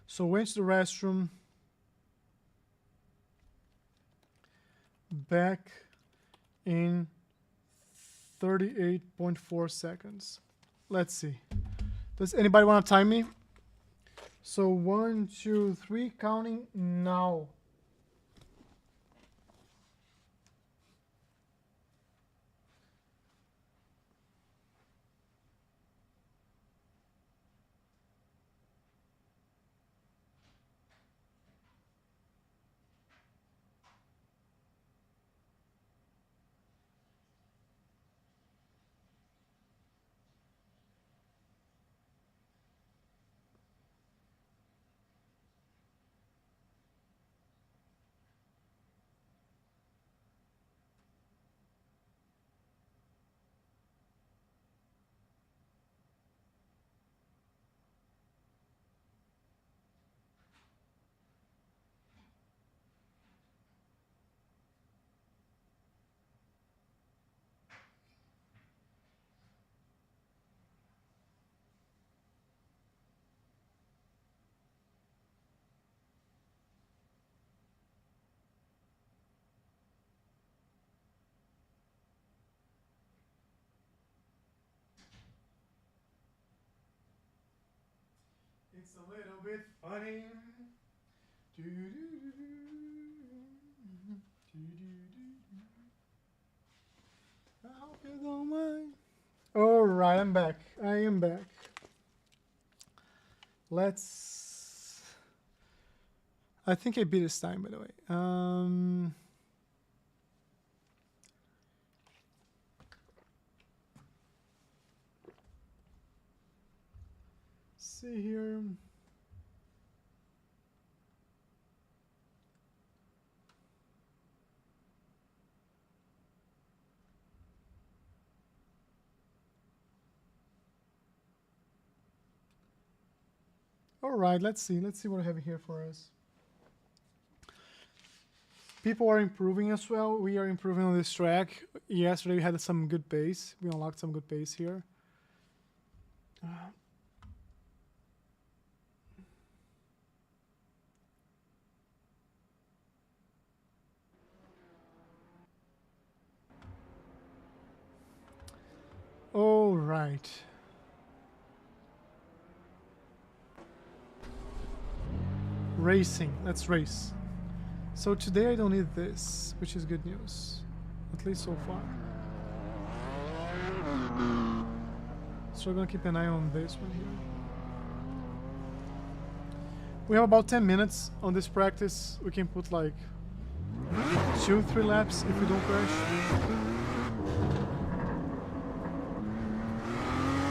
[SPEAKER 4] So went to the restroom, back in 38.4 seconds. Let's see. Does anybody want to time me? So 1, 2, 3, counting now. It's a little bit funny. I hope you don't mind. Alright, I'm back. I am back. Let's... I think I beat this time, by the way. See here. All right, let's see what I have here for us. People are improving as well. We are improving on this track. Yesterday we had some good pace. We unlocked some good pace here. All right. Racing. Let's race. So today I don't need this, which is good news. at least so far. So we're gonna keep an eye on this one here. We have about 10 minutes on this practice. We can put like 2-3 laps if we don't crash.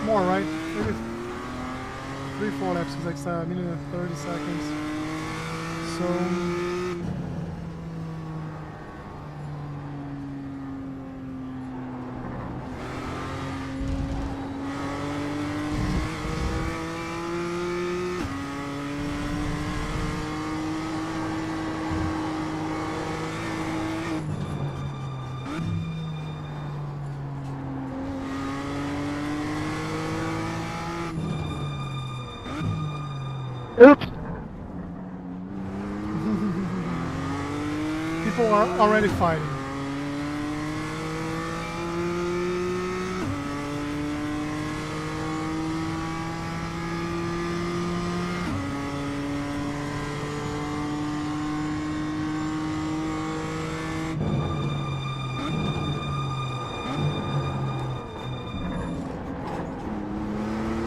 [SPEAKER 4] More, right? Maybe 3-4 laps, because like a minute and 30 seconds. So
[SPEAKER 6] Oops.
[SPEAKER 4] people are already fighting.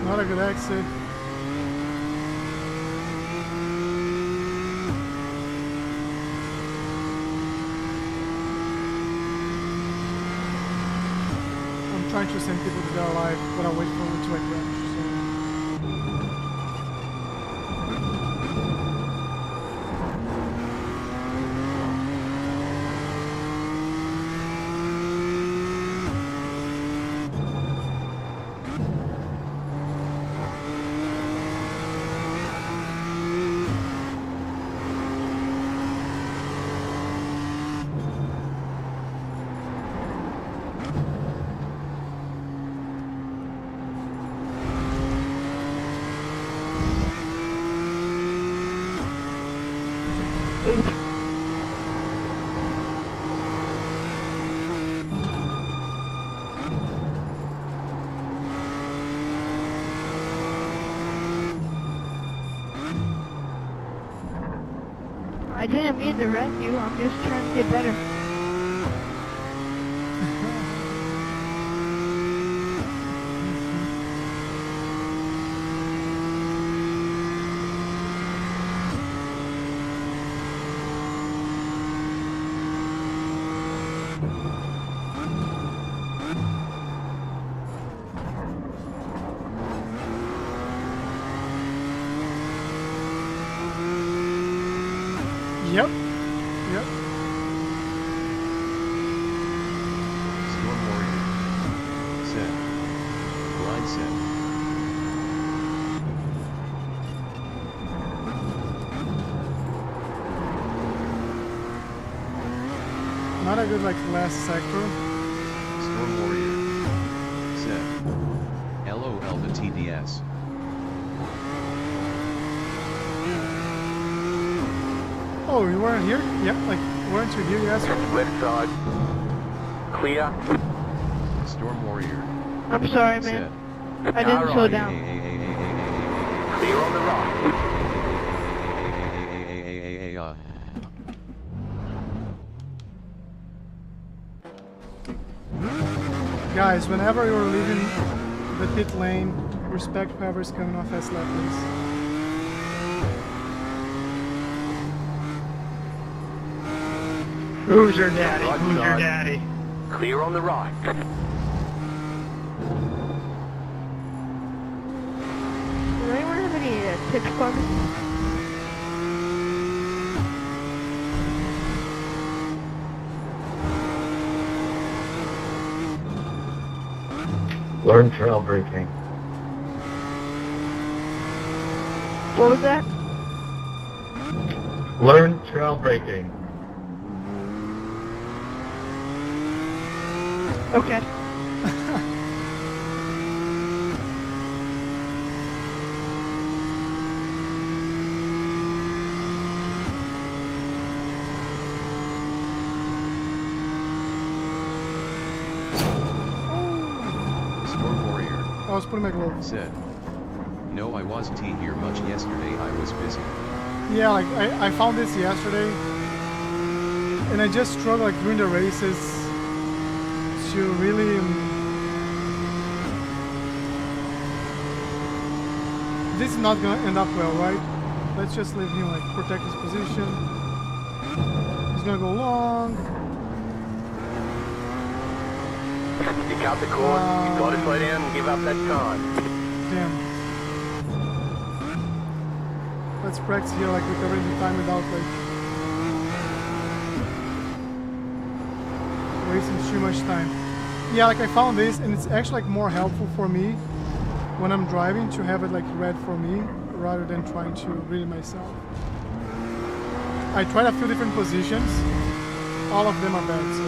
[SPEAKER 4] Not a good exit. Trying to send people to their life, but I'll wait for them to crash.
[SPEAKER 6] I didn't mean to wreck you, I'm just trying to get better.
[SPEAKER 4] Yep.
[SPEAKER 5] Storm Warrior. Set. Line set.
[SPEAKER 4] Not a good like last sector.
[SPEAKER 5] Storm Warrior. Set. LOL the TDS.
[SPEAKER 4] Oh, you weren't here? Yep, like weren't you here yesterday?
[SPEAKER 2] Left side. Clear.
[SPEAKER 5] Storm Warrior.
[SPEAKER 6] I'm sorry, man. I didn't slow down.
[SPEAKER 2] Clear on the right.
[SPEAKER 4] Guys, whenever you're leaving the pit lane, respect whoever's coming off as left, please.
[SPEAKER 6] Who's your daddy?
[SPEAKER 2] Right
[SPEAKER 6] Who's your
[SPEAKER 2] side.
[SPEAKER 6] daddy?
[SPEAKER 2] Clear on the right.
[SPEAKER 6] Does anyone have any tips for me?
[SPEAKER 7] Learn trail braking.
[SPEAKER 6] What was that?
[SPEAKER 7] Learn trail braking.
[SPEAKER 6] Okay.
[SPEAKER 5] Storm Warrior.
[SPEAKER 4] I was putting my glove.
[SPEAKER 5] Said. No, I wasn't here much yesterday, I was busy.
[SPEAKER 4] Yeah, like I found this yesterday, and I just struggled like during the races. to really this is not gonna end up well, right? Let's just leave him like protect his position. He's gonna go long.
[SPEAKER 2] You cut the cord, you've got to slow down and give up that time.
[SPEAKER 4] Damn. Let's practice here, like recovering the time without like wasting too much time. Yeah, like I found this, and it's actually like more helpful for me when I'm driving to have it like read for me rather than trying to read it myself. I tried a few different positions. All of them are bad, so.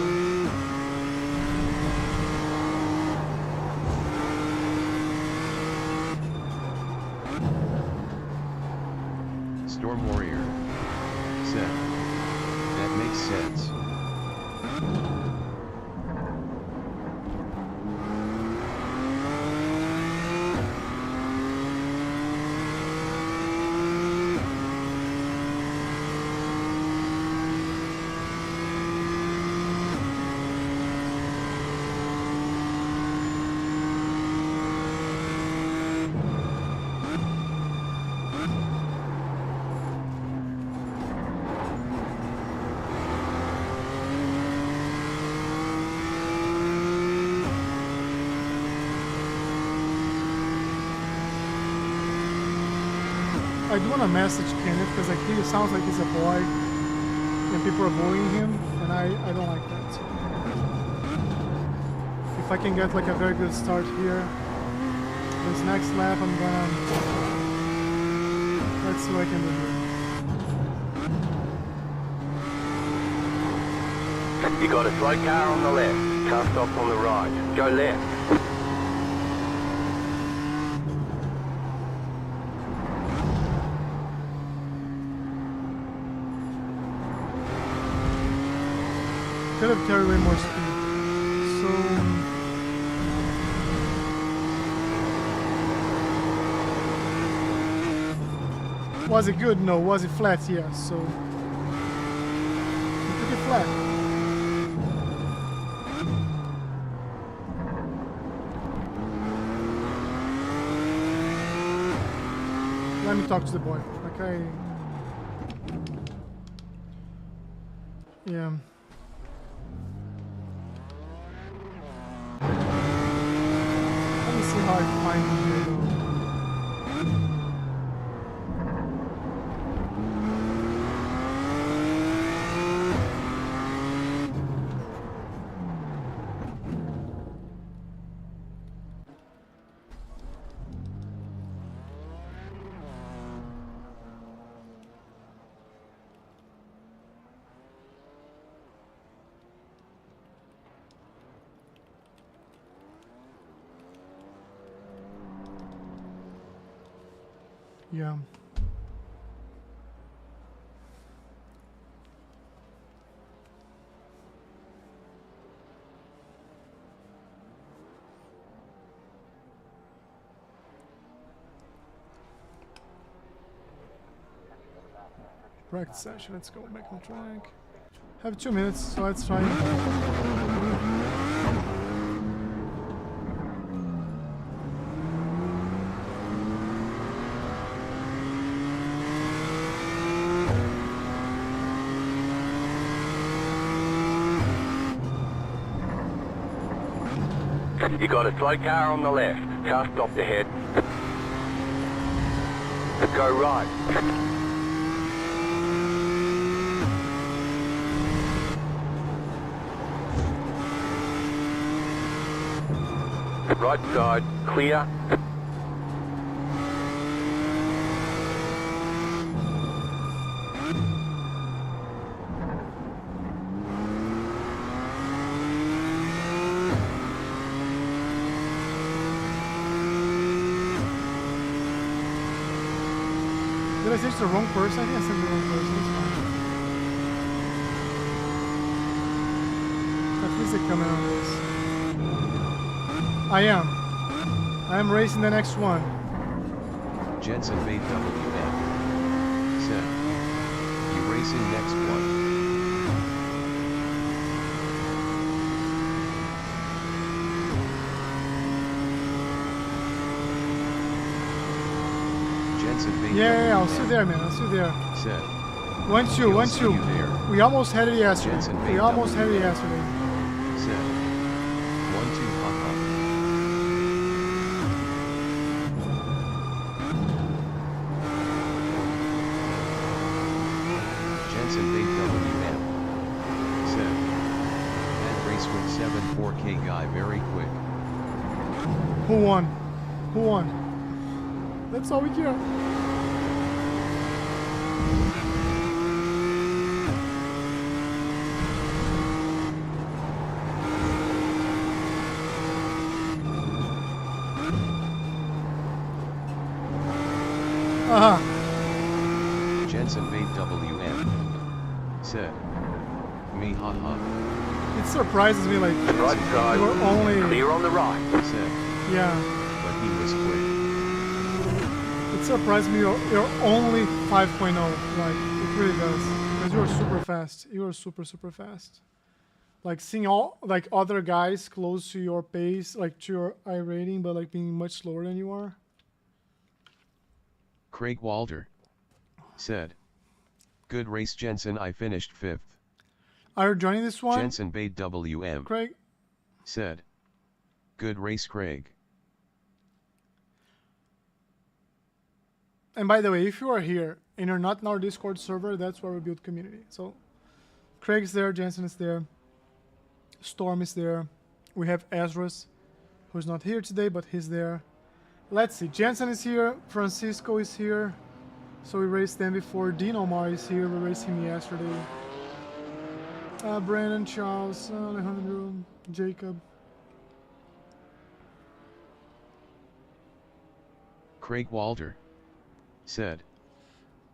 [SPEAKER 5] Storm Warrior said, that makes sense.
[SPEAKER 4] I do want to message Kenneth because like he sounds like he's a boy and people are bullying him, and I don't like that. So if I can get like a very good start here, this next lap I'm gonna let's see what I can do here.
[SPEAKER 2] You got a slow car on the left, car stop on the right. Go left.
[SPEAKER 4] Could have carried way more speed. So was it good? No. Was it flat? Yeah. So we took it flat. Let me talk to the boy. Okay. Yeah. Let me see how I find him here though. Yeah. Practice session, let's go back on track. Have 2 minutes, so let's try.
[SPEAKER 2] You got a slow car on the left, car stopped ahead. Go right. Right side, clear.
[SPEAKER 4] Did I search the wrong person? I think I sent the wrong person. It's fine. At least they come in on this. I am racing the next one.
[SPEAKER 5] Jensen Bait WN said, you racing next one. Jensen Big
[SPEAKER 4] Yeah, I'll
[SPEAKER 5] WM
[SPEAKER 4] see you there, man. I'll see you there.
[SPEAKER 5] said,
[SPEAKER 4] 1-2,
[SPEAKER 5] "We'll see
[SPEAKER 4] 1-2.
[SPEAKER 5] you there."
[SPEAKER 4] We almost had it yesterday.
[SPEAKER 5] Jensen
[SPEAKER 4] We
[SPEAKER 5] Big
[SPEAKER 4] almost had it
[SPEAKER 5] WM
[SPEAKER 4] yesterday.
[SPEAKER 5] said, 1-2 haha. Jensen Big WM said, "That race with 7-4K guy very quick."
[SPEAKER 4] Who won? Who won? That's all we care.
[SPEAKER 5] Jensen Big WM said, "Me haha."
[SPEAKER 4] It surprises me, like,
[SPEAKER 2] Right side.
[SPEAKER 4] you're only...
[SPEAKER 2] Clear on the right.
[SPEAKER 5] said,
[SPEAKER 4] Yeah.
[SPEAKER 5] but he was quick.
[SPEAKER 4] It surprised me you're only 5.0. Like, it really does. Because you're super fast. You are super, super fast. Like, seeing all, like, other guys close to your pace, like, to your iRating, but, like, being much slower than you are.
[SPEAKER 5] Craig Walter said, "Good race Jensen, I finished 5th."
[SPEAKER 4] Are you joining this one?
[SPEAKER 5] Jensen Bait WM
[SPEAKER 4] Craig?
[SPEAKER 5] said, "Good race Craig."
[SPEAKER 4] And by the way, if you are here and you're not in our Discord server, that's where we build community. So, Craig's there, Jensen is there, Storm is there. We have Ezra's, who's not here today, but he's there. Let's see, Jensen is here, Francisco is here. So we raced them before. Dino Mar is here, we raced him yesterday. Brandon, Charles, Alejandro, Jacob.
[SPEAKER 5] Craig Walter said,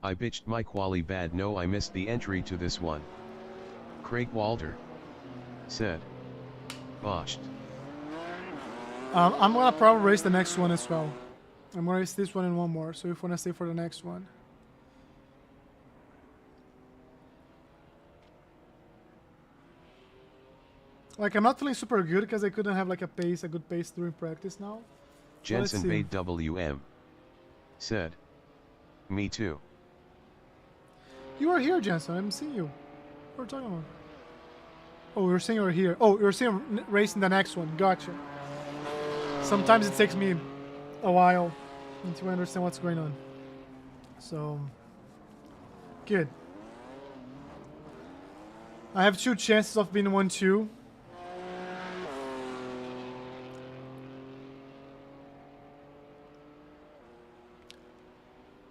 [SPEAKER 5] "I bitched my quali bad, no I missed the entry to this one." Craig Walter said, "Botched."
[SPEAKER 4] I'm gonna probably race the next one as well. I'm gonna race this one and one more, so if you wanna stay for the next one. Like, I'm not feeling super good because I couldn't have like a good pace during practice now.
[SPEAKER 5] Jensen
[SPEAKER 4] see.
[SPEAKER 5] Bait WM said, "Me too."
[SPEAKER 4] You are here, Jensen. I haven't seen you. What are you talking about? Oh, you're saying you're here. Oh, you're saying racing the next one. Gotcha. Sometimes it takes me a while until I understand what's going on. So, good. I have 2 chances of being 1-2.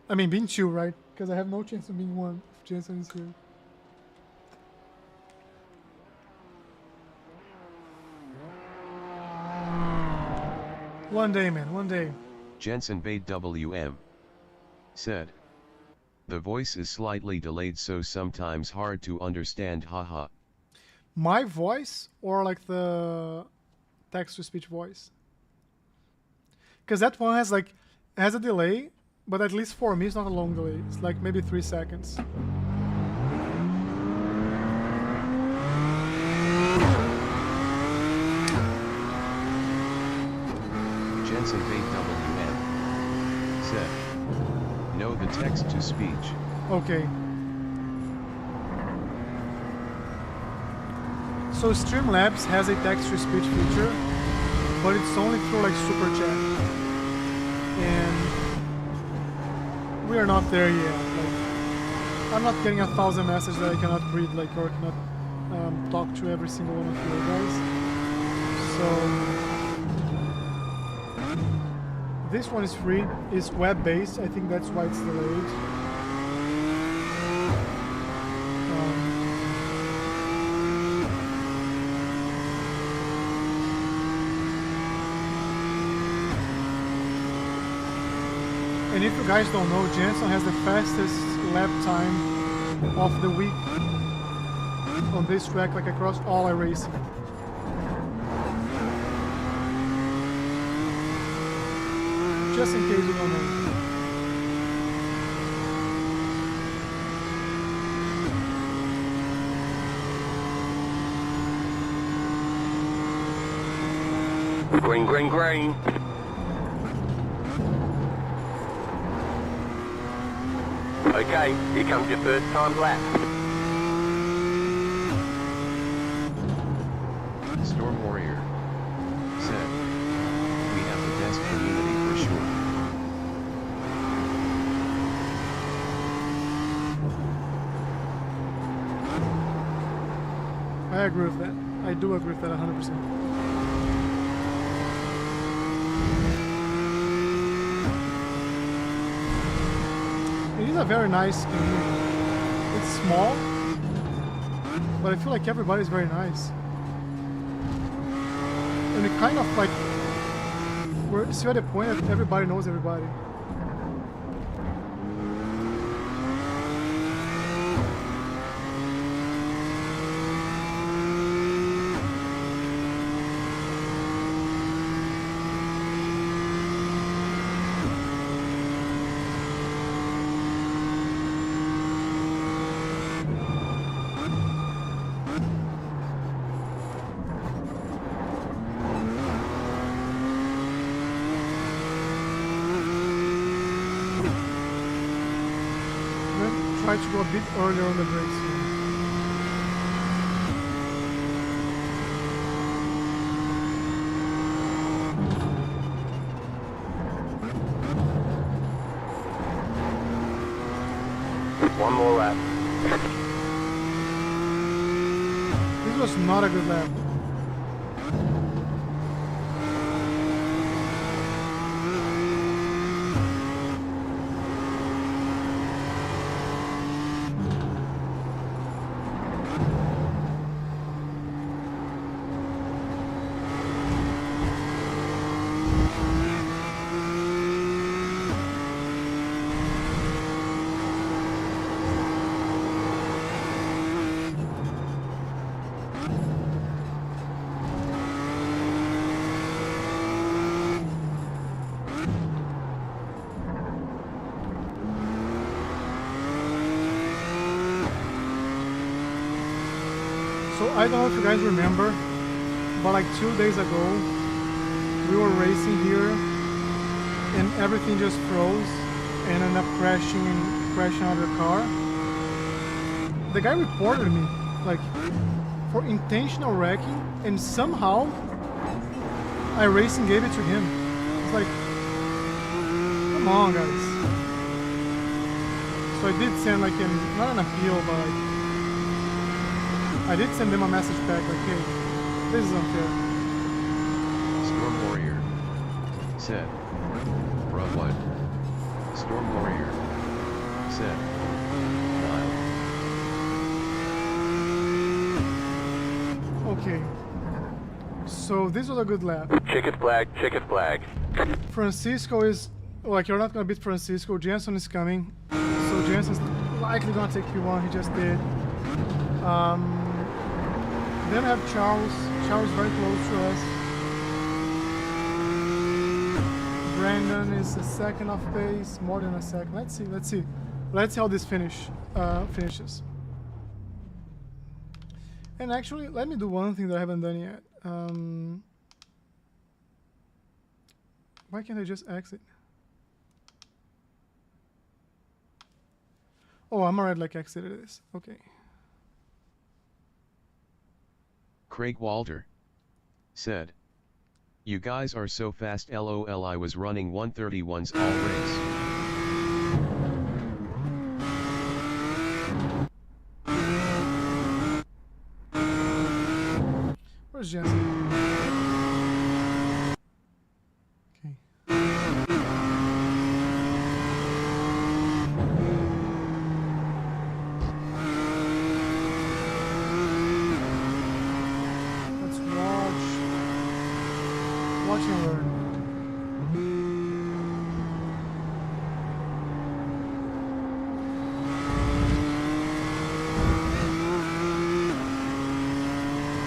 [SPEAKER 4] I mean, being 2, right? Because I have no chance of being 1 if Jensen is here. One day, man, one day.
[SPEAKER 5] Jensen Bait WM said, "The voice is slightly delayed, so sometimes hard to understand haha."
[SPEAKER 4] My voice or like the text-to-speech voice? Because that one has like has a delay, but at least for me it's not a long delay. It's like maybe 3 seconds.
[SPEAKER 5] Jensen Bait WM said, "Know the text-to-speech."
[SPEAKER 4] Okay. So Streamlabs has a text-to-speech feature, but it's only through like super chat, and we are not there yet. Like, I'm not getting 1,000 messages that I cannot read, like, or cannot talk to every single one of you guys. So this one is free. It's web-based. I think that's why it's delayed. And if you guys don't know, Jensen has the fastest lap time of the week on this track, like across all iRacing. Just in case you don't know.
[SPEAKER 2] Green, green, green. Okay, here comes your first time lap.
[SPEAKER 5] Storm Warrior said, "We have the best community for sure."
[SPEAKER 4] I agree with that. I do agree with that 100%. It is a very nice community. It's small, but I feel like everybody's very nice. And it kind of like, we're still at the point that everybody knows everybody. Try to go a bit earlier on the brakes here.
[SPEAKER 2] One more lap.
[SPEAKER 4] This was not a good lap. So I don't know if you guys remember, but like 2 days ago, we were racing here and everything just froze and ended up crashing out of the car. The guy reported me like for intentional wrecking, and somehow iRacing gave it to him. It's like, come on guys. So I did send like not an appeal, but like, I did send them a message back like, hey, this is unfair.
[SPEAKER 5] Storm Warrior said, "Bruh what?" Storm Warrior said, "Nile."
[SPEAKER 4] Okay. So this was a good lap.
[SPEAKER 2] Checkered flag, checkered flag.
[SPEAKER 4] Francisco is, like, you're not gonna beat Francisco. Jensen is coming. So Jensen's likely gonna take P1, he just did. Then we have Charles. Charles is very close to us. Brandon is a second off pace, more than a second. Let's see. Let's see how this finishes. And actually, let me do one thing that I haven't done yet. Why can't I just exit? Oh, I'm already like exited this. Okay.
[SPEAKER 5] Craig Walter said, "You guys are so fast, lol, I was running 131s all race."
[SPEAKER 4] Where's Jensen? Okay. Let's watch and learn.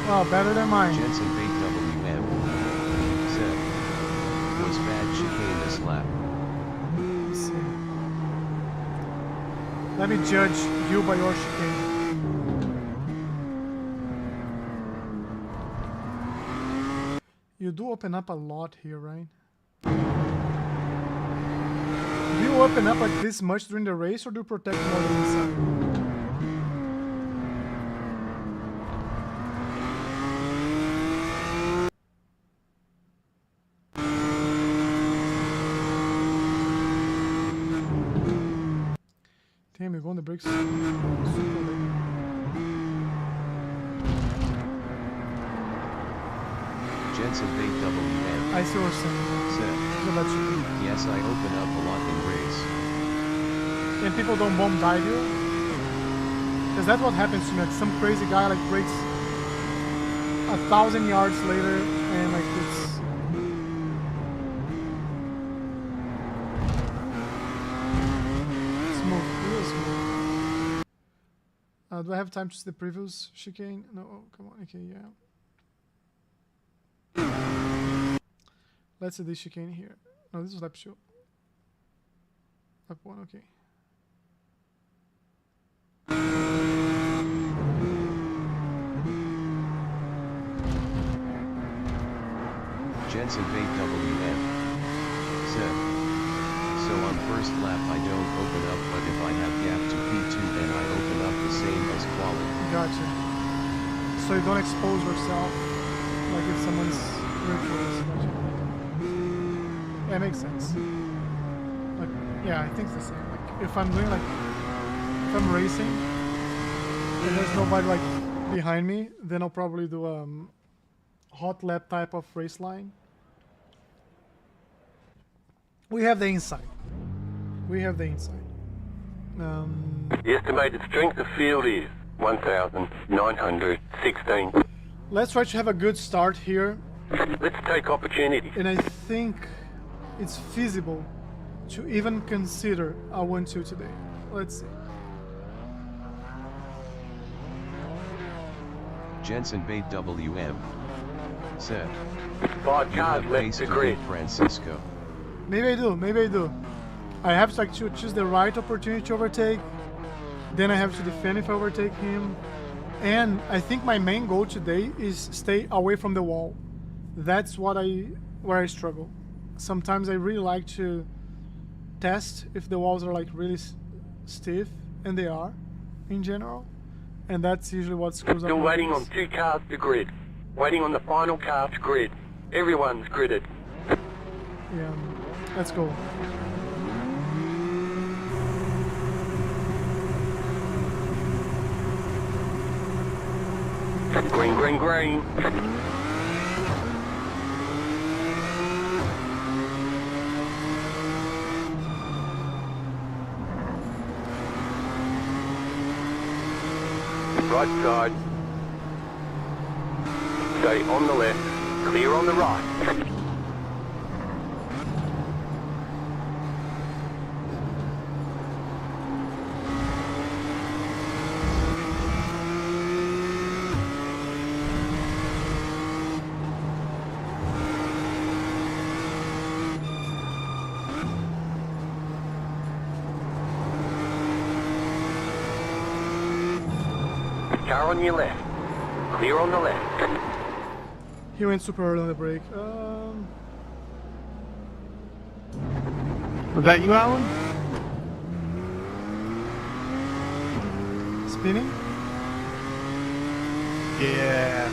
[SPEAKER 4] Well, better than mine.
[SPEAKER 5] Jensen Bait WM said, "Was bad chicane this lap."
[SPEAKER 4] Let's see. Let me judge you by your chicane. You do open up a lot here, right? you open up like this much during the race, or do you protect more the inside? Damn, you're going the brakes super late.
[SPEAKER 5] Jensen Bait WM
[SPEAKER 4] I see what you're saying.
[SPEAKER 5] said,
[SPEAKER 4] So that should be.
[SPEAKER 5] yes, I open up a lot in race.
[SPEAKER 4] And people don't bomb dive you. Because that's what happens to me. Like some crazy guy like breaks 1,000 yards later, and like it's. Smooth, real smooth. Do I have time to see the previous chicane? No, oh, come on, okay, yeah. Let's see this chicane here. No, this is lap 2. Lap 1, okay.
[SPEAKER 5] Jensen Bait WM said, so on first lap I don't open up, but if I have gap to P2 then I open up the same as quality.
[SPEAKER 4] Gotcha. So you don't expose yourself, like if someone's really close. Gotcha. Yeah, makes sense. Like, yeah, I think it's the same. Like, if I'm doing like, if I'm racing and there's nobody like behind me, then I'll probably do hot lap type of race line. We have the inside. We have the inside.
[SPEAKER 2] The estimated strength of field is 1,916.
[SPEAKER 4] Let's try to have a good start here.
[SPEAKER 2] Let's take opportunity.
[SPEAKER 4] And I think it's feasible to even consider a 1-2 today. Let's see.
[SPEAKER 5] Jensen Bait WM said,
[SPEAKER 2] 5
[SPEAKER 5] you
[SPEAKER 2] cars
[SPEAKER 5] have
[SPEAKER 2] left
[SPEAKER 5] pace
[SPEAKER 2] to
[SPEAKER 5] to
[SPEAKER 2] grid.
[SPEAKER 5] beat Francisco.
[SPEAKER 4] Maybe I do, maybe I do. I have to like choose the right opportunity to overtake. Then I have to defend if I overtake him. And I think my main goal today is stay away from the wall. That's where I struggle. Sometimes I really like to test if the walls are like really stiff, and they are, in general. And that's usually what screws up.
[SPEAKER 2] Still
[SPEAKER 4] my
[SPEAKER 2] waiting
[SPEAKER 4] race.
[SPEAKER 2] on 2 cars to grid. Waiting on the final car to grid. Everyone's gridded.
[SPEAKER 4] Yeah, let's go.
[SPEAKER 2] Green, green, green. Right side. Stay on the left. Clear on the right. Car on your left. Clear on the left.
[SPEAKER 4] He went super early on the break.
[SPEAKER 8] Was that you, Alan?
[SPEAKER 4] Spinning?
[SPEAKER 8] Yeah.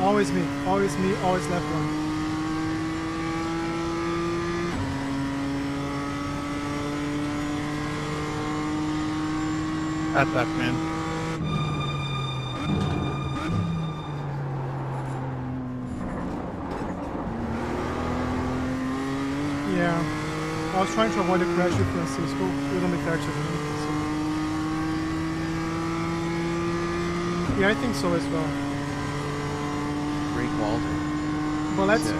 [SPEAKER 4] Always me, always left one.
[SPEAKER 8] That's that, man.
[SPEAKER 4] Yeah, I was trying to avoid a crash with Francisco. It wouldn't be fair to him. So. Yeah, I think so as well.
[SPEAKER 5] Great Walter
[SPEAKER 4] But
[SPEAKER 5] said,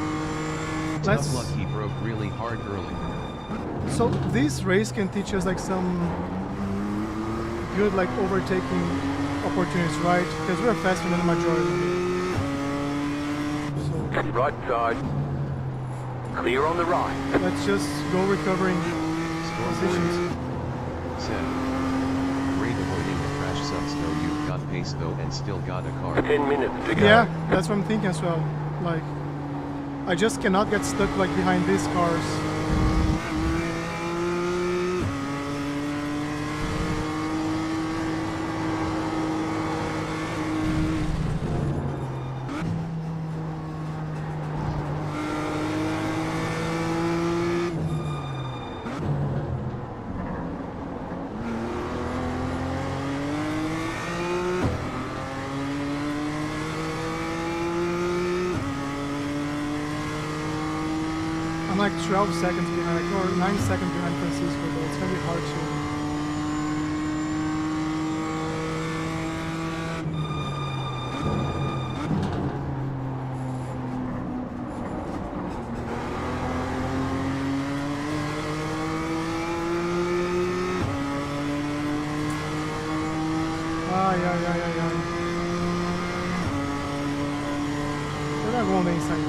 [SPEAKER 4] let's.
[SPEAKER 5] tough luck he broke really hard early.
[SPEAKER 4] So this race can teach us like some good like overtaking opportunities, right? Because we're faster than the majority. So
[SPEAKER 2] Right side. Clear on the right.
[SPEAKER 4] let's just go recovering positions.
[SPEAKER 5] Stormboy said, great avoiding the crash sucks though, you've got pace though and still got a car.
[SPEAKER 2] 10 minutes to go.
[SPEAKER 4] Yeah, that's what I'm thinking as well. Like, I just cannot get stuck like behind these cars. I'm like 12 seconds behind, or 9 seconds behind Francisco, though. It's gonna be hard to. Yeah. We're gonna go on the inside here.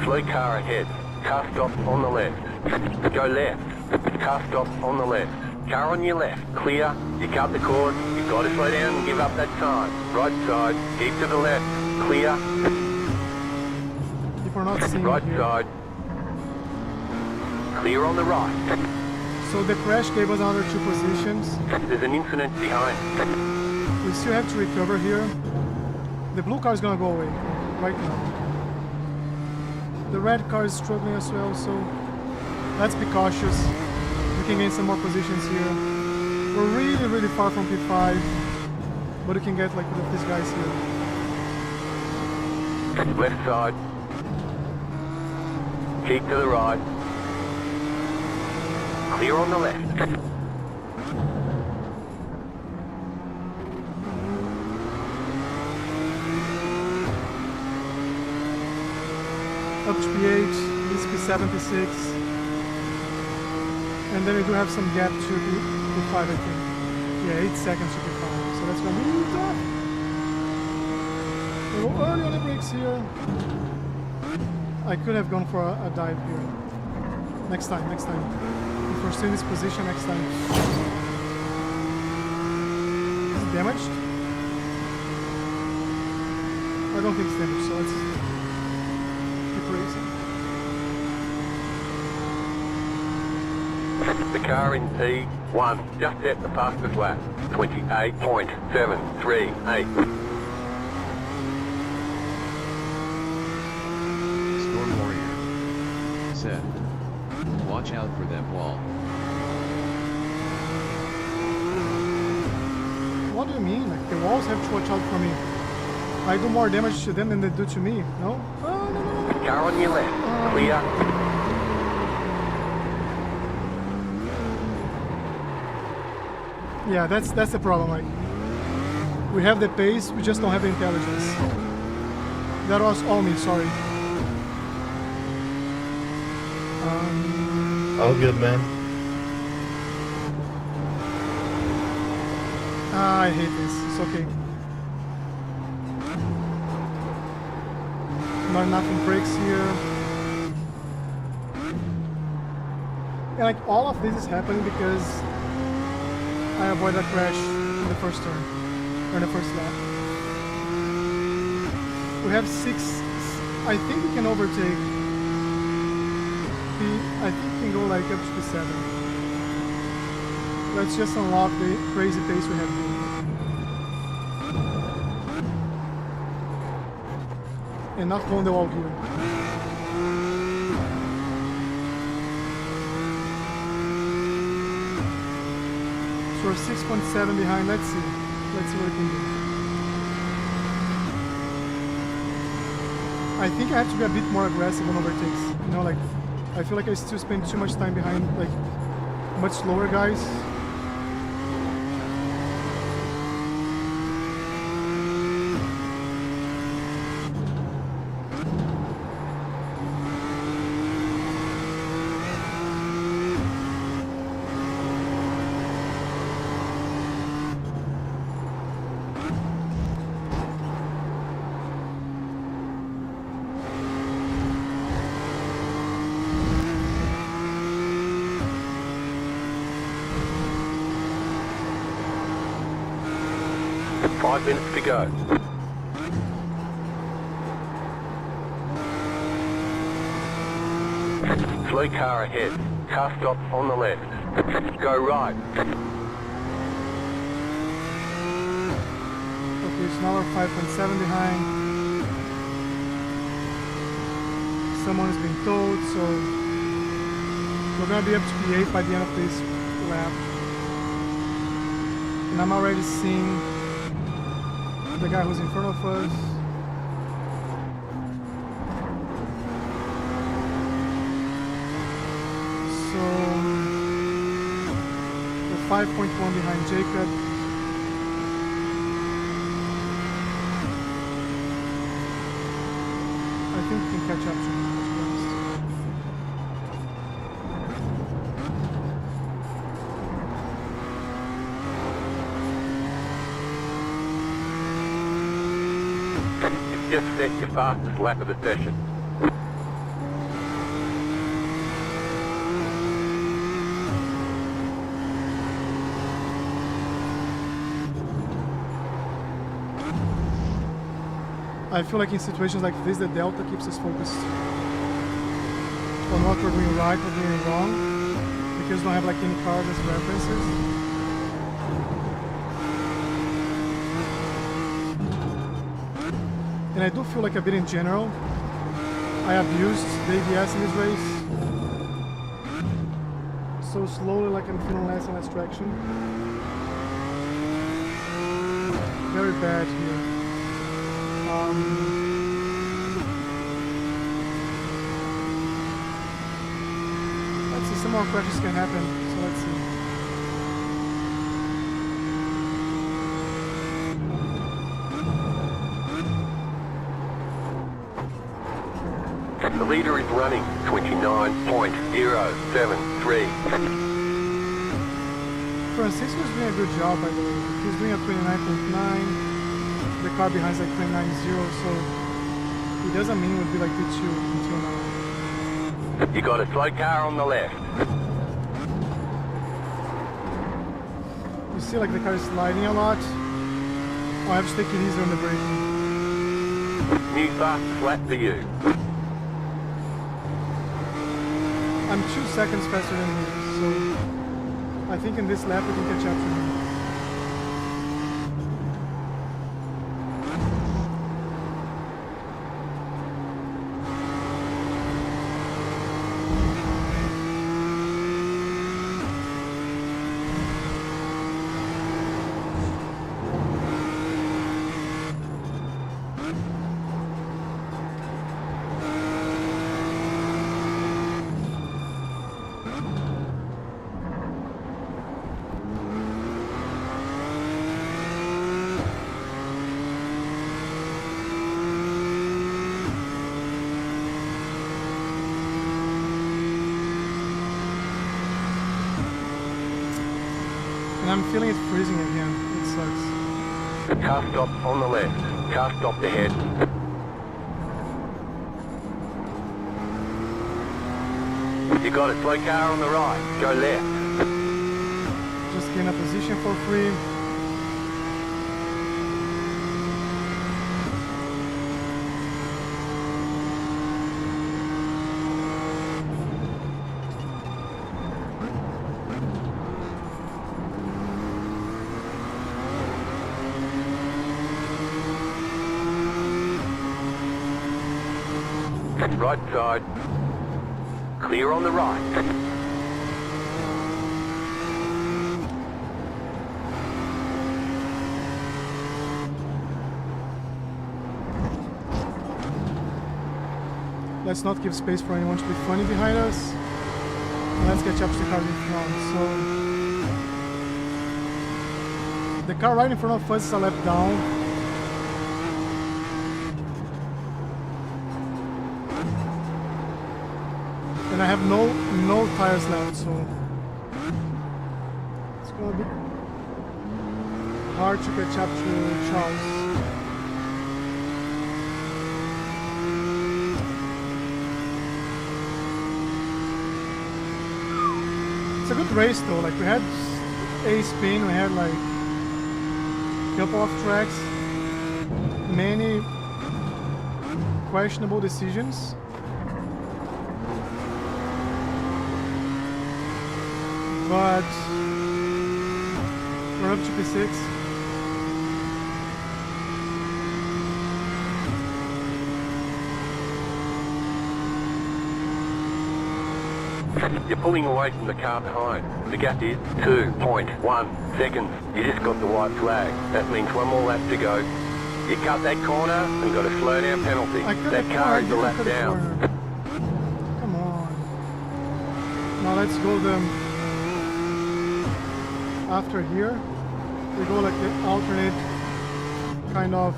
[SPEAKER 2] Slow car ahead. Car stop on the left. Go left. Car stop on the left. Car on your left. Clear. You cut the cord. You've got to slow down and give up that time. Right side. Keep to the left. Clear.
[SPEAKER 4] If we're not seeing
[SPEAKER 2] Right
[SPEAKER 4] it here.
[SPEAKER 2] side. Clear on the right.
[SPEAKER 4] So the crash gave us another 2 positions.
[SPEAKER 2] There's an incident behind.
[SPEAKER 4] We still have to recover here. The blue car is gonna go away right now. The red car is struggling as well, so let's be cautious. We can gain some more positions here. We're really far from P5, but we can get like with these guys here.
[SPEAKER 2] Left side. Keep to the right. Clear on the left.
[SPEAKER 4] Up to P8, this P7, P6. And then we do have some gap to P5, I think. Yeah, 8 seconds to P5. So that's gonna be tough. We'll go early on the brakes here. I could have gone for a dive here. Next time. If we're still in this position, next time. Is it damaged? I don't think it's damaged, so let's keep racing.
[SPEAKER 2] The car in P1 just set the fastest lap. 28.738.
[SPEAKER 5] Storm Warrior said, watch out for that wall.
[SPEAKER 4] What do you mean? Like the walls have to watch out for me. I do more damage to them than they do to me, no? Oh, no.
[SPEAKER 2] Car on your left. Clear.
[SPEAKER 4] Yeah, that's the problem. Like we have the pace, we just don't have the intelligence. That was all me. Sorry.
[SPEAKER 7] All good, man.
[SPEAKER 4] I hate this. It's okay. Not enough brakes here. And like all of this is happening because I avoided a crash in the first turn, or in the first lap. We have 6, I think we can overtake. I think we can go like up to 7. Let's just unlock the crazy pace we have here. And not go on the wall here. So we're 6.7 behind. Let's see what we can do. I think I have to be a bit more aggressive on overtakes. You know, like I feel like I still spend too much time behind like much slower guys.
[SPEAKER 2] Five minutes to go. Slow car ahead. Car stop on the left. Go right.
[SPEAKER 4] Okay, so now we're 5.7 behind. Someone is being towed, so we're gonna be up to P8 by the end of this lap. And I'm already seeing the guy who's in front of us. So we're 5.1 behind Jacob. I think we can catch up to him, to be honest.
[SPEAKER 2] Just set your fastest lap of the session.
[SPEAKER 4] I feel like in situations like this, the delta keeps us focused on what we're doing right, what we're doing wrong, because we don't have like any cars as references. And I do feel like a bit in general, I abused the ABS in this race. So slowly, like I'm feeling less and less traction. Very bad here. Let's see, some more crashes can happen, so let's see.
[SPEAKER 2] The leader is running 29.073.
[SPEAKER 4] Francisco's doing a good job, by the way. He's doing a 29.9. The car behind is like 29.0, so it doesn't mean it would be like P2 until now.
[SPEAKER 2] You got a slow car on the left.
[SPEAKER 4] You see like the car is sliding a lot. Oh, I have to take it easier on the braking.
[SPEAKER 2] New fastest lap for you.
[SPEAKER 4] I'm 2 seconds faster than him, so I think in this lap we can catch up to him. And I'm feeling it freezing again. It sucks.
[SPEAKER 2] Car stop on the left. Car stop ahead. You got a slow car on the right. Go left.
[SPEAKER 4] Just gain a position for free.
[SPEAKER 2] Right side. Clear on the right.
[SPEAKER 4] Let's not give space for anyone to be funny behind us. And let's catch up to the car in front. So the car right in front of us is a lap down. And I have no tires left, so it's gonna be hard to catch up to Charles. It's a good race though, like we had a spin, we had like a couple of tracks, many questionable decisions. But we're up to P6.
[SPEAKER 2] You're pulling away from the car behind. The gap is 2.1 seconds. You just got the white flag. That means one more lap to go. You cut that corner and got a slow down penalty. That car is a lap down.
[SPEAKER 4] Come on. Now let's go after here. We go like the alternate kind of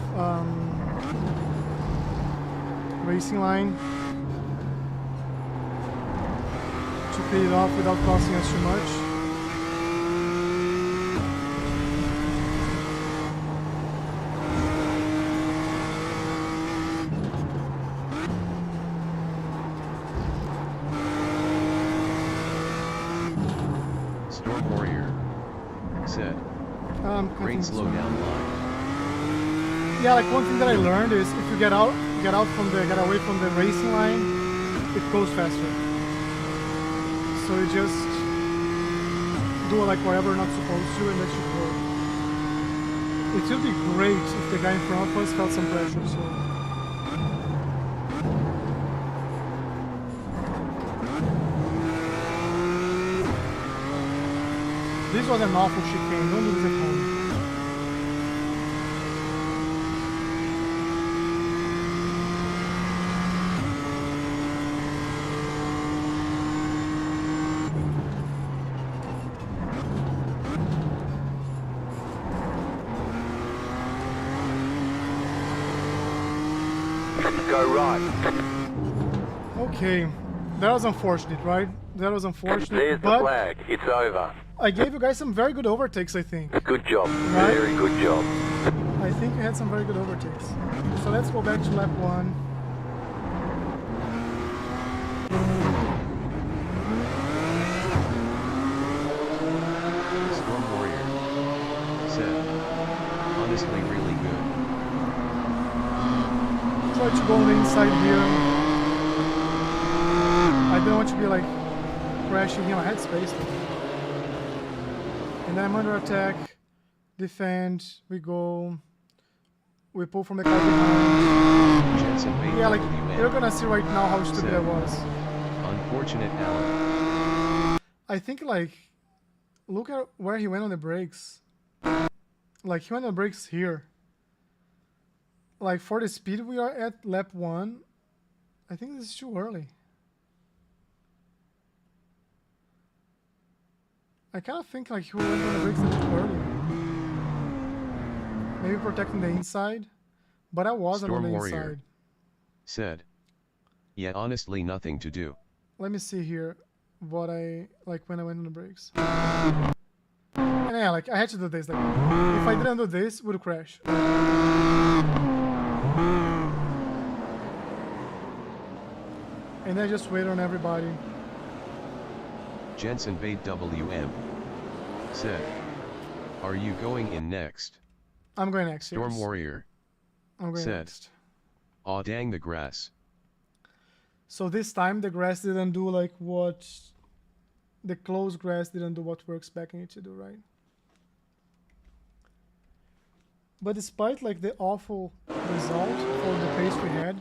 [SPEAKER 4] racing line to pay it off without costing us too much.
[SPEAKER 5] Storm Warrior said, great slowdown line.
[SPEAKER 4] Yeah, like one thing that I learned is if you get away from the racing line, it goes faster. So you just do like whatever you're not supposed to, and that should work. It would be great if the guy in front of us felt some pressure. So. This was an awful chicane. Don't do this at home.
[SPEAKER 2] Go right.
[SPEAKER 4] Okay, that was unfortunate, right? That was unfortunate.
[SPEAKER 2] There's the
[SPEAKER 4] but
[SPEAKER 2] flag. It's over.
[SPEAKER 4] I gave you guys some very good overtakes, I think.
[SPEAKER 2] Good job.
[SPEAKER 4] Right?
[SPEAKER 2] Very good job.
[SPEAKER 4] I think you had some very good overtakes. So let's go back to lap 1.
[SPEAKER 5] Storm Warrior said, honestly really good.
[SPEAKER 4] Try to go on the inside here. I don't want to be like crashing him. I had space. And I'm under attack. Defend. We go. We pull from the car behind. Yeah, like you're gonna see right now how stupid I was.
[SPEAKER 5] Unfortunate Alan.
[SPEAKER 4] I think like look at where he went on the brakes. Like he went on the brakes here. Like for the speed we are at lap 1, I think this is too early. I kind of think like he went on the brakes a bit early. Maybe protecting the inside, but I wasn't on the inside.
[SPEAKER 5] Said, yeah, honestly nothing to do.
[SPEAKER 4] Let me see here what I like when I went on the brakes. And yeah, like I had to do this. Like if I didn't do this, it would crash. And I just wait on everybody.
[SPEAKER 5] Jensen Bait WM said, are you going in next?
[SPEAKER 4] I'm going next.
[SPEAKER 5] Storm
[SPEAKER 4] yes.
[SPEAKER 5] Warrior
[SPEAKER 4] I'm going
[SPEAKER 5] said,
[SPEAKER 4] next.
[SPEAKER 5] aw dang the grass.
[SPEAKER 4] So this time the grass didn't do like what the closed grass didn't do what we're expecting it to do, right? But despite like the awful result for the pace we had,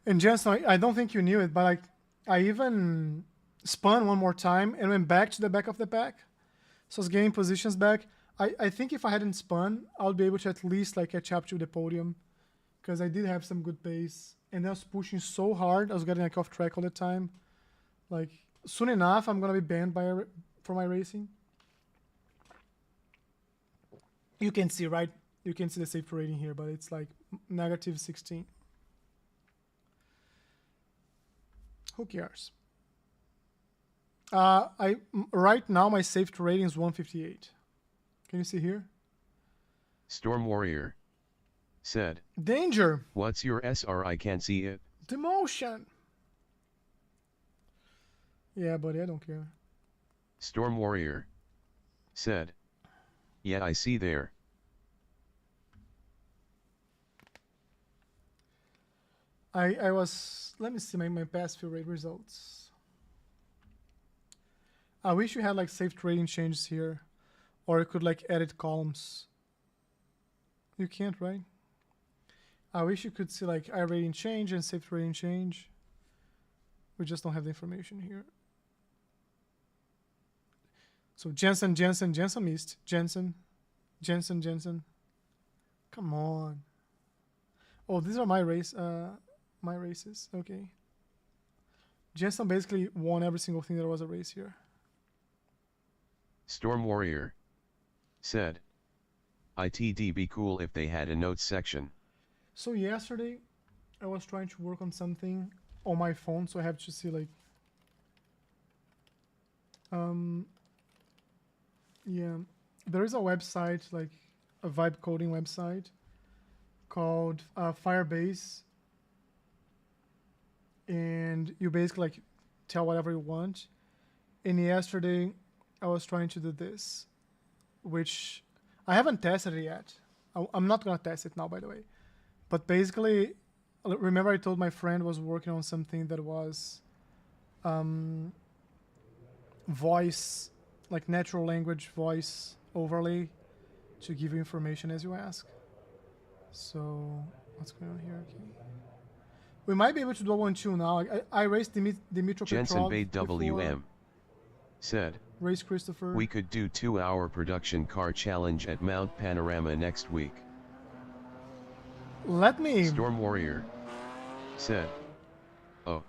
[SPEAKER 4] and Jensen, I don't think you knew it, but like I even spun one more time and went back to the back of the pack. So I was getting positions back. I think if I hadn't spun, I would be able to at least like catch up to the podium, because I did have some good pace and I was pushing so hard. I was getting like off track all the time. Like soon enough, I'm gonna be banned for my racing. You can see, right? You can see the safety rating here, but it's like -16. Who cares? Right now my safety rating is 158. Can you see here?
[SPEAKER 5] Storm Warrior said,
[SPEAKER 4] danger.
[SPEAKER 5] What's your SR? I can't see it.
[SPEAKER 4] Demotion. Yeah, buddy, I don't care.
[SPEAKER 5] Storm Warrior said, yeah, I see there.
[SPEAKER 4] I was, let me see my past few rate results. I wish you had like saved rating changes here, or you could like edit columns. You can't, right? I wish you could see like iRating change and saved rating change. We just don't have the information here. So Jensen missed. Jensen. Come on. Oh, these are my races. Okay. Jensen basically won every single thing there was a race here.
[SPEAKER 5] Storm Warrior said, "It'd be cool if they had a notes section."
[SPEAKER 4] So yesterday, I was trying to work on something on my phone, so I have to see like, yeah, there is a website, like a vibe coding website called Firebase, and you basically like tell whatever you want. And yesterday, I was trying to do this, which I haven't tested it yet. I'm not gonna test it now, by the way. But basically, remember I told my friend was working on something that was voice, like natural language voice overlay to give you information as you ask. So what's going on here? Okay. We might be able to do a 1-2 now. I raced Dimitro
[SPEAKER 5] Jensen
[SPEAKER 4] Petrov
[SPEAKER 5] Bade WM said,
[SPEAKER 4] race Christopher.
[SPEAKER 5] "We could do 2-hour production car challenge at Mount Panorama next week."
[SPEAKER 4] Let me.
[SPEAKER 5] Storm Warrior said, "Oh."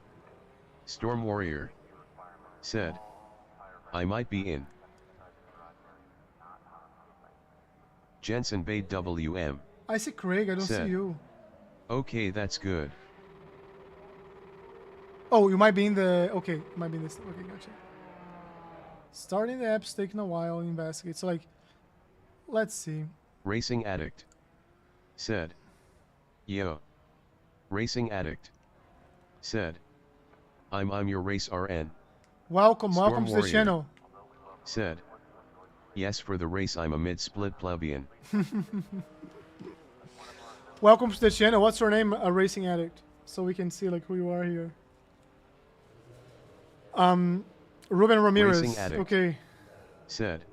[SPEAKER 5] Storm Warrior said, "I might be in." Jensen Bade WM
[SPEAKER 4] I see Craig, I don't
[SPEAKER 5] said,
[SPEAKER 4] see you.
[SPEAKER 5] "Okay, that's good."
[SPEAKER 4] Oh, you might be in the... Okay, you might be in this... Okay, gotcha. Starting the app's taking a while to investigate. So, like, let's see.
[SPEAKER 5] Racing Addict said, "Yo." Racing Addict said, I'm your race RN."
[SPEAKER 4] Welcome
[SPEAKER 5] Storm
[SPEAKER 4] to the
[SPEAKER 5] Warrior
[SPEAKER 4] channel.
[SPEAKER 5] said, "Yes, for the race I'm a mid-split plebeian."
[SPEAKER 4] Welcome to the channel. What's your name, a Racing Addict? So we can see, like, who you are here. Ruben Ramirez.
[SPEAKER 5] Racing Addict
[SPEAKER 4] Okay.
[SPEAKER 5] said,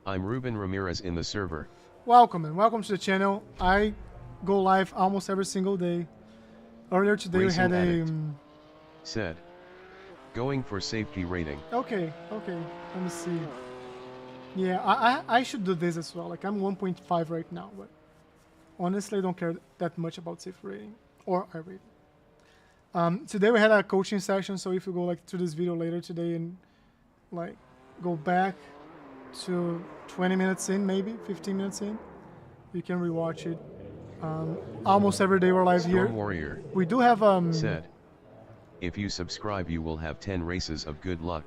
[SPEAKER 5] "I'm Ruben Ramirez in the server."
[SPEAKER 4] Welcome, and welcome to the channel. I go live almost every single day. Earlier today
[SPEAKER 5] Racing
[SPEAKER 4] we had
[SPEAKER 5] Addict
[SPEAKER 4] a...
[SPEAKER 5] said, "Going for safety rating."
[SPEAKER 4] Okay. Let me see. Yeah, I should do this as well. Like, I'm 1.5 right now, but honestly, I don't care that much about safe rating or iRating. Today we had a coaching session, so if you go like to this video later today and like go back to 20 minutes in, maybe 15 minutes in, you can rewatch it. Almost every day we're live
[SPEAKER 5] Storm
[SPEAKER 4] here.
[SPEAKER 5] Warrior
[SPEAKER 4] We do have
[SPEAKER 5] said, "If you subscribe, you will have 10 races of good luck."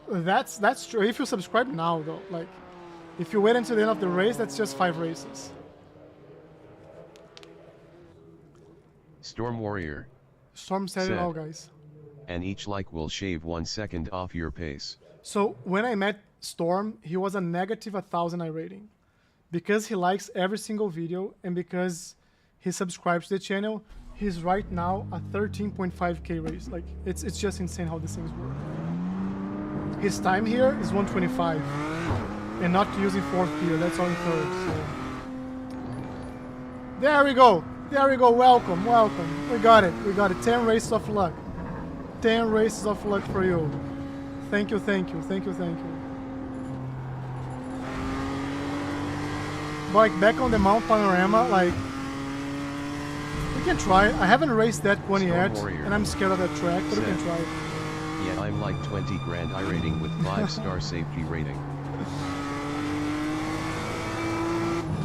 [SPEAKER 4] That's true. If you subscribe now, though, like, if you wait until the end of the race, that's just 5 races.
[SPEAKER 5] Storm Warrior
[SPEAKER 4] Storm said it
[SPEAKER 5] said,
[SPEAKER 4] all, guys.
[SPEAKER 5] "And each like will shave 1 second off your pace."
[SPEAKER 4] So when I met Storm, he was a negative 1,000 iRating. Because he likes every single video and because he subscribes to the channel, he's right now a 13.5k race. Like, it's just insane how these things work. His time here is 125, and not using 4th gear. That's all in 3rd. So. There we go. Welcome. We got it. 10 races of luck. 10 races of luck for you. Thank you. But like, back on the Mount Panorama, like, we can try. I haven't raced that one yet, and I'm scared of that track, but we can try it.
[SPEAKER 5] Yeah, I'm like 20 grand iRating with 5-star safety rating.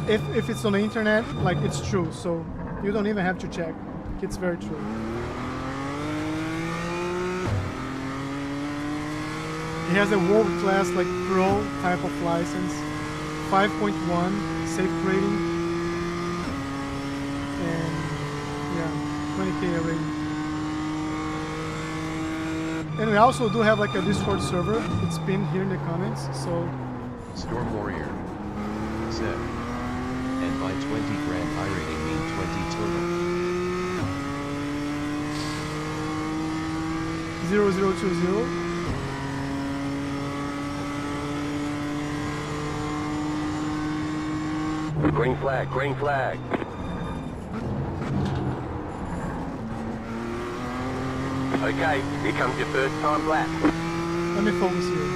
[SPEAKER 4] If it's on the internet, like, it's true, so you don't even have to check. It's very true. He has a world-class, like, pro type of license, 5.1 safe rating, and yeah, 20k rating. And we also do have like a Discord server. It's pinned here in the comments. So
[SPEAKER 5] Storm Warrior said, "And by 20 grand iRating mean 20 total."
[SPEAKER 4] 0020.
[SPEAKER 2] Green flag. Okay, here comes your first time lap.
[SPEAKER 4] Let me focus here.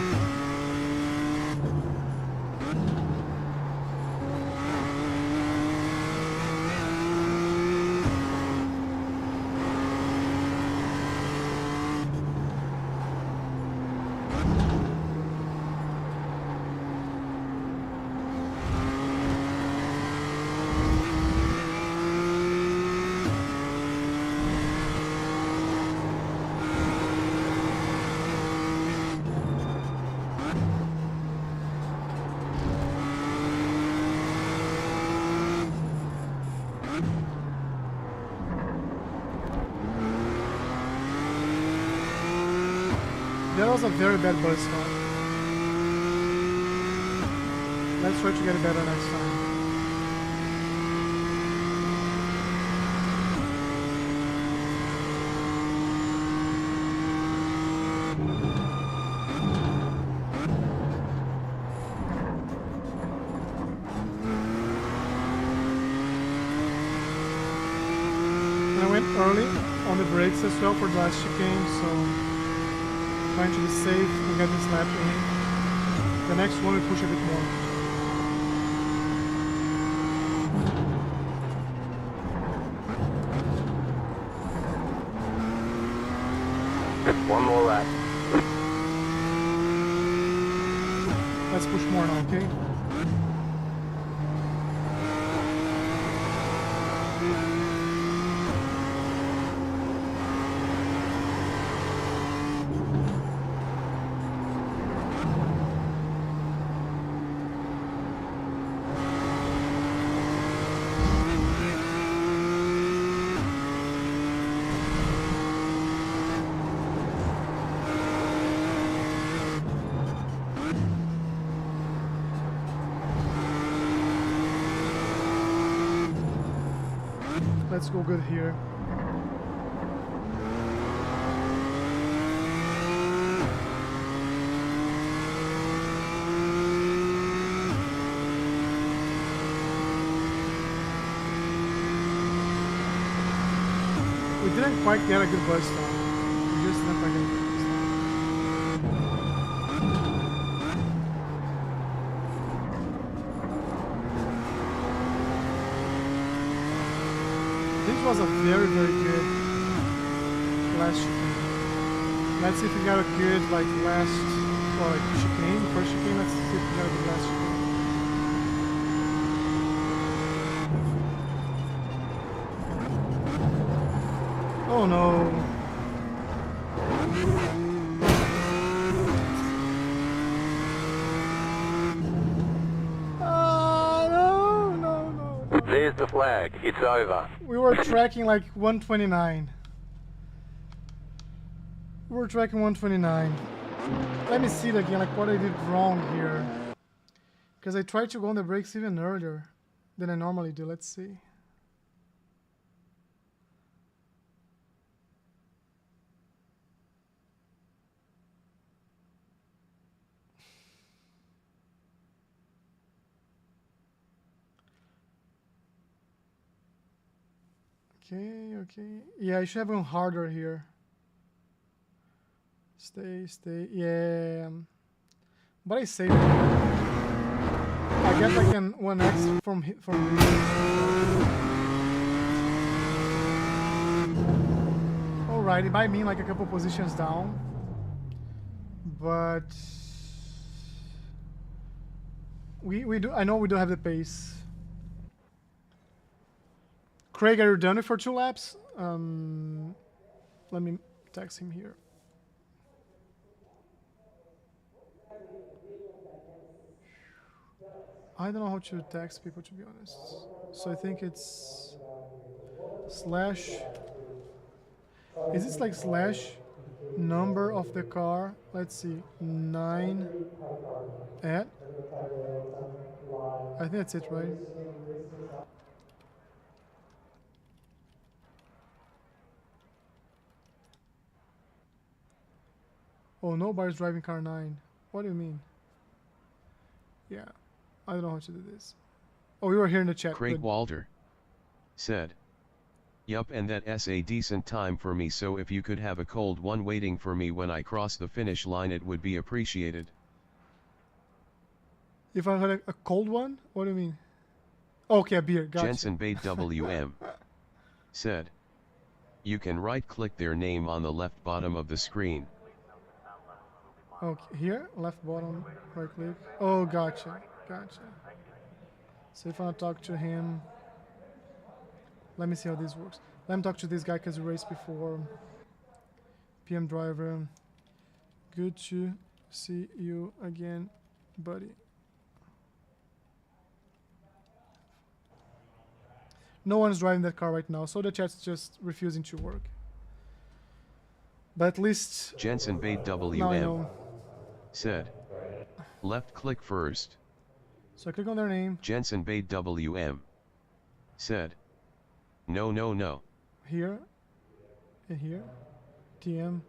[SPEAKER 4] That was a very bad buzz stop. Let's try to get it better next time. And I went early on the brakes as well for the last chicane, so trying to be safe and get this lap in. The next one we push a bit more.
[SPEAKER 2] One more lap.
[SPEAKER 4] Let's push more now, okay? Let's go good here. We didn't quite get a good buzz stop. We just didn't quite get a good buzz stop. This was a very, very good last chicane. Let's see if we got a good like last or like chicane, first chicane. Let's see if we got a good last chicane. Oh no.
[SPEAKER 2] There's the flag. It's over.
[SPEAKER 4] We were tracking like 129. We were tracking 129. Let me see it again, like what I did wrong here. Because I tried to go on the brakes even earlier than I normally do. Let's see. Okay. Yeah, I should have gone harder here. Stay. Yeah. But I saved it. I get like an 1x from this. Alright, it might mean like a couple positions down. But I know we do have the pace. Craig, are you done it for 2 laps? Let me text him here. I don't know how to text people, to be honest. So I think it's slash. Is this like slash number of the car? Let's see, 9 at. I think that's it, right? Oh, nobody's driving car 9. What do you mean? Yeah, I don't know how to do this. Oh, we were here in the chat.
[SPEAKER 5] Craig
[SPEAKER 4] Good.
[SPEAKER 5] Walter said, "Yup, and that's a decent time for me, so if you could have a cold one waiting for me when I cross the finish line, it would be appreciated."
[SPEAKER 4] If I had a cold one? What do you mean? Okay, a beer, gotcha.
[SPEAKER 5] Jensen Bate WM said, "You can right-click their name on the left bottom of the screen."
[SPEAKER 4] Okay, here, left bottom, right click. Oh, gotcha. So if I want to talk to him, let me see how this works. Let me talk to this guy because we raced before. PM driver, good to see you again, buddy. No one's driving that car right now, so the chat's just refusing to work. But at least
[SPEAKER 5] Jensen Bait
[SPEAKER 4] now I
[SPEAKER 5] WM
[SPEAKER 4] know.
[SPEAKER 5] said, left click first.
[SPEAKER 4] So I click on their name.
[SPEAKER 5] Jensen Bait WM said, no.
[SPEAKER 4] Here. And here. TM.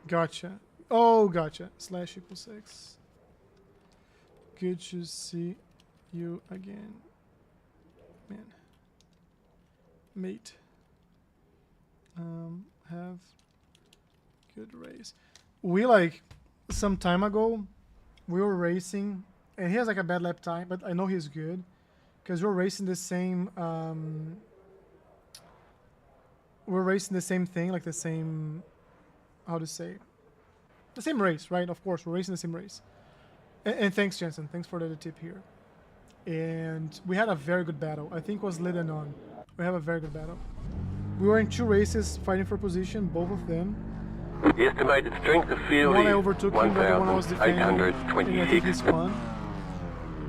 [SPEAKER 4] Gotcha. Oh, gotcha. /=6. Good to see you again. Man. Mate. Have good race. We like some time ago we were racing and he has like a bad lap time, but I know he's good because we're racing the same thing, like the same, how to say, the same race, right? Of course, we're racing the same race. And thanks, Jensen. Thanks for the tip here. And we had a very good battle. I think it was Lid and On. We have a very good battle. We were in 2 races fighting for position, both of them.
[SPEAKER 2] The estimated strength of field
[SPEAKER 4] One I
[SPEAKER 2] is
[SPEAKER 4] overtook him, the other one I was defending. And I think he's
[SPEAKER 2] 1,826.
[SPEAKER 4] fun.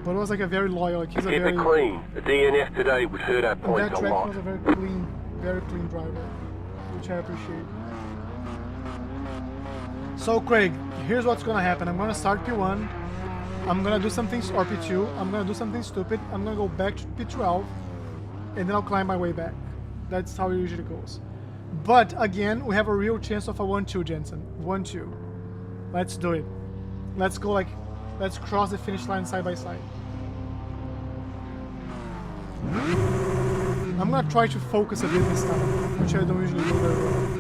[SPEAKER 4] But it was like a very loyal, like he's a
[SPEAKER 2] Keep
[SPEAKER 4] very...
[SPEAKER 2] it clean. The DNF today would hurt our
[SPEAKER 4] And
[SPEAKER 2] points
[SPEAKER 4] that
[SPEAKER 2] a
[SPEAKER 4] track
[SPEAKER 2] lot.
[SPEAKER 4] was a very clean driver, which I appreciate. So Craig, here's what's gonna happen. I'm gonna start P1. I'm gonna do something, or P2. I'm gonna do something stupid. I'm gonna go back to P12, and then I'll climb my way back. That's how it usually goes. But again, we have a real chance of a 1-2, Jensen. 1-2. Let's do it. Let's go like, let's cross the finish line side by side. I'm gonna try to focus a bit this time, which I don't usually do very well.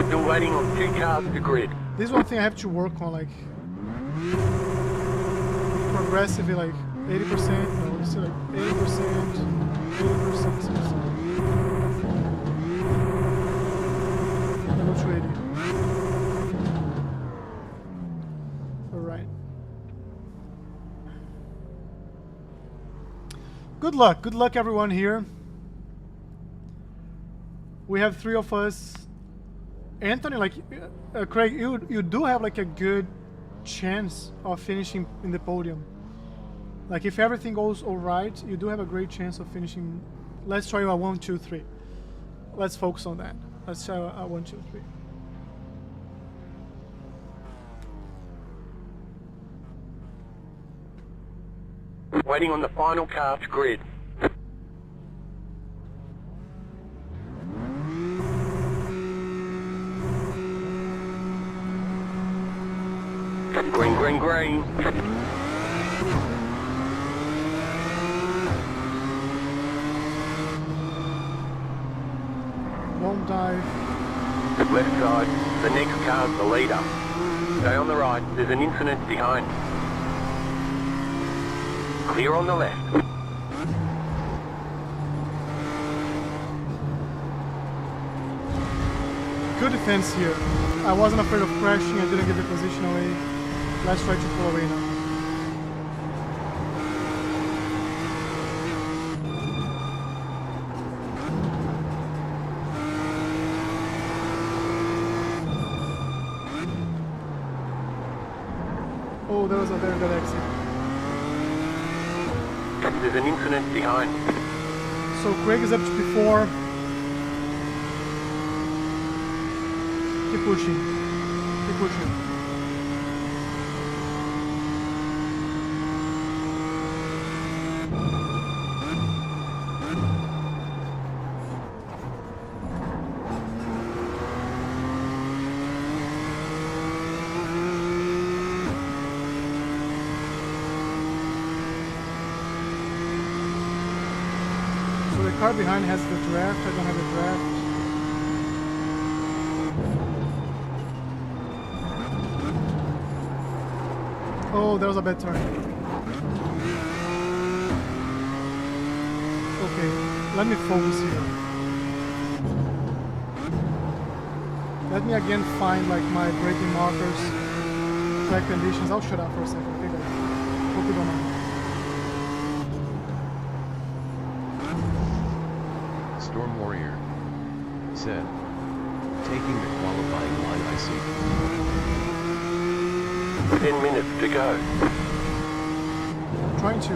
[SPEAKER 2] Still waiting on 2 cars to grid.
[SPEAKER 4] This is one thing I have to work on, like progressively, like 80%. No, it's still like 80%, 80%. I go to 80. All right. Good luck, everyone here. We have 3 of us. Anthony, like, Craig, you do have like a good chance of finishing in the podium. Like if everything goes all right, you do have a great chance of finishing. Let's try a 1, 2, 3. Let's focus on that. Let's try a 1, 2, 3.
[SPEAKER 2] Waiting on the final car to grid. Green.
[SPEAKER 4] Won't dive.
[SPEAKER 2] Left side, the next car's the leader. Stay on the right, there's an incident behind. Clear on the left.
[SPEAKER 4] Good defense here. I wasn't afraid of crashing, I didn't give the position away. Let's try to pull away now. Oh, that was a very good exit.
[SPEAKER 2] There's an incident behind.
[SPEAKER 4] So Craig is up to P4. Keep pushing. So the car behind has the draft. I don't have the draft. Oh, that was a bad turn. Okay, let me focus here. Let me again find like my braking markers, track conditions. I'll shut up for a second. Okay, guys. Hope you don't mind.
[SPEAKER 5] Storm Warrior said, taking the qualifying line I see.
[SPEAKER 2] 10 minutes to go.
[SPEAKER 4] I'm trying to.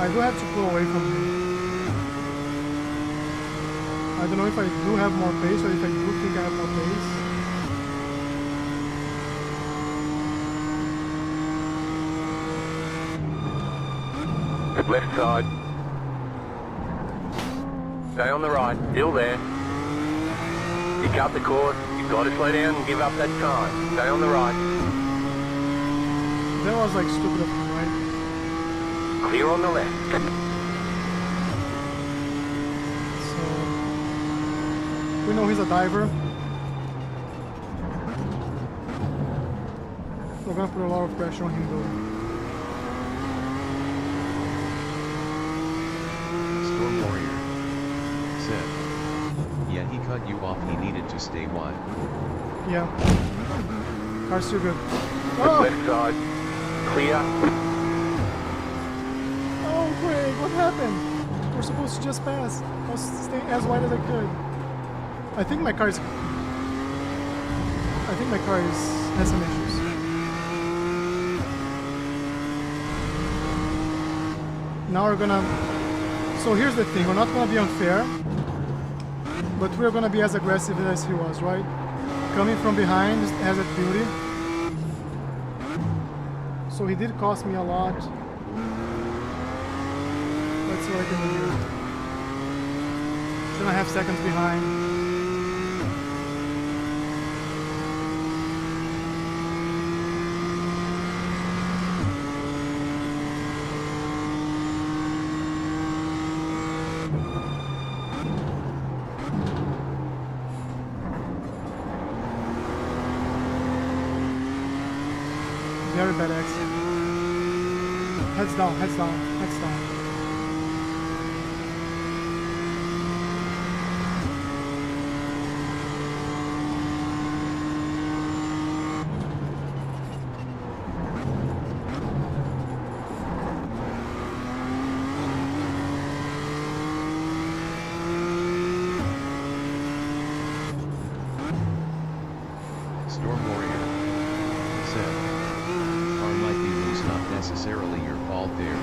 [SPEAKER 4] I do have to pull away from him. I don't know if I do have more pace or if I do think I have more pace.
[SPEAKER 2] Left side. Stay on the right, still there. You cut the course, you've got to slow down and give up that time. Stay on the right.
[SPEAKER 4] That was like stupid of me, right?
[SPEAKER 2] Clear on the left.
[SPEAKER 4] So we know he's a diver. We're gonna put a lot of pressure on him though.
[SPEAKER 5] Storm Warrior said, yeah, he cut you off, he needed to stay wide.
[SPEAKER 4] Yeah. Car's too good. Oh!
[SPEAKER 2] Left side. Clear.
[SPEAKER 4] Oh, Craig, what happened? We're supposed to just pass. I was staying as wide as I could. I think my car has some issues. Now we're gonna... So here's the thing, we're not gonna be unfair, but we're gonna be as aggressive as he was, right? Coming from behind has that beauty. So he did cost me a lot. Let's see what I can do here. 2.5 seconds behind. Very bad exit. Heads down, heads down, heads down.
[SPEAKER 5] Storm Warrior said, car might be loose, not necessarily your fault there.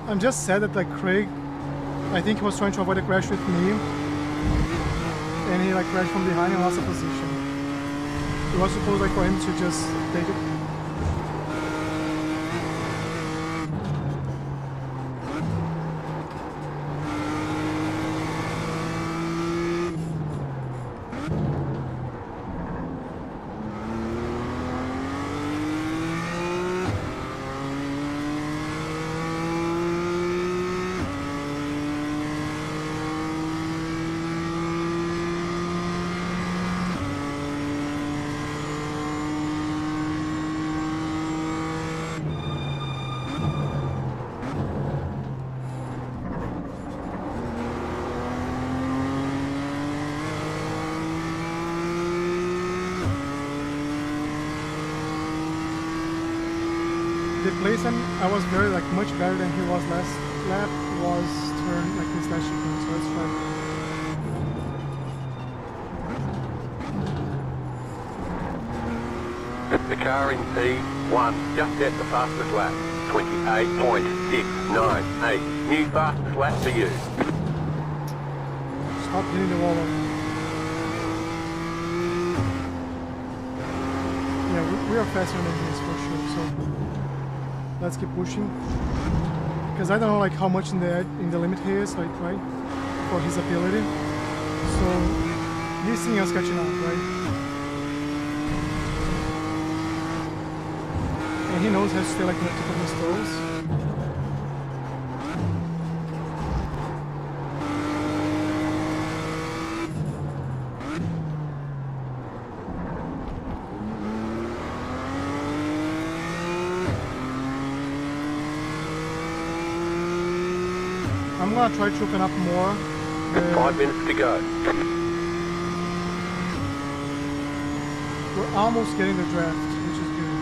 [SPEAKER 4] I'm just sad that like Craig, I think he was trying to avoid a crash with me, and he like crashed from behind and lost a position. It was supposed like for him to just take it. The place I was very like much better than he was last lap was turn like this last chicane, so let's try.
[SPEAKER 2] The car in P1 just at the fastest lap. 28.698. New fastest lap for you.
[SPEAKER 4] Stop hitting the wall. Yeah, we are faster than this for sure, so let's keep pushing. Because I don't know like how much in the limit he is, like, right? For his ability. So he's seeing us catching up, right? And he knows how to stay like on the tip of his toes. I'm gonna try to open up more.
[SPEAKER 2] 5 minutes to go.
[SPEAKER 4] We're almost getting the draft, which is good.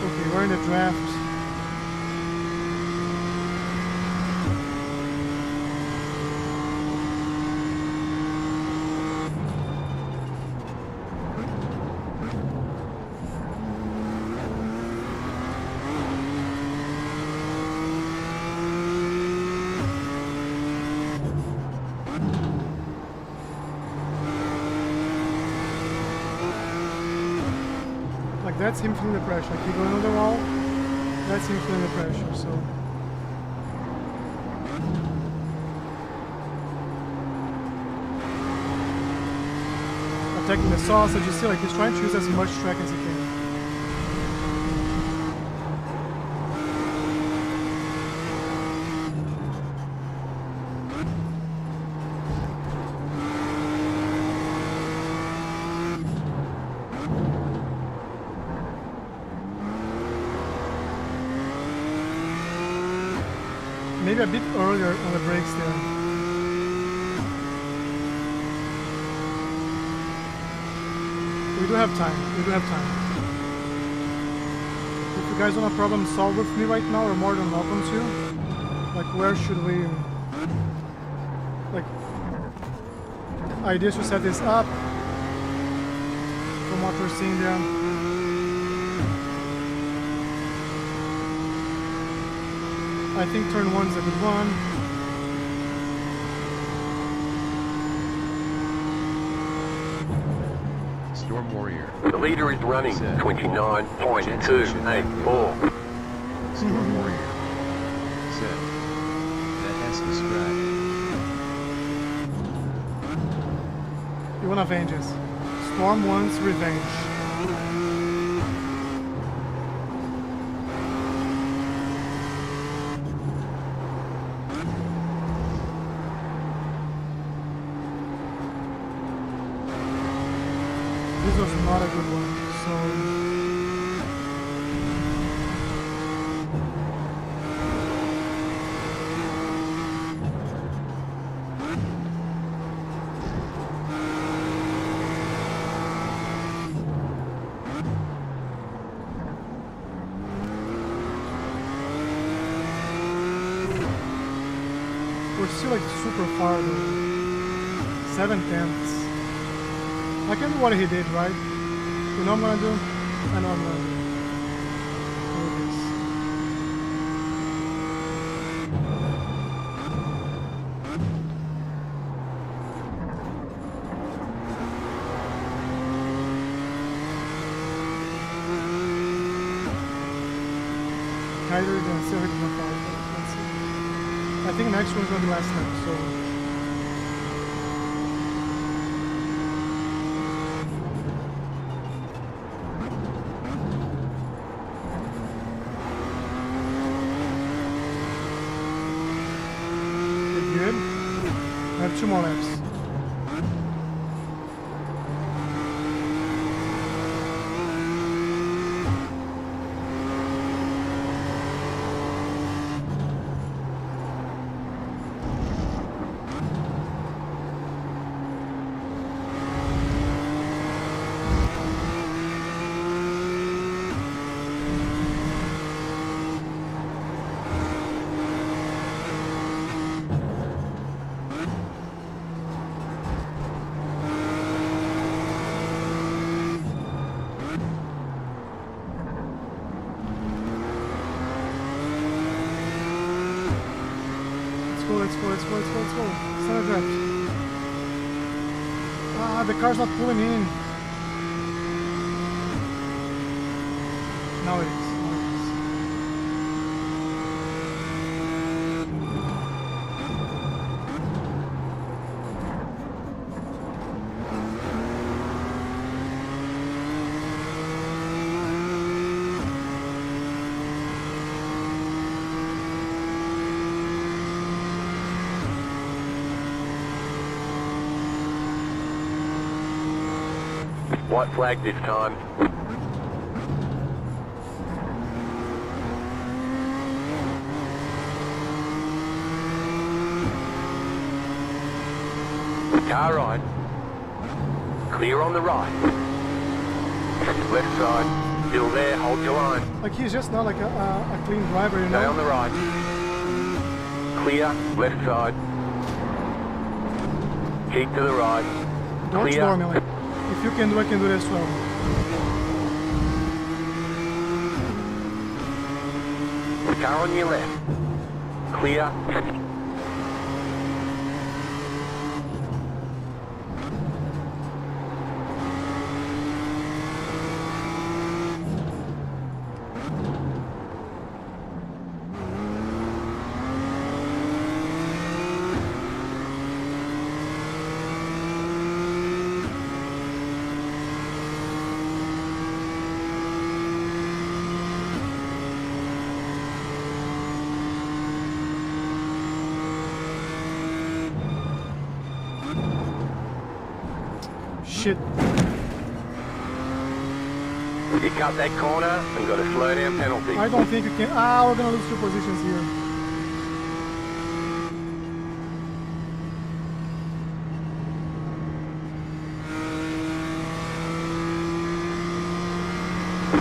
[SPEAKER 4] Okay, we're We're in the draft. Like that's him feeling the pressure. Like he going on the wall, that's him feeling the pressure. So attacking the sausage, you see, like he's trying to use as much track as he can. Maybe a bit earlier on the brakes there. We do have time. We do have time. If you guys want a problem solved with me right now, you're more than welcome to. Like, where should we... Like, ideas to set this up. From what we're seeing there. I think turn 1's a good one.
[SPEAKER 5] Storm Warrior.
[SPEAKER 2] The leader is running 29.284.
[SPEAKER 5] Storm Warrior. Said. That S the strat.
[SPEAKER 4] You wanna avenge us. Storm 1's revenge. This was not a good one, so... We're still like super far though. 7/10. I can do what he did, right? You know what I'm gonna do? I know I'm gonna do. Look at this. Either gonna still hit my fault, but let's see. I think next one's gonna be last time, so. Good. I have 2 more laps. Let's go. It's not a draft. Ah, the car's not pulling in. Now it is.
[SPEAKER 2] White flag this time. Car right. Clear on the right. Left side. Still there, hold your line.
[SPEAKER 4] Like he's just not like a clean driver, you
[SPEAKER 2] Stay on
[SPEAKER 4] know?
[SPEAKER 2] the right. Clear, left side. Keep to the right.
[SPEAKER 4] Door to
[SPEAKER 2] Clear.
[SPEAKER 4] door, man. Like, if you can do, I can do it as well.
[SPEAKER 2] Car on your left. Clear.
[SPEAKER 4] Shit.
[SPEAKER 2] You cut that corner and got a slow down penalty.
[SPEAKER 4] I don't think you can. Ah, we're gonna lose 2 positions here.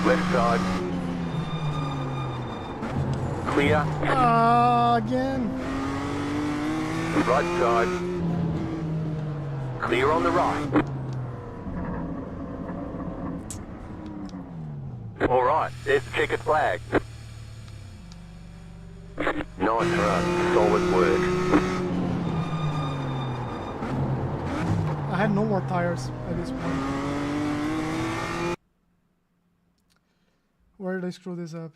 [SPEAKER 2] Left side. Clear.
[SPEAKER 4] Again.
[SPEAKER 2] Right side. Clear on the right. All right, there's the checkered flag. Nice run, solid work.
[SPEAKER 4] I had no more tires at this point. Where did I screw this up?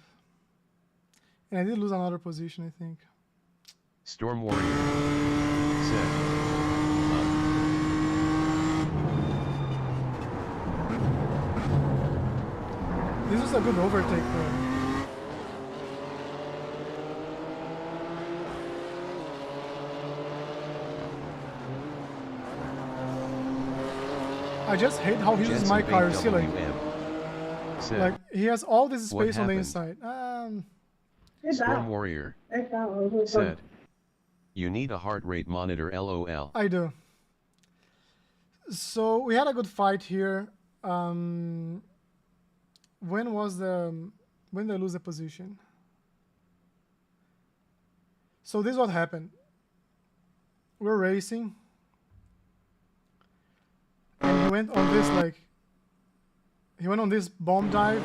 [SPEAKER 4] And I did lose another position, I think.
[SPEAKER 5] Storm Warrior said,
[SPEAKER 4] This was a good overtake though. I just hate how he uses my car, you see, like he has all this space on the inside.
[SPEAKER 5] Storm Warrior said, you need a heart rate monitor, LOL.
[SPEAKER 4] I do. So we had a good fight here. When did I lose the position? So this is what happened. We're racing. And he went on this bomb dive.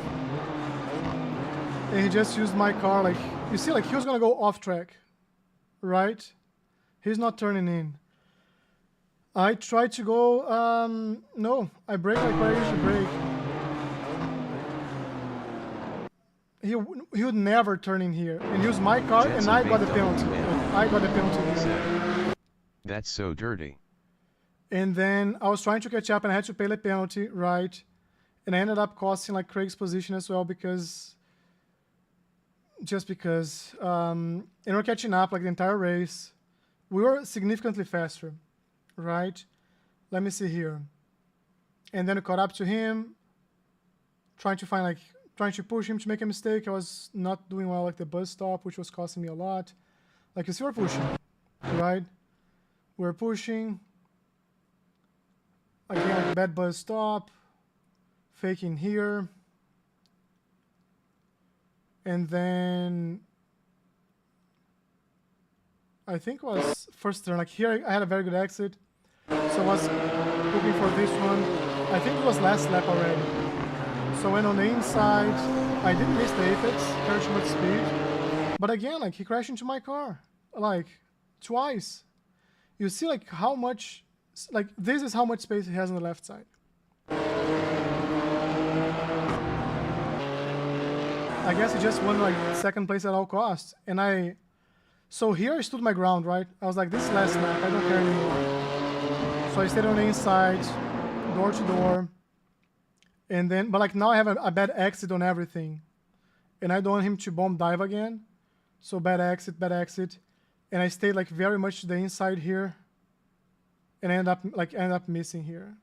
[SPEAKER 4] And he just used my car, like, you see, like, he was gonna go off track, right? He's not turning in. I tried to go, no, I brake like where I usually brake. He would never turn in here and use my car, and I got the penalty. I got the penalty here.
[SPEAKER 5] That's so dirty.
[SPEAKER 4] And then I was trying to catch up and I had to pay the penalty, right? And I ended up costing like Craig's position as well because and we're catching up like the entire race. We were significantly faster, right? Let me see here. And then I caught up to him, trying to push him to make a mistake. I was not doing well like the bus stop, which was costing me a lot. Like you see, we're pushing, right? We're pushing. Again, like bad bus stop, faking here. And then I think it was first turn. Like here, I had a very good exit. So I was looking for this one. I think it was last lap already. So I went on the inside. I didn't miss the apex, very too much speed. But again, like he crashed into my car, like twice. You see like how much, like this is how much space he has on the left side. I guess he just won like second place at all costs. And so here I stood my ground, right? I was like, this is last lap, I don't care anymore. So I stayed on the inside, door to door. And then, but like now I have a bad exit on everything. And I don't want him to bomb dive again. So bad exit. And I stayed like very much to the inside here. And I ended up missing here.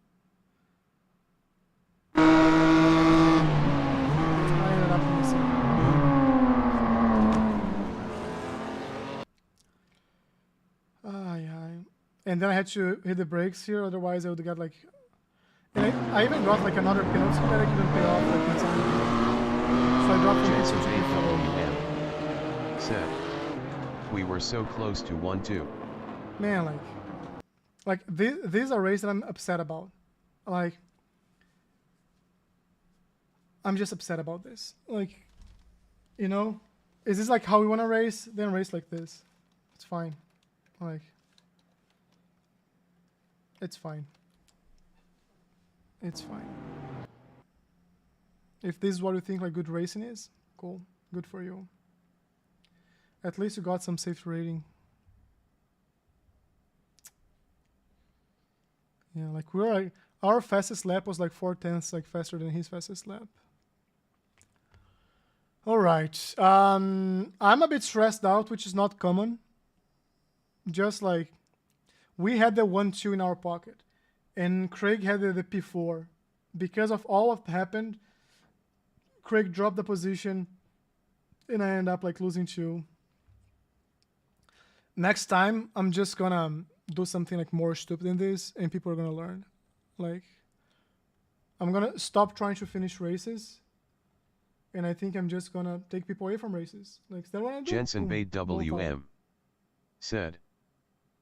[SPEAKER 4] And then I had to hit the brakes here, otherwise I would have got like... And I even got like another penalty that I couldn't pay off like in time. So I dropped from pizza
[SPEAKER 5] Jensen
[SPEAKER 4] to EcoFlow.
[SPEAKER 5] WM said, we were so close to 1-2.
[SPEAKER 4] Man, like these are races that I'm upset about. Like, I'm just upset about this. Like, you know, is this like how we want to race? Then race like this. It's fine. Like, it's fine. It's fine. If this is what you think like good racing is, cool. Good for you. At least you got some safety rating. Yeah, like we're like our fastest lap was like 4/10 like faster than his fastest lap. All right. I'm a bit stressed out, which is not common. Just like we had the 1-2 in our pocket, and Craig had the P4. Because of all of that happened, Craig dropped the position, and I end up like losing 2. Next time, I'm just gonna do something like more stupid than this, and people are gonna learn. Like, I'm gonna stop trying to finish races, and I think I'm just gonna take people away from races. Like, is that what I do?
[SPEAKER 5] Jensen
[SPEAKER 4] Boom.
[SPEAKER 5] Bait
[SPEAKER 4] Roll call.
[SPEAKER 5] WM said,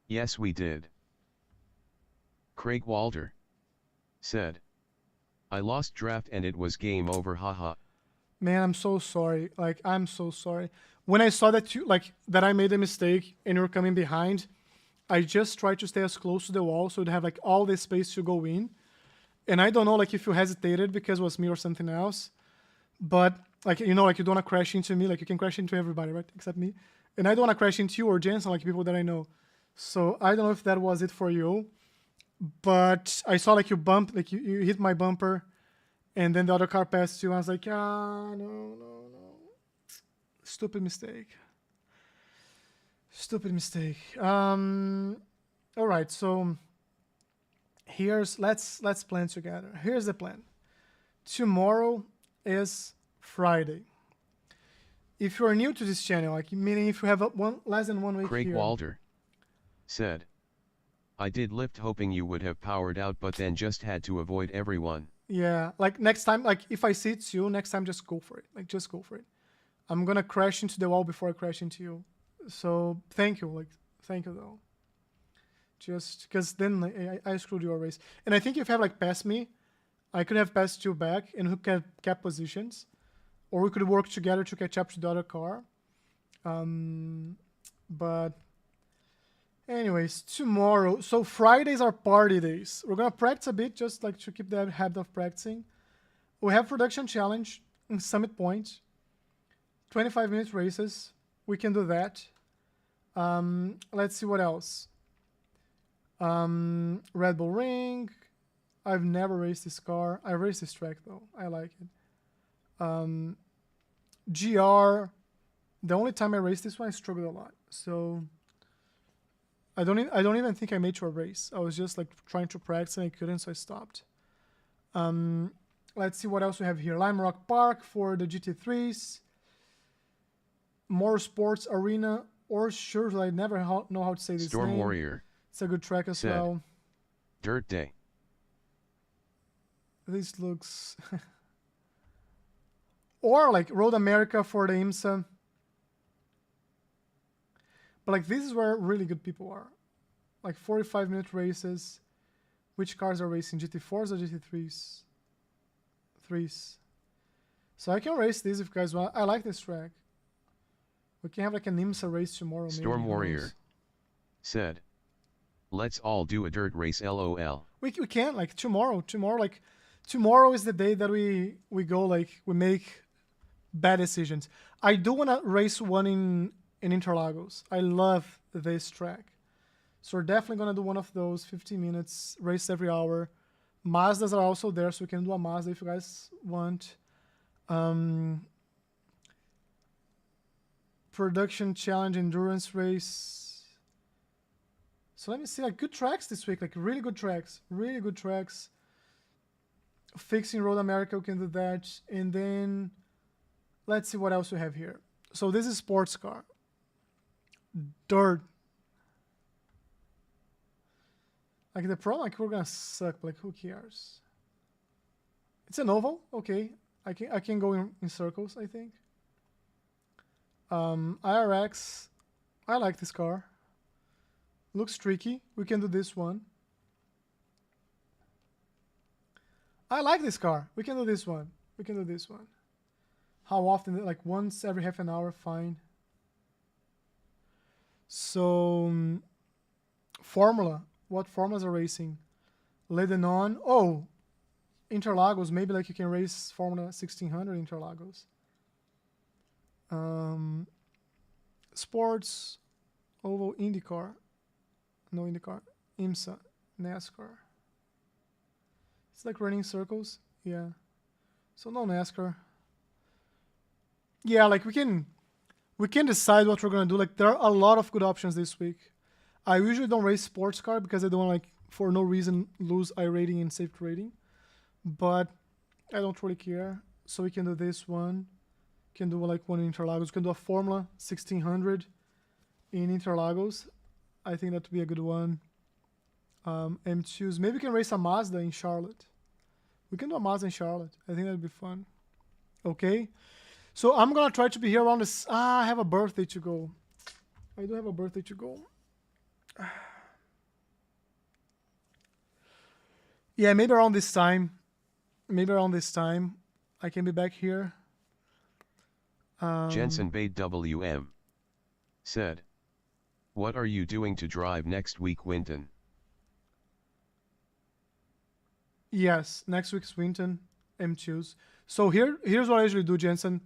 [SPEAKER 5] yes we did. Craig Walter said, I lost draft and it was game over, haha.
[SPEAKER 4] Man, I'm so sorry. Like, I'm so sorry. When I saw that you that I made a mistake and you're coming behind, I just tried to stay as close to the wall so to have like all the space to go in. And I don't know like if you hesitated because it was me or something else, but like, you know, like you don't want to crash into me. Like you can crash into everybody, right? Except me. And I don't want to crash into you or Jensen, like people that I know. So I don't know if that was it for you, but I saw like you bumped, like you hit my bumper, and then the other car passed you. I was like, no. Stupid mistake. Stupid mistake. All right, so let's plan together. Here's the plan. Tomorrow is Friday. If you're new to this channel, like meaning if you have less than 1 week
[SPEAKER 5] Craig
[SPEAKER 4] here.
[SPEAKER 5] Walter said, I did lift hoping you would have powered out but then just had to avoid everyone.
[SPEAKER 4] Yeah, like next time, like if I see it's you, next time just go for it. Like just go for it. I'm gonna crash into the wall before I crash into you. So thank you, like thank you though. Just because then like, I screwed your race. And I think if you have like passed me, I could have passed you back and who kept positions. Or we could work together to catch up to the other car. But anyways, tomorrow. So Fridays are party days. We're going to practice a bit just like to keep the habit of practicing. We have production challenge in Summit Point. 25-minute races. We can do that. Let's see what else. Red Bull Ring. I've never raced this car. I raced this track though. I like it. GR, the only time I raced this one, I struggled a lot. So I don't even think I made to a race. I was just like trying to practice and I couldn't, so I stopped. Let's see what else we have here. Lime Rock Park for the GT3s. More Sports Arena or Shure. I never know how to say this
[SPEAKER 5] Storm
[SPEAKER 4] name.
[SPEAKER 5] Warrior.
[SPEAKER 4] It's a good track as
[SPEAKER 5] said,
[SPEAKER 4] well.
[SPEAKER 5] Dirt Day.
[SPEAKER 4] This looks... Or like Road America for the IMSA. But like this is where really good people are. Like 45-minute races. Which cars are racing? GT4s or GT3s? 3s. So I can race these if you guys want. I like this track. We can have like an IMSA race tomorrow.
[SPEAKER 5] Storm
[SPEAKER 4] maybe.
[SPEAKER 5] Warrior said, let's all do a dirt race, LOL.
[SPEAKER 4] We can, like tomorrow. Tomorrow is the day that we go, like we make bad decisions. I do want to race one in Interlagos. I love this track. So we're definitely going to do one of those 15 minutes, race every hour. Mazdas are also there, so we can do a Mazda if you guys want. Production challenge endurance race. So let me see, like good tracks this week, like really good tracks. Fixing Road America, we can do that. And then let's see what else we have here. So this is sports car. Dirt. Like the problem, like we're gonna suck, but like who cares? It's an oval, okay. I can go in circles, I think. iRacing, I like this car. Looks tricky. We can do this one. I like this car. We can do this one. We can do this one. How often? Like once every half an hour, fine. So, Formula. What formulas are racing? Lebanon. Oh, Interlagos. Maybe like you can race Formula 1600 Interlagos. Sports. Oval IndyCar. No IndyCar. IMSA. NASCAR. It's like running circles. Yeah. So no NASCAR. Yeah, like we can decide what we're gonna do. Like there are a lot of good options this week. I usually don't race sports car because I don't want like for no reason lose iRating and safety rating. But I don't really care. So we can do this one. Can do like one in Interlagos. We can do a Formula 1600 in Interlagos. I think that would be a good one. M2s. Maybe we can race a Mazda in Charlotte. We can do a Mazda in Charlotte. I think that'd be fun. Okay. So I'm gonna try to be here around this. I have a birthday to go. I do have a birthday to go. Yeah, maybe around this time. Maybe around this time, I can be back here.
[SPEAKER 5] Jensen Bade WM said, "What are you doing to drive next week, Winton?"
[SPEAKER 4] Yes, next week's Winton M2s. So here's what I usually do, Jensen.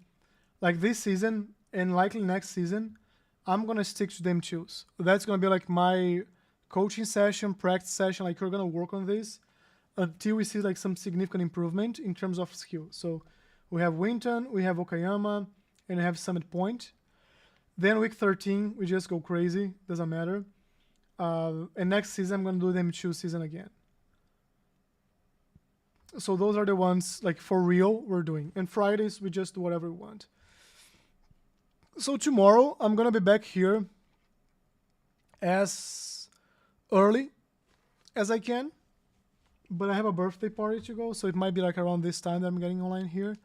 [SPEAKER 4] Like this season and likely next season, I'm gonna stick to the M2s. That's gonna be like my coaching session, practice session. Like we're gonna work on this until we see like some significant improvement in terms of skill. So we have Winton, we have Okayama, and we have Summit Point. Then week 13, we just go crazy. Doesn't matter. And next season, I'm gonna do the M2 season again. So those are the ones like for real we're doing. And Fridays, we just do whatever we want. So tomorrow, I'm gonna be back here as early as I can. But I have a birthday party to go, so it might be like around this time that I'm getting online here.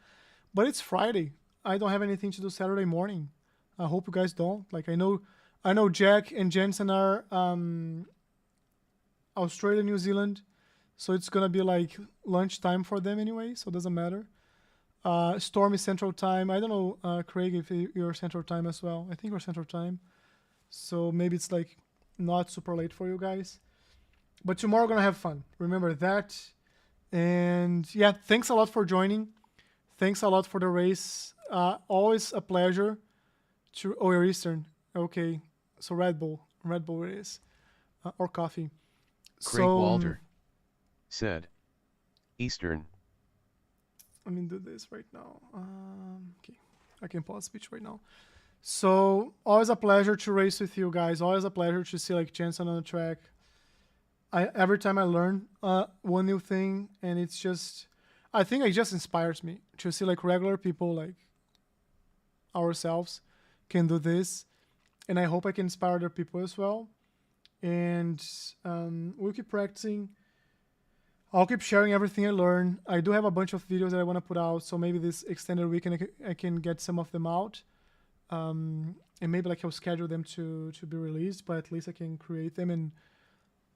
[SPEAKER 4] But it's Friday. I don't have anything to do Saturday morning. I hope you guys don't. Like I know Jack and Jensen are Australia, New Zealand, so it's gonna be like lunchtime for them anyway, so it doesn't matter. Storm is Central Time. I don't know, Craig, if you're Central Time as well. I think you're Central Time, so maybe it's like not super late for you guys. But tomorrow we're gonna have fun. Remember that. And yeah, thanks a lot for joining. Thanks a lot for the race. Always a pleasure. Oh, you're Eastern. Okay, so Red Bull it is, or coffee.
[SPEAKER 5] Craig Walder said, "Eastern."
[SPEAKER 4] Let me do this right now. Okay, I can pause speech right now. So always a pleasure to race with you guys. Always a pleasure to see like Jensen on the track. Every time I learn one new thing, and it's just, I think it just inspires me to see like regular people like ourselves can do this, and I hope I can inspire other people as well. And we'll keep practicing. I'll keep sharing everything I learn. I do have a bunch of videos that I want to put out, so maybe this extended weekend I can get some of them out, and maybe like I'll schedule them to be released, but at least I can create them. And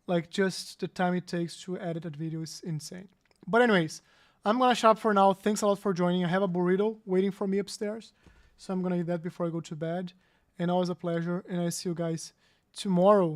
[SPEAKER 4] like just the time it takes to edit that video is insane. But anyways, I'm gonna shop for now. Thanks a lot for joining. I have a burrito waiting for me upstairs, so I'm gonna eat that before I go to bed. And always a pleasure, and I see you guys tomorrow.